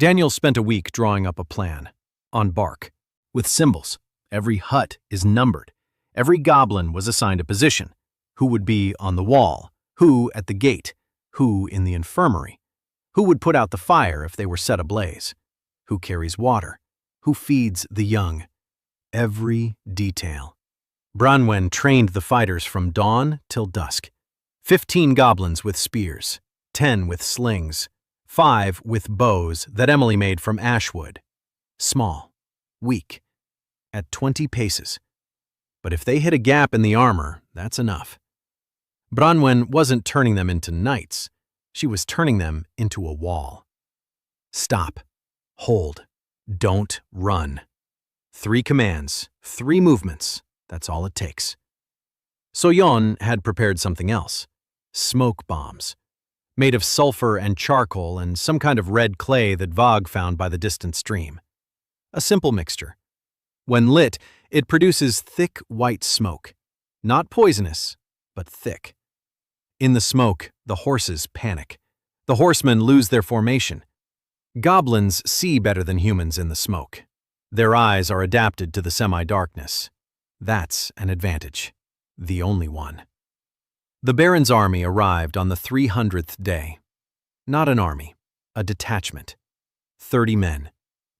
Daniel spent a week drawing up a plan, on bark, with symbols. Every hut is numbered. Every goblin was assigned a position. Who would be on the wall? Who at the gate? Who in the infirmary? Who would put out the fire if they were set ablaze? Who carries water? Who feeds the young? Every detail. Branwen trained the fighters from dawn till dusk. 15 goblins with spears, 10 with slings, 5 with bows that Emily made from ash wood. Small, weak, at 20 paces. But if they hit a gap in the armor, that's enough. Branwen wasn't turning them into knights. She was turning them into a wall. Stop. Hold. Don't run. 3 commands, 3 movements. That's all it takes. Soyeon had prepared something else. Smoke bombs. Made of sulfur and charcoal and some kind of red clay that Vog found by the distant stream. A simple mixture. When lit, it produces thick white smoke. Not poisonous, but thick. In the smoke, the horses panic. The horsemen lose their formation. Goblins see better than humans in the smoke. Their eyes are adapted to the semi-darkness. That's an advantage. The only one. The Baron's army arrived on the 300th day. Not an army, a detachment. 30 men,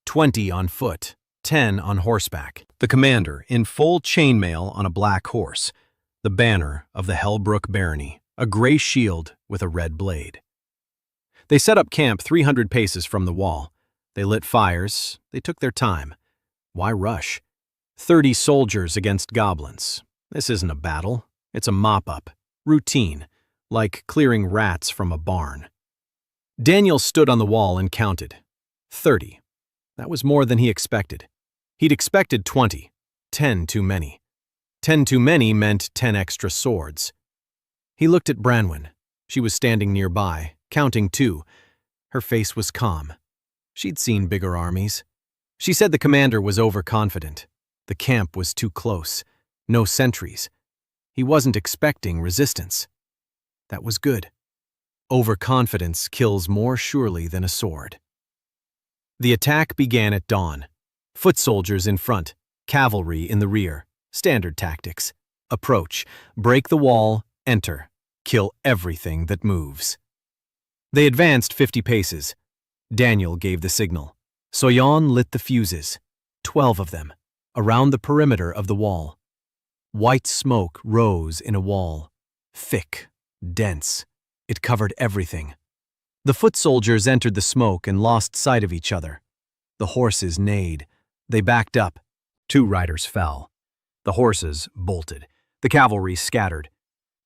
20 on foot, 10 on horseback. The commander, in full chainmail on a black horse. The banner of the Hellbrook barony, a gray shield with a red blade. They set up camp 300 paces from the wall. They lit fires. They took their time. Why rush? 30 soldiers against goblins. This isn't a battle. It's a mop-up. Routine, like clearing rats from a barn. Daniel stood on the wall and counted. 30. That was more than he expected. He'd expected 20. 10 too many. 10 too many meant 10 extra swords. He looked at Branwen. She was standing nearby, counting too. Her face was calm. She'd seen bigger armies. She said the commander was overconfident. The camp was too close. No sentries. He wasn't expecting resistance. That was good. Overconfidence kills more surely than a sword. The attack began at dawn. Foot soldiers in front, cavalry in the rear. Standard tactics. Approach, break the wall, enter, kill everything that moves. They advanced 50 paces. Daniel gave the signal. Soyeon lit the fuses, 12 of them, around the perimeter of the wall. White smoke rose in a wall, thick, dense. It covered everything. The foot soldiers entered the smoke and lost sight of each other. The horses neighed. They backed up. 2 riders fell. The horses bolted. The cavalry scattered.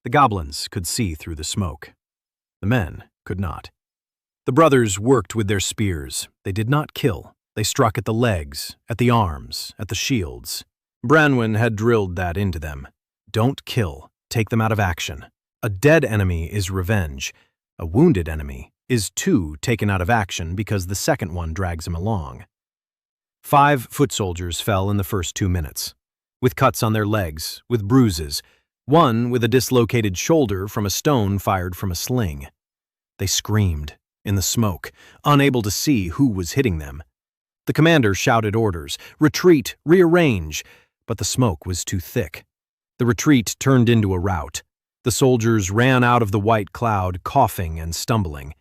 The goblins could see through the smoke. The men could not. The brothers worked with their spears. They did not kill. They struck at the legs, at the arms, at the shields. Branwen had drilled that into them. Don't kill. Take them out of action. A dead enemy is revenge. A wounded enemy is 2 taken out of action because the second one drags him along. 5 foot soldiers fell in the first 2 minutes, with cuts on their legs, with bruises, one with a dislocated shoulder from a stone fired from a sling. They screamed in the smoke, unable to see who was hitting them. The commander shouted orders, retreat, rearrange, but the smoke was too thick. The retreat turned into a rout. The soldiers ran out of the white cloud, coughing and stumbling.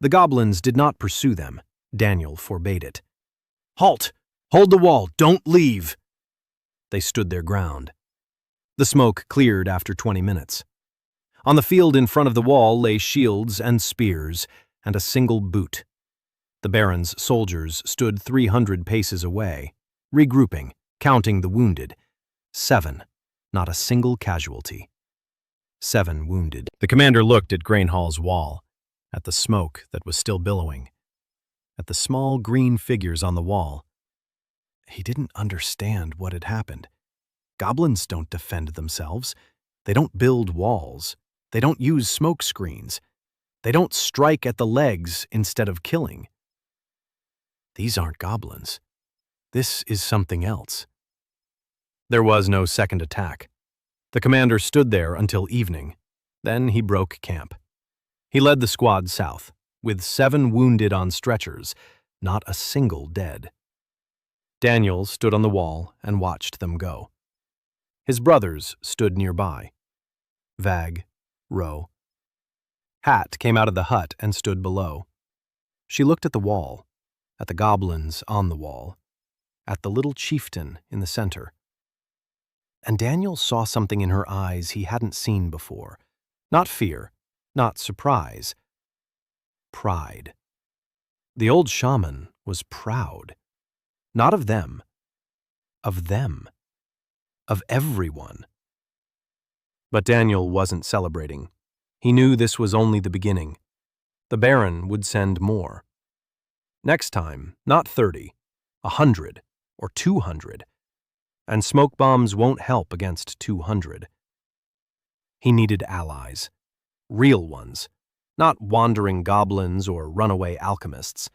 The goblins did not pursue them. Daniel forbade it. Halt! Hold the wall! Don't leave! They stood their ground. The smoke cleared after 20 minutes. On the field in front of the wall lay shields and spears and a single boot. The Baron's soldiers stood 300 paces away, regrouping, counting the wounded. 7, not a single casualty. 7 wounded. The commander looked at Grainhall's wall, at the smoke that was still billowing, at the small green figures on the wall. He didn't understand what had happened. Goblins don't defend themselves. They don't build walls. They don't use smoke screens. They don't strike at the legs instead of killing. These aren't goblins. This is something else. There was no second attack. The commander stood there until evening. Then he broke camp. He led the squad south, with 7 wounded on stretchers, not a single dead. Daniel stood on the wall and watched them go. His brothers stood nearby. Vag, Ro. Hat came out of the hut and stood below. She looked at the wall, at the goblins on the wall, at the little chieftain in the center. And Daniel saw something in her eyes he hadn't seen before. Not fear, not surprise. Pride. The old shaman was proud. Not of them. Of them. Of everyone. But Daniel wasn't celebrating. He knew this was only the beginning. The Baron would send more. Next time, not 30, 100, or 200. And smoke bombs won't help against 200. He needed allies. Real ones. Not wandering goblins or runaway alchemists.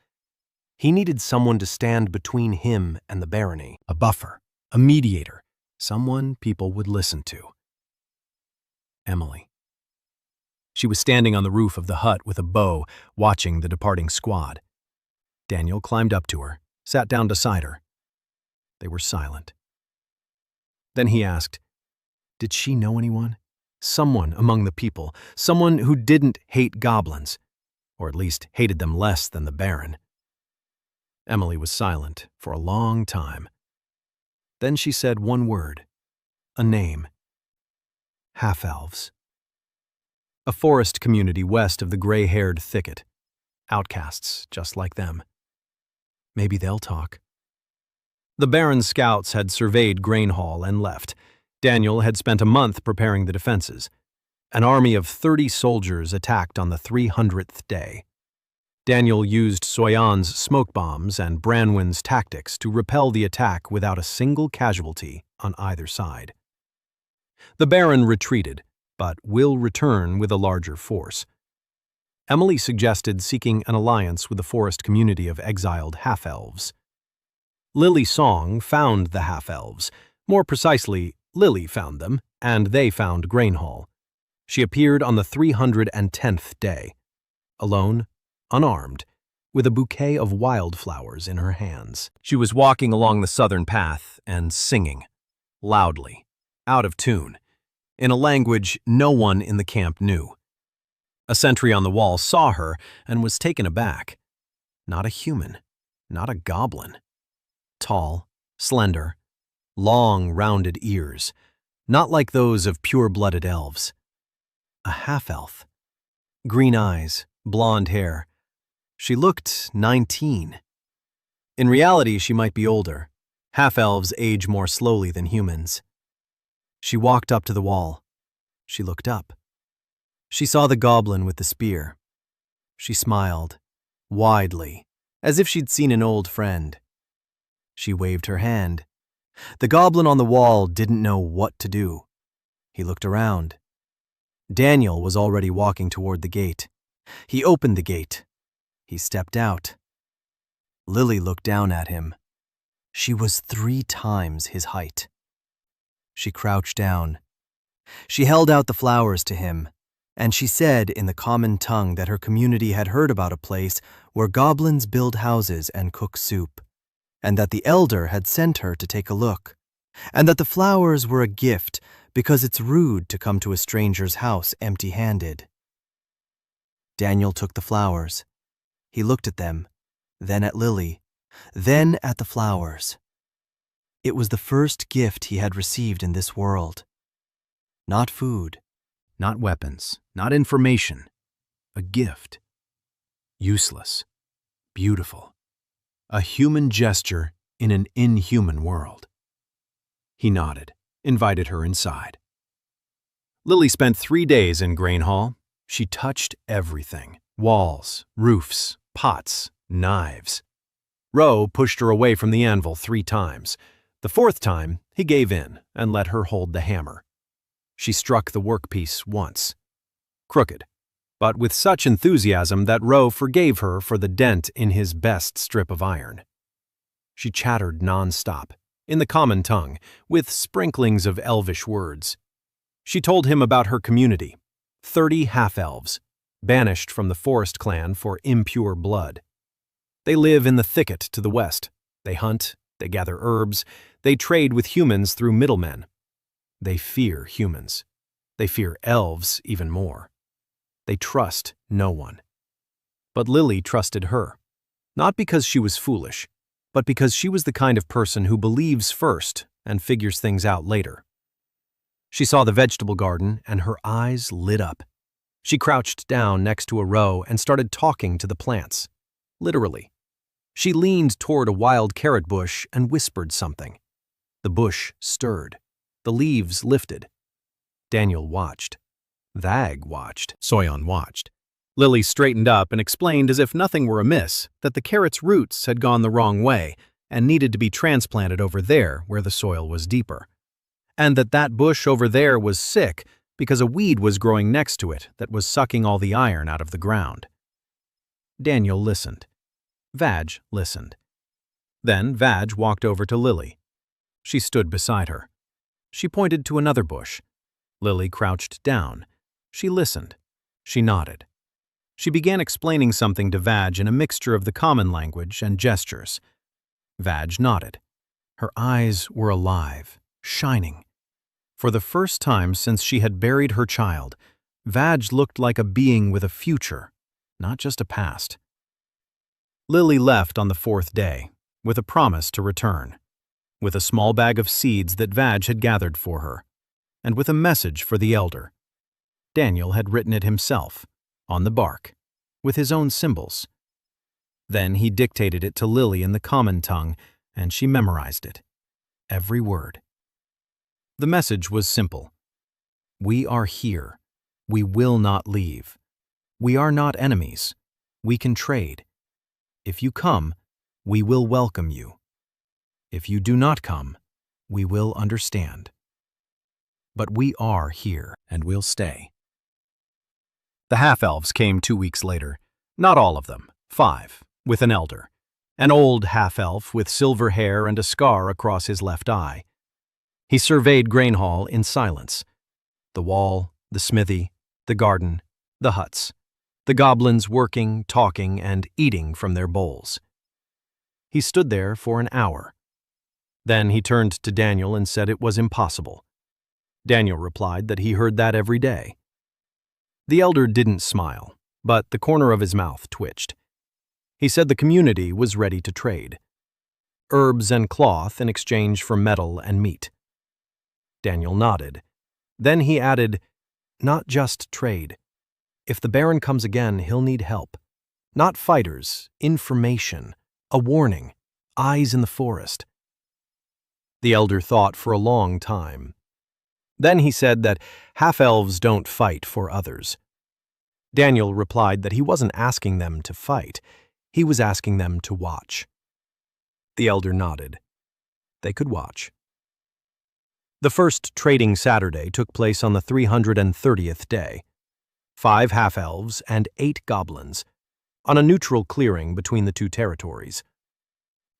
He needed someone to stand between him and the barony. A buffer. A mediator. Someone people would listen to. Emily. She was standing on the roof of the hut with a bow, watching the departing squad. Daniel climbed up to her, sat down beside her. They were silent. Then he asked, did she know anyone? Someone among the people, someone who didn't hate goblins, or at least hated them less than the Baron. Emily was silent for a long time. Then she said one word, a name. Half-elves. A forest community west of the gray-haired thicket. Outcasts just like them. Maybe they'll talk. The Baron's scouts had surveyed Grainhall and left. Daniel had spent a month preparing the defenses. An army of 30 soldiers attacked on the 300th day. Daniel used Soyan's smoke bombs and Branwen's tactics to repel the attack without a single casualty on either side. The Baron retreated, but will return with a larger force. Emily suggested seeking an alliance with the forest community of exiled half-elves. Lily Song found the half-elves. More precisely, Lily found them, and they found Grainhall. She appeared on the 310th day, alone, unarmed, with a bouquet of wildflowers in her hands. She was walking along the southern path and singing, loudly, out of tune, in a language no one in the camp knew. A sentry on the wall saw her and was taken aback. Not a human, not a goblin. Tall, slender, long, rounded ears, not like those of pure-blooded elves. A half-elf. Green eyes, blonde hair. She looked 19. In reality, she might be older. Half-elves age more slowly than humans. She walked up to the wall. She looked up. She saw the goblin with the spear. She smiled, widely, as if she'd seen an old friend. She waved her hand. The goblin on the wall didn't know what to do. He looked around. Daniel was already walking toward the gate. He opened the gate. He stepped out. Lily looked down at him. She was 3 times his height. She crouched down. She held out the flowers to him, and she said in the common tongue that her community had heard about a place where goblins build houses and cook soup, and that the elder had sent her to take a look, and that the flowers were a gift because it's rude to come to a stranger's house empty-handed. Daniel took the flowers. He looked at them, then at Lily, then at the flowers. It was the first gift he had received in this world. Not food, not weapons, not information. A gift. Useless. Beautiful. A human gesture in an inhuman world. He nodded, invited her inside. Lily spent 3 days in Grainhall. She touched everything. Walls, roofs, pots, knives. Ro pushed her away from the anvil 3 times. The 4th time, he gave in and let her hold the hammer. She struck the workpiece once. Crooked, but with such enthusiasm that Ro forgave her for the dent in his best strip of iron. She chattered non-stop, in the common tongue, with sprinklings of elvish words. She told him about her community, 30 half-elves, banished from the forest clan for impure blood. They live in the thicket to the west. They hunt, they gather herbs, they trade with humans through middlemen. They fear humans. They fear elves even more. They trust no one. But Lily trusted her, not because she was foolish, but because she was the kind of person who believes first and figures things out later. She saw the vegetable garden and her eyes lit up. She crouched down next to a row and started talking to the plants. Literally. She leaned toward a wild carrot bush and whispered something. The bush stirred. The leaves lifted. Daniel watched. Vag watched. Soyon watched. Lily straightened up and explained as if nothing were amiss that the carrot's roots had gone the wrong way and needed to be transplanted over there where the soil was deeper. And that bush over there was sick because a weed was growing next to it that was sucking all the iron out of the ground. Daniel listened. Vag listened. Then Vag walked over to Lily. She stood beside her. She pointed to another bush. Lily crouched down. She listened. She nodded. She began explaining something to Vag in a mixture of the common language and gestures. Vag nodded. Her eyes were alive, shining. For the first time since she had buried her child, Vag looked like a being with a future, not just a past. Lily left on the fourth day, with a promise to return, with a small bag of seeds that Vag had gathered for her, and with a message for the elder. Daniel had written it himself, on the bark, with his own symbols. Then he dictated it to Lily in the common tongue, and she memorized it, every word. The message was simple. We are here. We will not leave. We are not enemies. We can trade. If you come, we will welcome you. If you do not come, we will understand. But we are here, and we'll stay. The half-elves came 2 weeks later. Not all of them, 5, with an elder. An old half-elf with silver hair and a scar across his left eye. He surveyed Grainhall in silence. The wall, the smithy, the garden, the huts. The goblins working, talking, and eating from their bowls. He stood there for an hour. Then he turned to Daniel and said it was impossible. Daniel replied that he heard that every day. The elder didn't smile, but the corner of his mouth twitched. He said the community was ready to trade. Herbs and cloth in exchange for metal and meat. Daniel nodded. Then he added, not just trade. If the Baron comes again, he'll need help. Not fighters, information, a warning, eyes in the forest. The elder thought for a long time. Then he said that half-elves don't fight for others. Daniel replied that he wasn't asking them to fight, he was asking them to watch. The elder nodded. They could watch. The first trading Saturday took place on the 330th day. 5 half-elves and 8 goblins, on a neutral clearing between the two territories.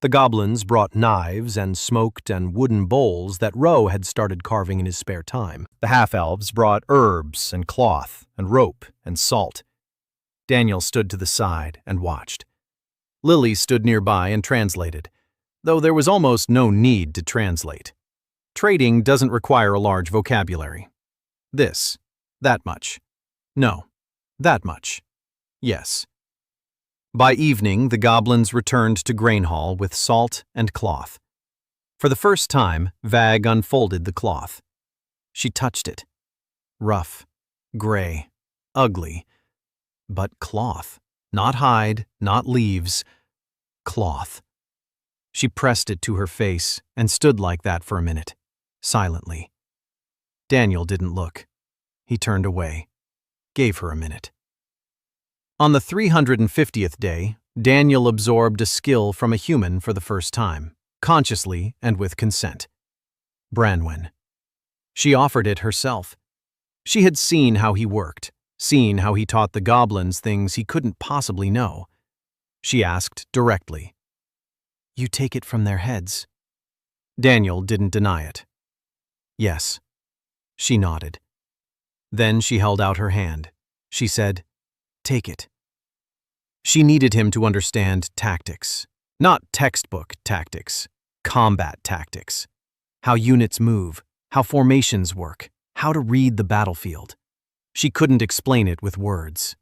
The goblins brought knives and smoked and wooden bowls that Ro had started carving in his spare time. The half-elves brought herbs and cloth and rope and salt. Daniel stood to the side and watched. Lily stood nearby and translated, though there was almost no need to translate. Trading doesn't require a large vocabulary. This, that much. No, that much. Yes. By evening, the goblins returned to Grainhall with salt and cloth. For the first time, Vag unfolded the cloth. She touched it. Rough, gray, ugly. But cloth. Not hide, not leaves. Cloth. She pressed it to her face and stood like that for a minute, silently. Daniel didn't look. He turned away. Gave her a minute. On the 350th day, Daniel absorbed a skill from a human for the first time, consciously and with consent. Branwen. She offered it herself. She had seen how he worked, seen how he taught the goblins things he couldn't possibly know. She asked directly, "You take it from their heads?" Daniel didn't deny it. Yes. She nodded. Then she held out her hand. She said, "Take it." She needed him to understand tactics, not textbook tactics, combat tactics. How units move, how formations work, how to read the battlefield. She couldn't explain it with words.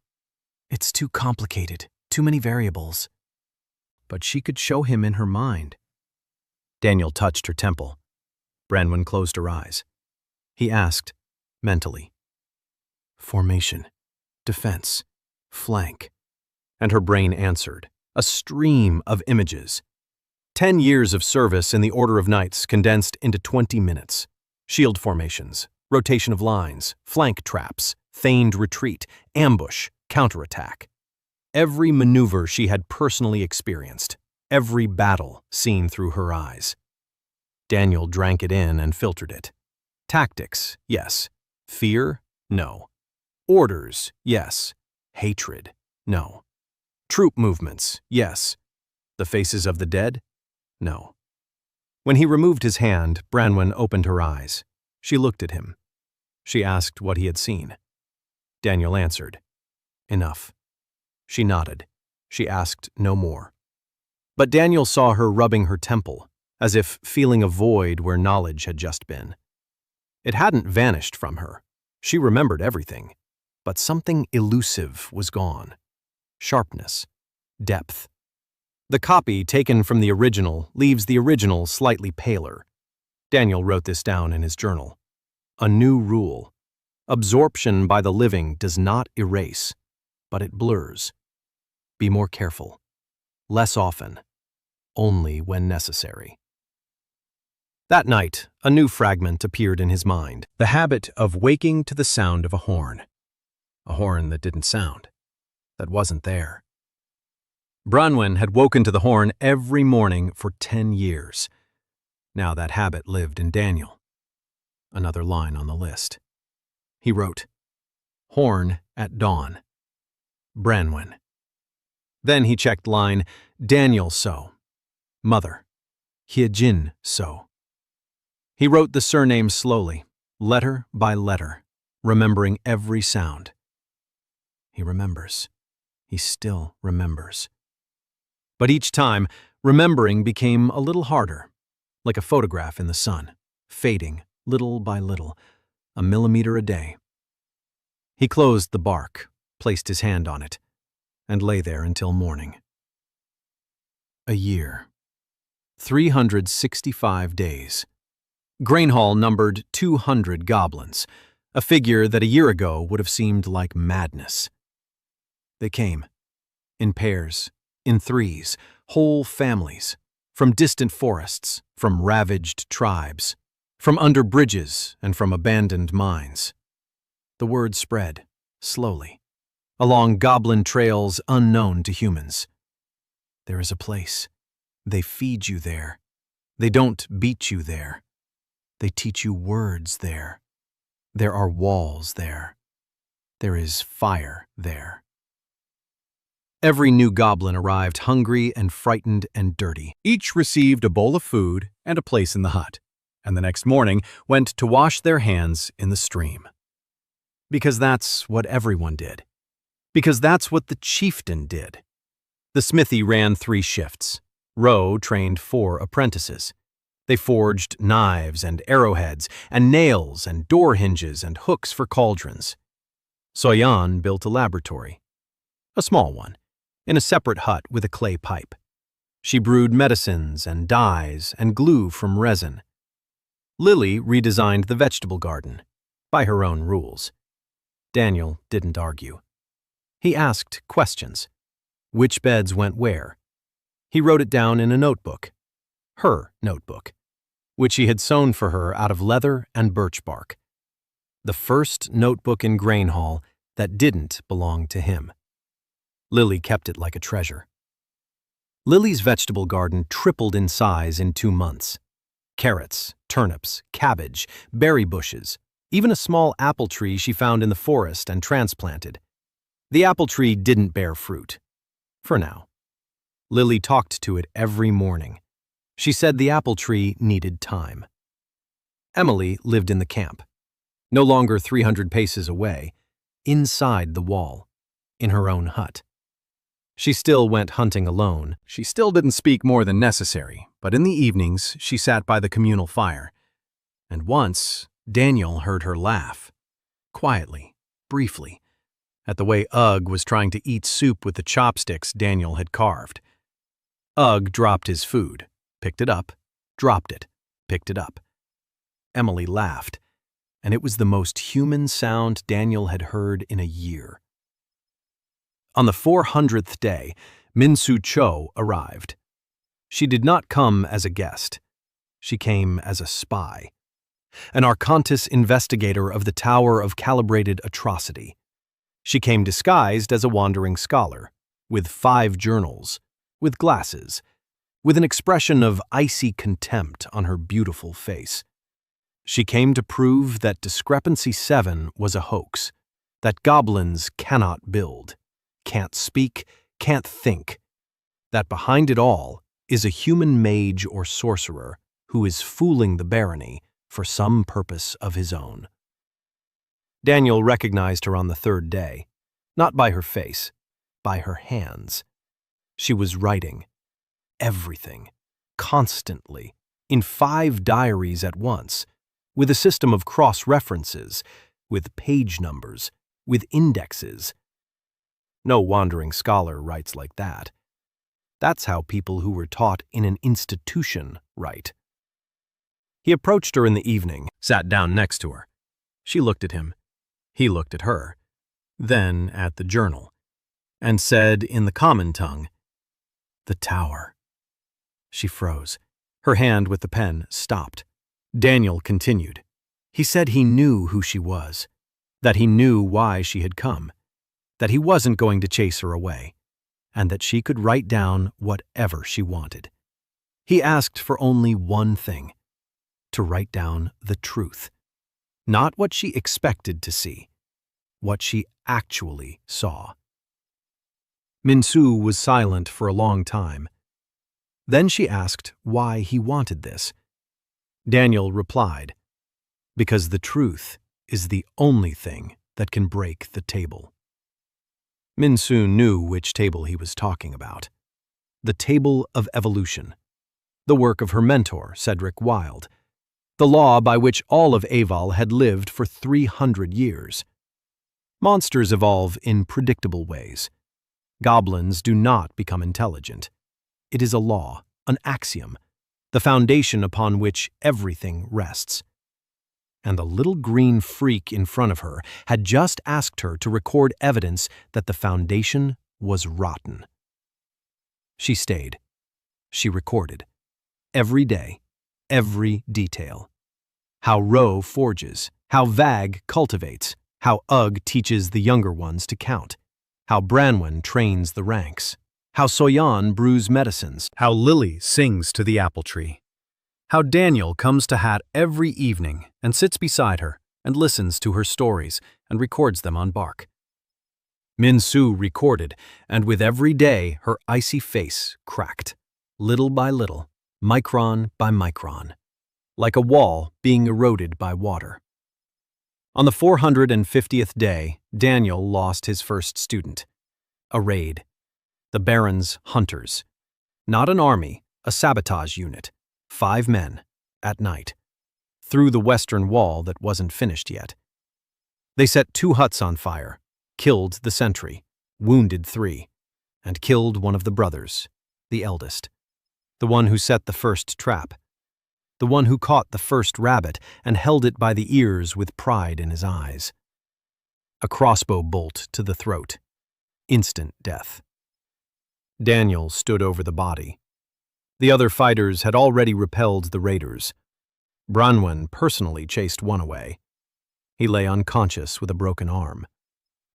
It's too complicated, too many variables. But she could show him in her mind. Daniel touched her temple. Branwen closed her eyes. He asked, mentally, formation, defense, flank. And her brain answered, a stream of images. 10 years of service in the Order of Knights condensed into 20 minutes. Shield formations, rotation of lines, flank traps, feigned retreat, ambush, counterattack. Every maneuver she had personally experienced, every battle seen through her eyes. Daniel drank it in and filtered it. Tactics, yes. Fear, no. Orders, yes. Hatred, no. Troop movements, yes. The faces of the dead, no. When he removed his hand, Branwen opened her eyes. She looked at him. She asked what he had seen. Daniel answered, enough. She nodded. She asked no more. But Daniel saw her rubbing her temple, as if feeling a void where knowledge had just been. It hadn't vanished from her. She remembered everything. But something elusive was gone. Sharpness. Depth. The copy taken from the original leaves the original slightly paler. Daniel wrote this down in his journal. A new rule. Absorption by the living does not erase, but it blurs. Be more careful. Less often. Only when necessary. That night, a new fragment appeared in his mind. The habit of waking to the sound of a horn. A horn that didn't sound. That wasn't there. Branwen had woken to the horn every morning for 10 years. Now that habit lived in Daniel. Another line on the list. He wrote, horn at dawn. Branwen. Then he checked line, Daniel so. Mother. Hyejin so. He wrote the surname slowly, letter by letter, remembering every sound. He remembers. He still remembers. But each time, remembering became a little harder, like a photograph in the sun, fading little by little, a millimeter a day. He closed the bark, placed his hand on it, and lay there until morning. A year. 365 days. Grainhall numbered 200 goblins, a figure that a year ago would have seemed like madness. They came, in pairs, in threes, whole families, from distant forests, from ravaged tribes, from under bridges and from abandoned mines. The word spread, slowly, along goblin trails unknown to humans. There is a place. They feed you there. They don't beat you there. They teach you words there. There are walls there. There is fire there. Every new goblin arrived hungry and frightened and dirty. Each received a bowl of food and a place in the hut, and the next morning went to wash their hands in the stream. Because that's what everyone did. Because that's what the chieftain did. The smithy ran 3 shifts. Rowe trained 4 apprentices. They forged knives and arrowheads and nails and door hinges and hooks for cauldrons. Soyan built a laboratory. A small one, in a separate hut with a clay pipe. She brewed medicines and dyes and glue from resin. Lily redesigned the vegetable garden, by her own rules. Daniel didn't argue. He asked questions. Which beds went where? He wrote it down in a notebook. Her notebook, which he had sewn for her out of leather and birch bark. The first notebook in Grainhall that didn't belong to him. Lily kept it like a treasure. Lily's vegetable garden tripled in size in 2 months. Carrots, turnips, cabbage, berry bushes, even a small apple tree she found in the forest and transplanted. The apple tree didn't bear fruit. For now. Lily talked to it every morning. She said the apple tree needed time. Emily lived in the camp, no longer 300 paces away, inside the wall, in her own hut. She still went hunting alone. She still didn't speak more than necessary, but in the evenings she sat by the communal fire. And once, Daniel heard her laugh. Quietly, briefly, at the way Ugg was trying to eat soup with the chopsticks Daniel had carved. Ugg dropped his food, picked it up, dropped it, picked it up. Emily laughed, and it was the most human sound Daniel had heard in a year. On the 400th day, Min-Soo Cho arrived. She did not come as a guest. She came as a spy, an Arcantis investigator of the Tower of Calibrated Atrocity. She came disguised as a wandering scholar, with 5 journals, with glasses, with an expression of icy contempt on her beautiful face. She came to prove that Discrepancy 7 was a hoax, that goblins cannot build, can't speak, can't think, that behind it all is a human mage or sorcerer who is fooling the barony for some purpose of his own. Daniel recognized her on the 3rd day, not by her face, by her hands. She was writing everything, constantly, in 5 diaries at once, with a system of cross-references, with page numbers, with indexes. No wandering scholar writes like that. That's how people who were taught in an institution write. He approached her in the evening, sat down next to her. She looked at him. He looked at her, then at the journal, and said in the common tongue, "The tower." She froze. Her hand with the pen stopped. Daniel continued. He said he knew who she was, that he knew why she had come, that he wasn't going to chase her away, and that she could write down whatever she wanted. He asked for only one thing, to write down the truth, not what she expected to see, what she actually saw. Min-Soo was silent for a long time. Then she asked why he wanted this. Daniel replied, "Because the truth is the only thing that can break the table." Min-Soo knew which table he was talking about. The table of evolution. The work of her mentor, Cedric Wilde. The law by which all of Aval had lived for 300 years. Monsters evolve in predictable ways. Goblins do not become intelligent. It is a law, an axiom, the foundation upon which everything rests. And the little green freak in front of her had just asked her to record evidence that the foundation was rotten. She stayed. She recorded. Every day, every detail. How Ro forges, how Vag cultivates, how Ugg teaches the younger ones to count, how Branwen trains the ranks, how Soyan brews medicines, how Lily sings to the apple tree, how Daniel comes to Hat every evening and sits beside her and listens to her stories and records them on bark. Min-Soo recorded, and with every day her icy face cracked, little by little, micron by micron, like a wall being eroded by water. On the 450th day, Daniel lost his first student. A raid. The Baron's hunters. Not an army, a sabotage unit. 5 men, at night. Through the western wall that wasn't finished yet. They set 2 huts on fire, killed the sentry, wounded 3, and killed one of the brothers, the eldest. The one who set the first trap. The one who caught the first rabbit and held it by the ears with pride in his eyes. A crossbow bolt to the throat. Instant death. Daniel stood over the body. The other fighters had already repelled the raiders. Branwen personally chased one away. He lay unconscious with a broken arm.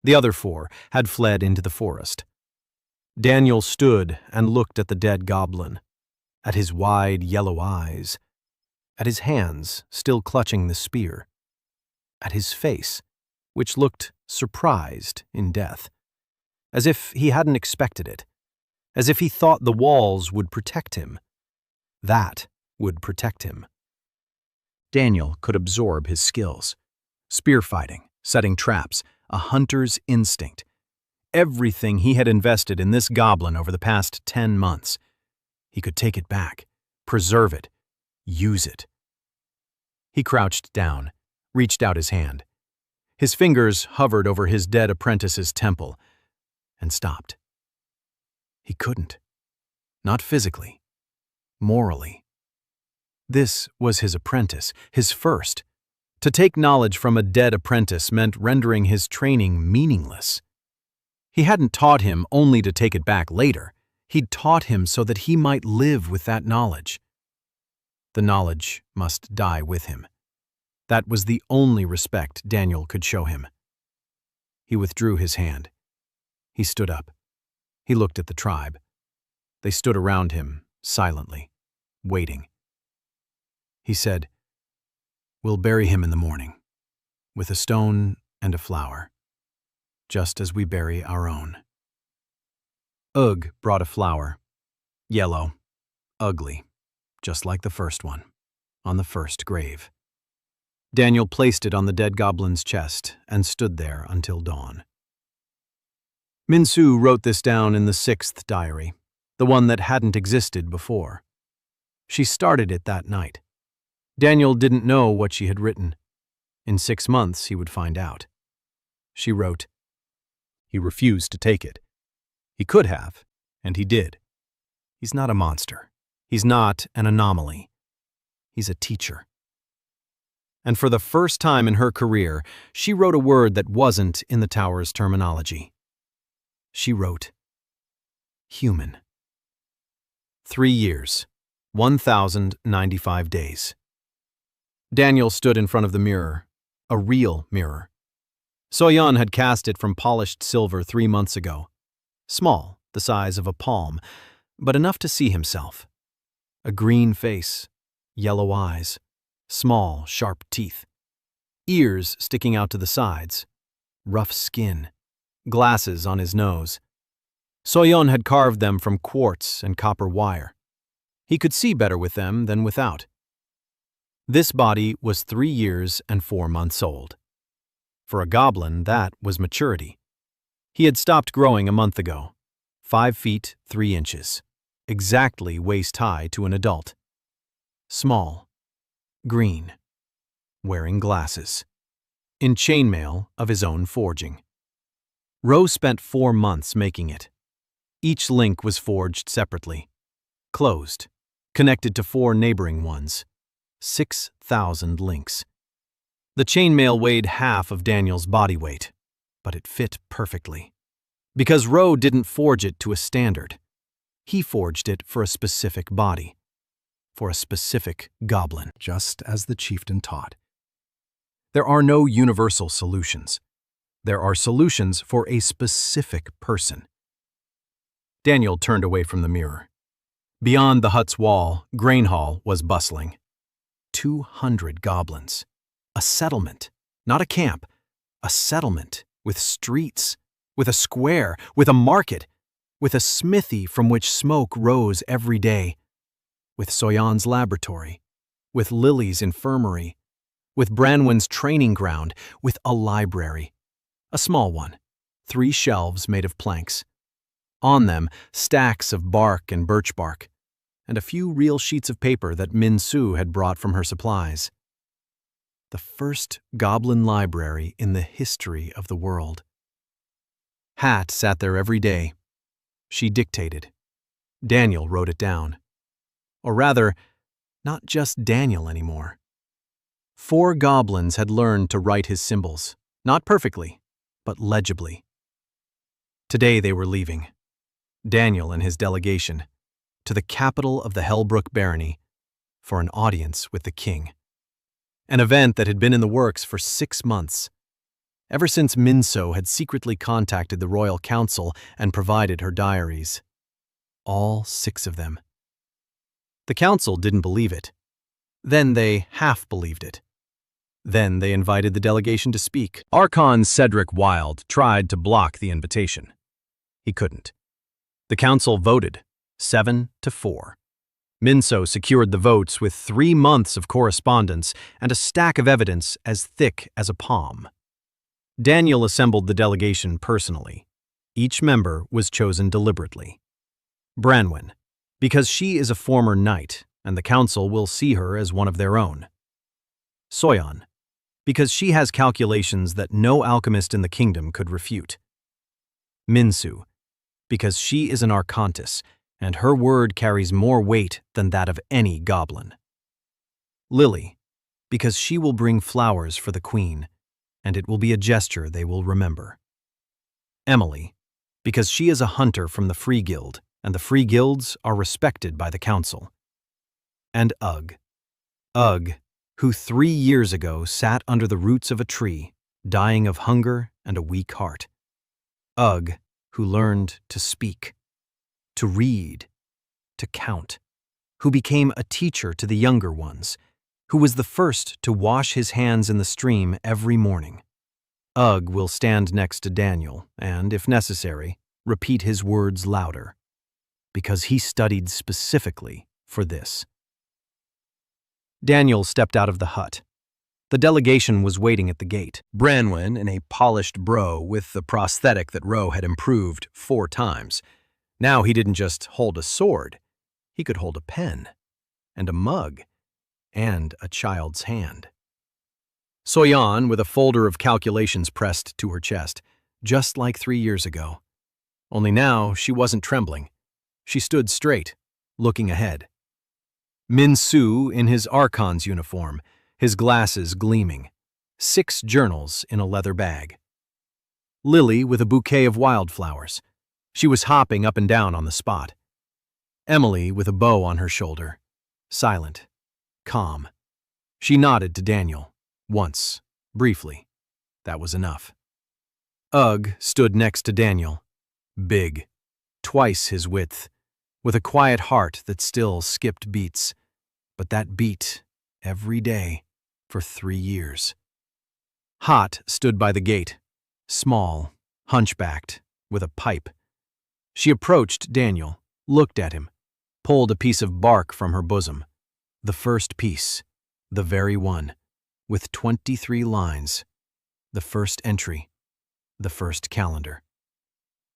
The other 4 had fled into the forest. Daniel stood and looked at the dead goblin, at his wide yellow eyes, at his hands still clutching the spear, at his face, which looked surprised in death, as if he hadn't expected it, as if he thought the walls would protect him. That would protect him. Daniel could absorb his skills. Spear fighting, setting traps, a hunter's instinct. everything he had invested in this goblin over the past 10 months. He could take it back, preserve it, use it. He crouched down, reached out his hand. His fingers hovered over his dead apprentice's temple, and stopped. He couldn't. Not physically. Morally. This was his apprentice, his first. To take knowledge from a dead apprentice meant rendering his training meaningless. He hadn't taught him only to take it back later. He'd taught him so that he might live with that knowledge. The knowledge must die with him. That was the only respect Daniel could show him. He withdrew his hand. He stood up. He looked at the tribe. They stood around him, silently, waiting. He said, "We'll bury him in the morning, with a stone and a flower, just as we bury our own." Ugg brought a flower, yellow, ugly, just like the first one, on the first grave. Daniel placed it on the dead goblin's chest and stood there until dawn. Minsu wrote this down in the 6th diary, the one that hadn't existed before. She started it that night. Daniel didn't know what she had written. In 6 months, he would find out. She wrote, "He refused to take it. He could have, and he did. He's not a monster. He's not an anomaly. He's a teacher." And for the first time in her career, she wrote a word that wasn't in the tower's terminology. She wrote, human. 3 years, 1,095 days. Daniel stood in front of the mirror, a real mirror. Soyeon had cast it from polished silver 3 months ago. Small, the size of a palm, but enough to see himself. A green face, yellow eyes, small, sharp teeth, ears sticking out to the sides, rough skin, glasses on his nose. Soyeon had carved them from quartz and copper wire. He could see better with them than without. This body was 3 years and 4 months old. For a goblin, that was maturity. He had stopped growing a month ago, 5 feet 3 inches, exactly waist-high to an adult. Small, green, wearing glasses, in chainmail of his own forging. Rowe spent 4 months making it. Each link was forged separately, closed, connected to 4 neighboring ones. 6,000 links. The chainmail weighed half of Daniel's body weight, but it fit perfectly. Because Rowe didn't forge it to a standard. He forged it for a specific body, for a specific goblin, just as the chieftain taught. There are no universal solutions. There are solutions for a specific person. Daniel turned away from the mirror. Beyond the hut's wall, Grainhall was bustling. 200 goblins. A settlement, not a camp. A settlement with streets, with a square, with a market, with a smithy from which smoke rose every day, with Soyeon's laboratory, with Lily's infirmary, with Branwen's training ground, with a library. A small one, 3 shelves made of planks. On them, stacks of bark and birch bark, and a few real sheets of paper that Minsu had brought from her supplies. The first goblin library in the history of the world. Hat sat there every day. She dictated. Daniel wrote it down. Or rather, not just Daniel anymore. 4 goblins had learned to write his symbols, not perfectly, but legibly. Today they were leaving. Daniel and his delegation, to the capital of the Hellbrook barony, for an audience with the king. An event that had been in the works for 6 months, ever since Minso had secretly contacted the royal council and provided her diaries. All 6 of them. The council didn't believe it. Then they half believed it. Then they invited the delegation to speak. Archon Cedric Wilde tried to block the invitation. He couldn't. The council voted, 7-4. Minso secured the votes with 3 months of correspondence and a stack of evidence as thick as a palm. Daniel assembled the delegation personally. Each member was chosen deliberately. Branwen, because she is a former knight, and the council will see her as one of their own. Soyeon, because she has calculations that no alchemist in the kingdom could refute. Minsu, because she is an archontis, and her word carries more weight than that of any goblin. Lily, because she will bring flowers for the queen, and it will be a gesture they will remember. Emily, because she is a hunter from the Free Guild, and the Free Guilds are respected by the council. And Ugg, who 3 years ago sat under the roots of a tree, dying of hunger and a weak heart. Ugg, who learned to speak, to read, to count, who became a teacher to the younger ones, who was the first to wash his hands in the stream every morning. Ugg will stand next to Daniel and, if necessary, repeat his words louder, because he studied specifically for this. Daniel stepped out of the hut. The delegation was waiting at the gate. Branwen, in a polished bro with the prosthetic that Ro had improved 4 times. Now he didn't just hold a sword. He could hold a pen, and a mug, and a child's hand. Soyeon, with a folder of calculations pressed to her chest, just like 3 years ago. Only now she wasn't trembling. She stood straight, looking ahead. Minsu in his Archon's uniform, his glasses gleaming. 6 journals in a leather bag. Lily with a bouquet of wildflowers. She was hopping up and down on the spot. Emily with a bow on her shoulder. Silent. Calm. She nodded to Daniel. Once. Briefly. That was enough. Ugg stood next to Daniel. Big. Twice his width. With a quiet heart that still skipped beats, but that beat every day for 3 years. Hot stood by the gate, small, hunchbacked, with a pipe. She approached Daniel, looked at him, pulled a piece of bark from her bosom. The first piece, the very one, with 23 lines, the first entry, the first calendar.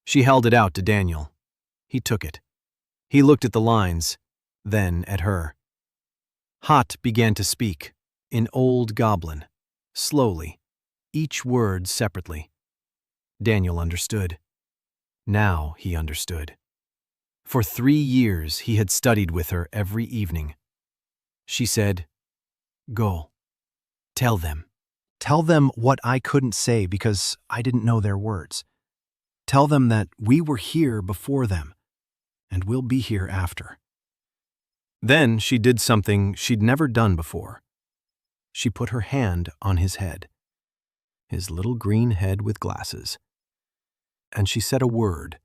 She held it out to Daniel. He took it. He looked at the lines, then at her. Hot began to speak, in Old Goblin, slowly, each word separately. Daniel understood. Now he understood. For 3 years he had studied with her every evening. She said, "Go. Tell them. Tell them what I couldn't say because I didn't know their words. Tell them that we were here before them, and we'll be here after." Then she did something she'd never done before. She put her hand on his head, his little green head with glasses, and she said a word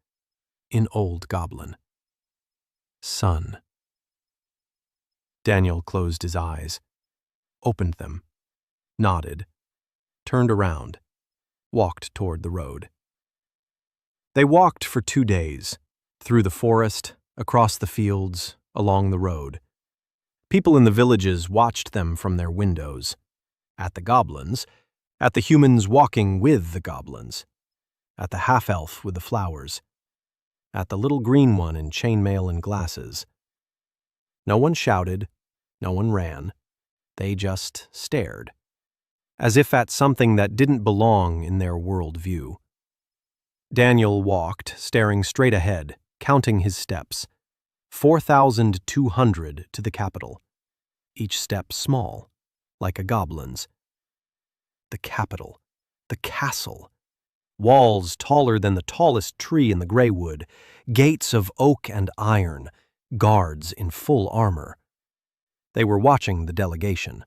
in Old Goblin. Son. Daniel closed his eyes, opened them, nodded, turned around, walked toward the road. They walked for 2 days, through the forest, across the fields, along the road. People in the villages watched them from their windows, at the goblins, at the humans walking with the goblins, at the half-elf with the flowers, at the little green one in chainmail and glasses. No one shouted, no one ran. They just stared, as if at something that didn't belong in their world view. Daniel walked, staring straight ahead, counting his steps. 4,200 to the capital, each step small, like a goblin's. The capital, the castle, walls taller than the tallest tree in the gray wood, gates of oak and iron, guards in full armor. They were watching the delegation.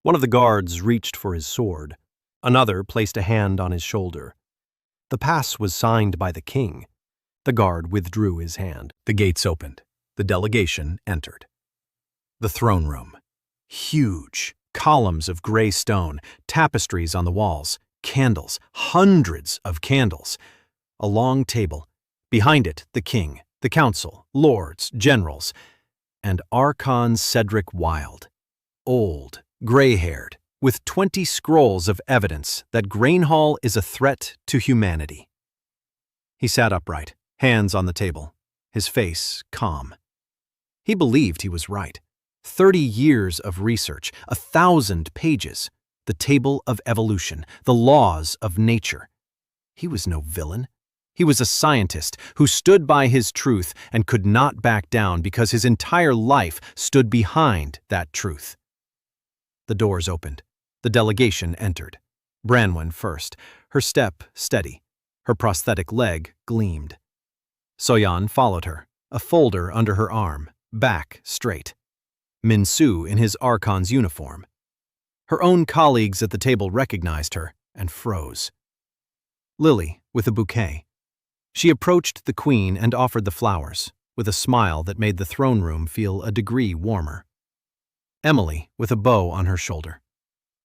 One of the guards reached for his sword. Another placed a hand on his shoulder. The pass was signed by the king. The guard withdrew his hand. The gates opened. The delegation entered. The throne room. Huge. Columns of gray stone, tapestries on the walls, candles, hundreds of candles. A long table. Behind it, the king, the council, lords, generals, and Archon Cedric Wilde. Old, gray-haired, with 20 scrolls of evidence that Grainhall is a threat to humanity. He sat upright, hands on the table, his face calm. He believed he was right. 30 years of research, 1,000 pages, the table of evolution, the laws of nature. He was no villain. He was a scientist who stood by his truth and could not back down because his entire life stood behind that truth. The doors opened. The delegation entered. Branwen first, her step steady. Her prosthetic leg gleamed. Soyan followed her, a folder under her arm, back straight. Min-Su in his Archon's uniform. Her own colleagues at the table recognized her and froze. Lily with a bouquet. She approached the queen and offered the flowers, with a smile that made the throne room feel a degree warmer. Emily with a bow on her shoulder.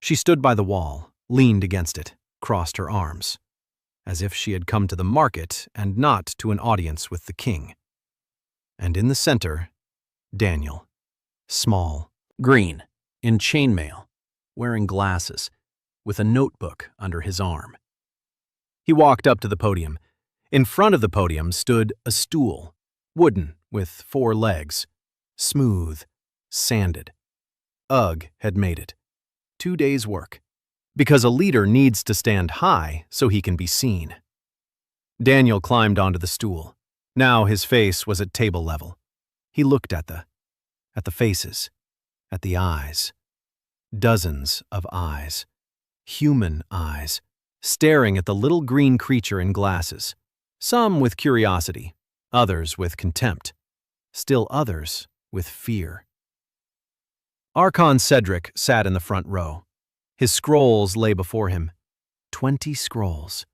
She stood by the wall, leaned against it, crossed her arms, as if she had come to the market and not to an audience with the king. And in the center, Daniel, small, green, in chainmail, wearing glasses, with a notebook under his arm. He walked up to the podium. In front of the podium stood a stool, wooden with 4 legs, smooth, sanded. Ugg had made it. 2 days' work. Because a leader needs to stand high so he can be seen. Daniel climbed onto the stool. Now his face was at table level. He looked at the faces, at the eyes. Dozens of eyes. Human eyes, staring at the little green creature in glasses. Some with curiosity, others with contempt, still others with fear. Archon Cedric sat in the front row. His scrolls lay before him. 20 scrolls.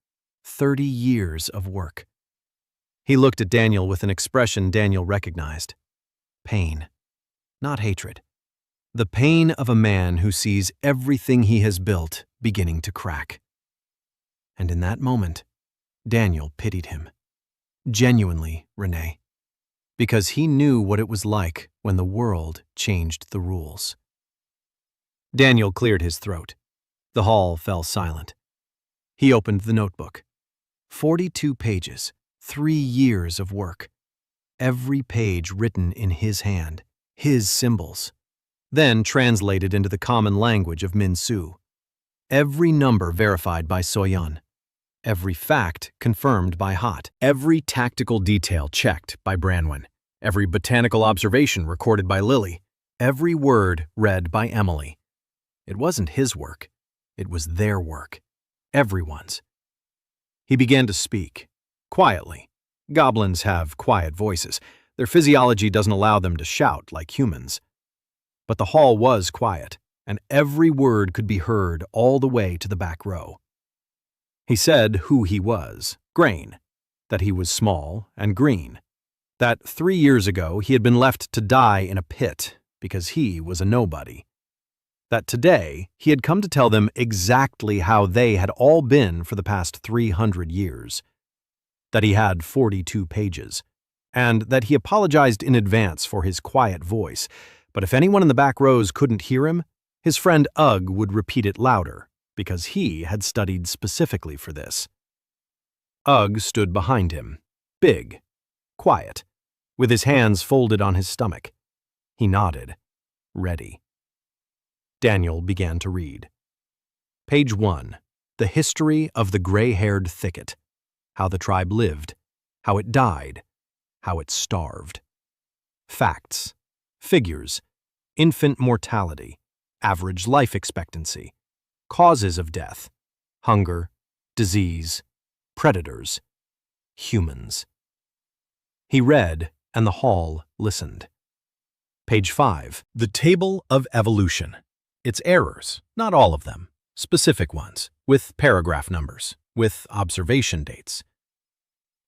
30 years of work. He looked at Daniel with an expression Daniel recognized. Pain, not hatred. The pain of a man who sees everything he has built beginning to crack. And in that moment, Daniel pitied him. Genuinely, Renee. Because he knew what it was like when the world changed the rules. Daniel cleared his throat. The hall fell silent. He opened the notebook. 42 pages, 3 years of work. Every page written in his hand, his symbols. Then translated into the common language of Min-Su. Every number verified by Soyan. Every fact confirmed by Hot. Every tactical detail checked by Branwen. Every botanical observation recorded by Lily. Every word read by Emily. It wasn't his work. It was their work. Everyone's. He began to speak, quietly. Goblins have quiet voices. Their physiology doesn't allow them to shout like humans. But the hall was quiet, and every word could be heard all the way to the back row. He said who he was, Grain, that he was small and green, that 3 years ago he had been left to die in a pit because he was a nobody, that today he had come to tell them exactly how they had all been for the past 300 years, that he had 42 pages, and that he apologized in advance for his quiet voice, but if anyone in the back rows couldn't hear him, his friend Ugg would repeat it louder, because he had studied specifically for this. Ugg stood behind him, big, quiet, with his hands folded on his stomach. He nodded, ready. Daniel began to read. Page 1. The history of the gray-haired thicket. How the tribe lived. How it died. How it starved. Facts. Figures. Infant mortality. Average life expectancy. Causes of death. Hunger. Disease. Predators. Humans. He read, and the hall listened. Page 5. The Table of Evolution. Its errors, not all of them, specific ones, with paragraph numbers, with observation dates.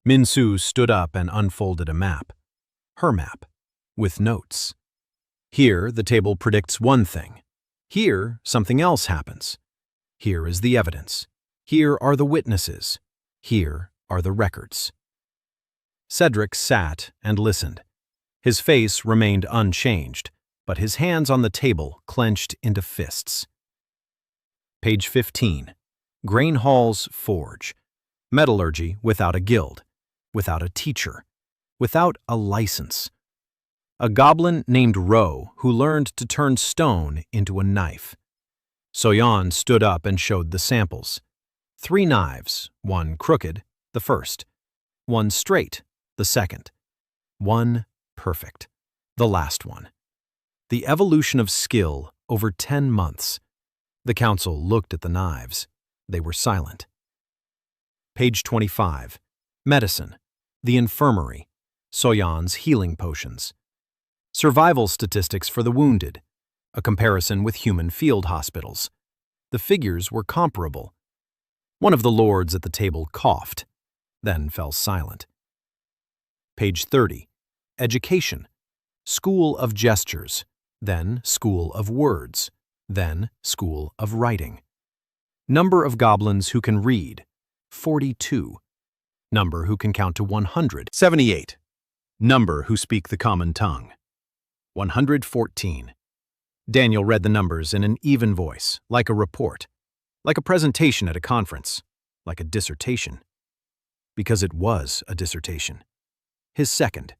Min-Su stood up and unfolded a map. Her map, with notes. Here, the table predicts one thing. Here, something else happens. Here is the evidence. Here are the witnesses. Here are the records. Cedric sat and listened. His face remained unchanged, but his hands on the table clenched into fists. Page 15. Grain Hall's Forge. Metallurgy without a guild. without a teacher, without a license. A goblin named Ro who learned to turn stone into a knife. Soyan stood up and showed the samples. 3 knives, 1 crooked, the first, 1 straight, the second, 1 perfect, the last one. The evolution of skill over 10 months. The council looked at the knives. They were silent. Page 25. Medicine. The infirmary. Soyan's healing potions. Survival statistics for the wounded. A comparison with human field hospitals. The figures were comparable. One of the lords at the table coughed, then fell silent. Page 30. Education. School of gestures, then school of words, then school of writing. Number of goblins who can read, 42. Number who can count to 100, 78. Number who speak the common tongue, 114. Daniel read the numbers in an even voice, like a report, like a presentation at a conference, like a dissertation. Because it was a dissertation. His second.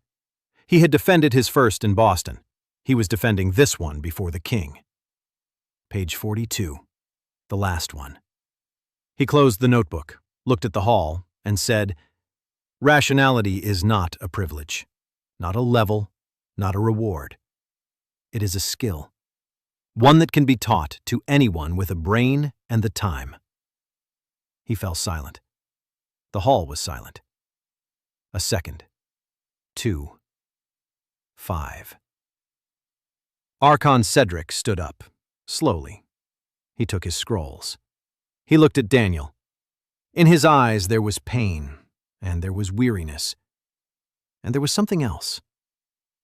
He had defended his first in Boston. He was defending this one before the king. Page 42. The last one. He closed the notebook, looked at the hall, and said, "Rationality is not a privilege, not a level, not a reward. It is a skill, one that can be taught to anyone with a brain and the time." He fell silent. The hall was silent. A second. 2. 5. Archon Cedric stood up, slowly. He took his scrolls. He looked at Daniel. In his eyes there was pain, and there was weariness. And there was something else.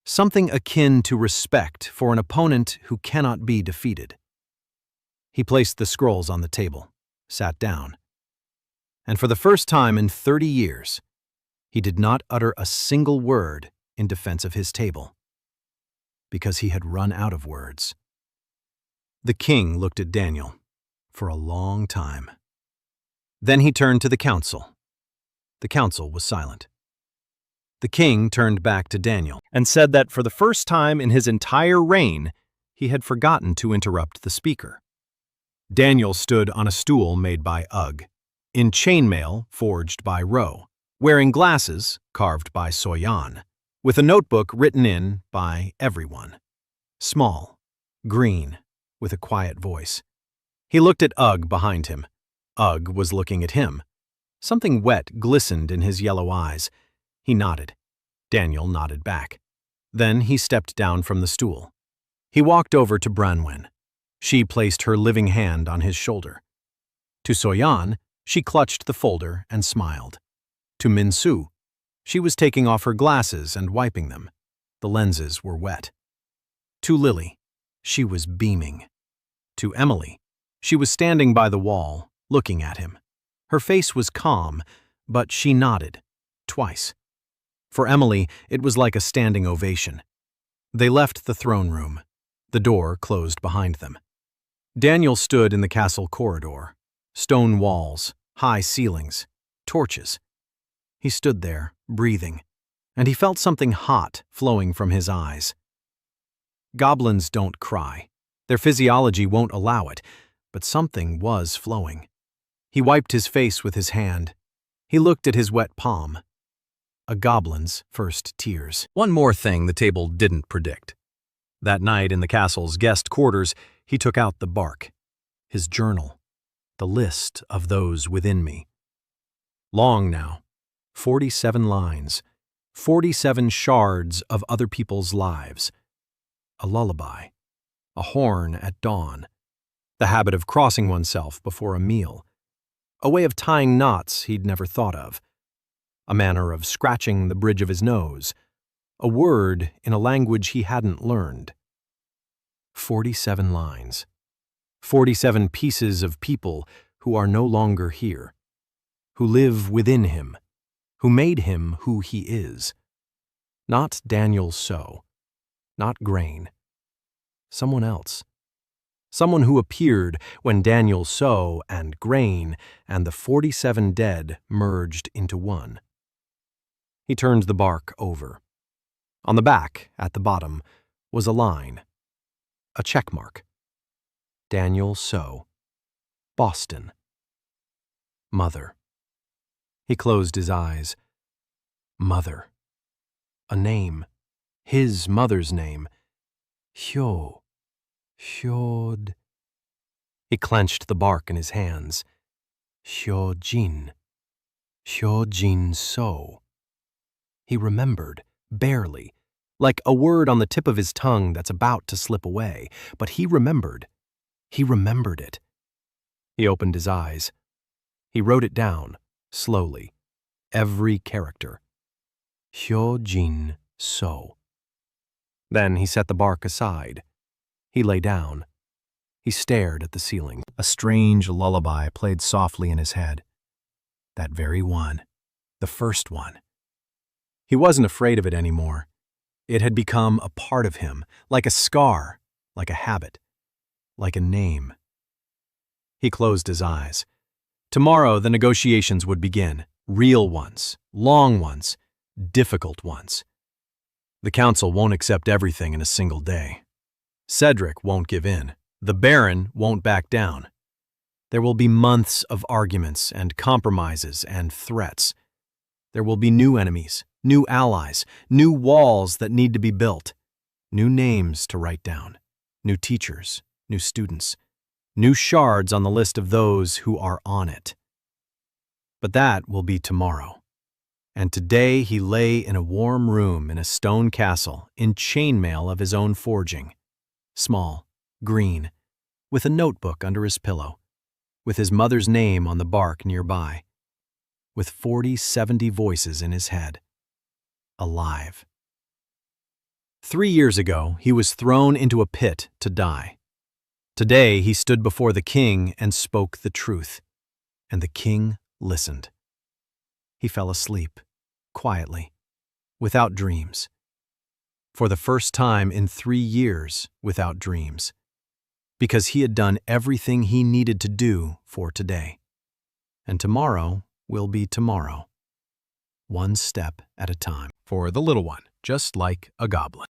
Something akin to respect for an opponent who cannot be defeated. He placed the scrolls on the table, sat down. And for the first time in 30 years, he did not utter a single word in defense of his table, because he had run out of words. The king looked at Daniel for a long time. Then he turned to the council. The council was silent. The king turned back to Daniel and said that for the first time in his entire reign, he had forgotten to interrupt the speaker. Daniel stood on a stool made by Ugg, in chainmail forged by Ro, wearing glasses carved by Soyan, with a notebook written in by everyone. Small, green, with a quiet voice. He looked at Ugg behind him. Ugg was looking at him. Something wet glistened in his yellow eyes. He nodded. Daniel nodded back. Then he stepped down from the stool. He walked over to Branwen. She placed her living hand on his shoulder. To Soyan, she clutched the folder and smiled. To Minsu, she was taking off her glasses and wiping them. The lenses were wet. To Lily, she was beaming. To Emily, she was standing by the wall, looking at him. Her face was calm, but she nodded, twice. For Emily, it was like a standing ovation. They left the throne room. The door closed behind them. Daniel stood in the castle corridor. Stone walls, high ceilings, torches. He stood there, breathing, and he felt something hot flowing from his eyes. Goblins don't cry. Their physiology won't allow it, but something was flowing. He wiped his face with his hand. He looked at his wet palm. A goblin's first tears. One more thing the table didn't predict. That night in the castle's guest quarters, he took out the bark, his journal, the list of those within me. Long now, 47 lines, 47 shards of other people's lives. A lullaby, a horn at dawn, the habit of crossing oneself before a meal, a way of tying knots he'd never thought of, a manner of scratching the bridge of his nose, a word in a language he hadn't learned. 47 lines, 47 pieces of people who are no longer here, who live within him, who made him who he is. Not Daniel So, not Grain. Someone else. Someone who appeared when Daniel So and Grain and the 47 dead merged into one. He turned the bark over. On the back, at the bottom, was a line, a check mark. Daniel So, Boston. Mother. He closed his eyes. Mother. A name. His mother's name. Hyo. Hyod. He clenched the bark in his hands. Hyojin. Hyojin So. He remembered, barely, like a word on the tip of his tongue that's about to slip away, but he remembered. He remembered it. He opened his eyes. He wrote it down, slowly, every character. Hyojin So. Then he set the bark aside. He lay down. He stared at the ceiling. A strange lullaby played softly in his head. That very one. The first one. He wasn't afraid of it anymore. It had become a part of him, like a scar, like a habit, like a name. He closed his eyes. Tomorrow the negotiations would begin. Real ones, long ones, difficult ones. The council won't accept everything in a single day. Cedric won't give in. The Baron won't back down. There will be months of arguments and compromises and threats. There will be new enemies, new allies, new walls that need to be built, new names to write down, new teachers, new students, new shards on the list of those who are on it. But that will be tomorrow. And today he lay in a warm room in a stone castle in chainmail of his own forging, small, green, with a notebook under his pillow, with his mother's name on the bark nearby, with 40-70 voices in his head, alive. 3 years ago, he was thrown into a pit to die. Today, he stood before the king and spoke the truth, and the king listened. He fell asleep, quietly, without dreams. For the first time in 3 years without dreams, because he had done everything he needed to do for today. And tomorrow will be tomorrow, one step at a time. For the little one, just like a goblin.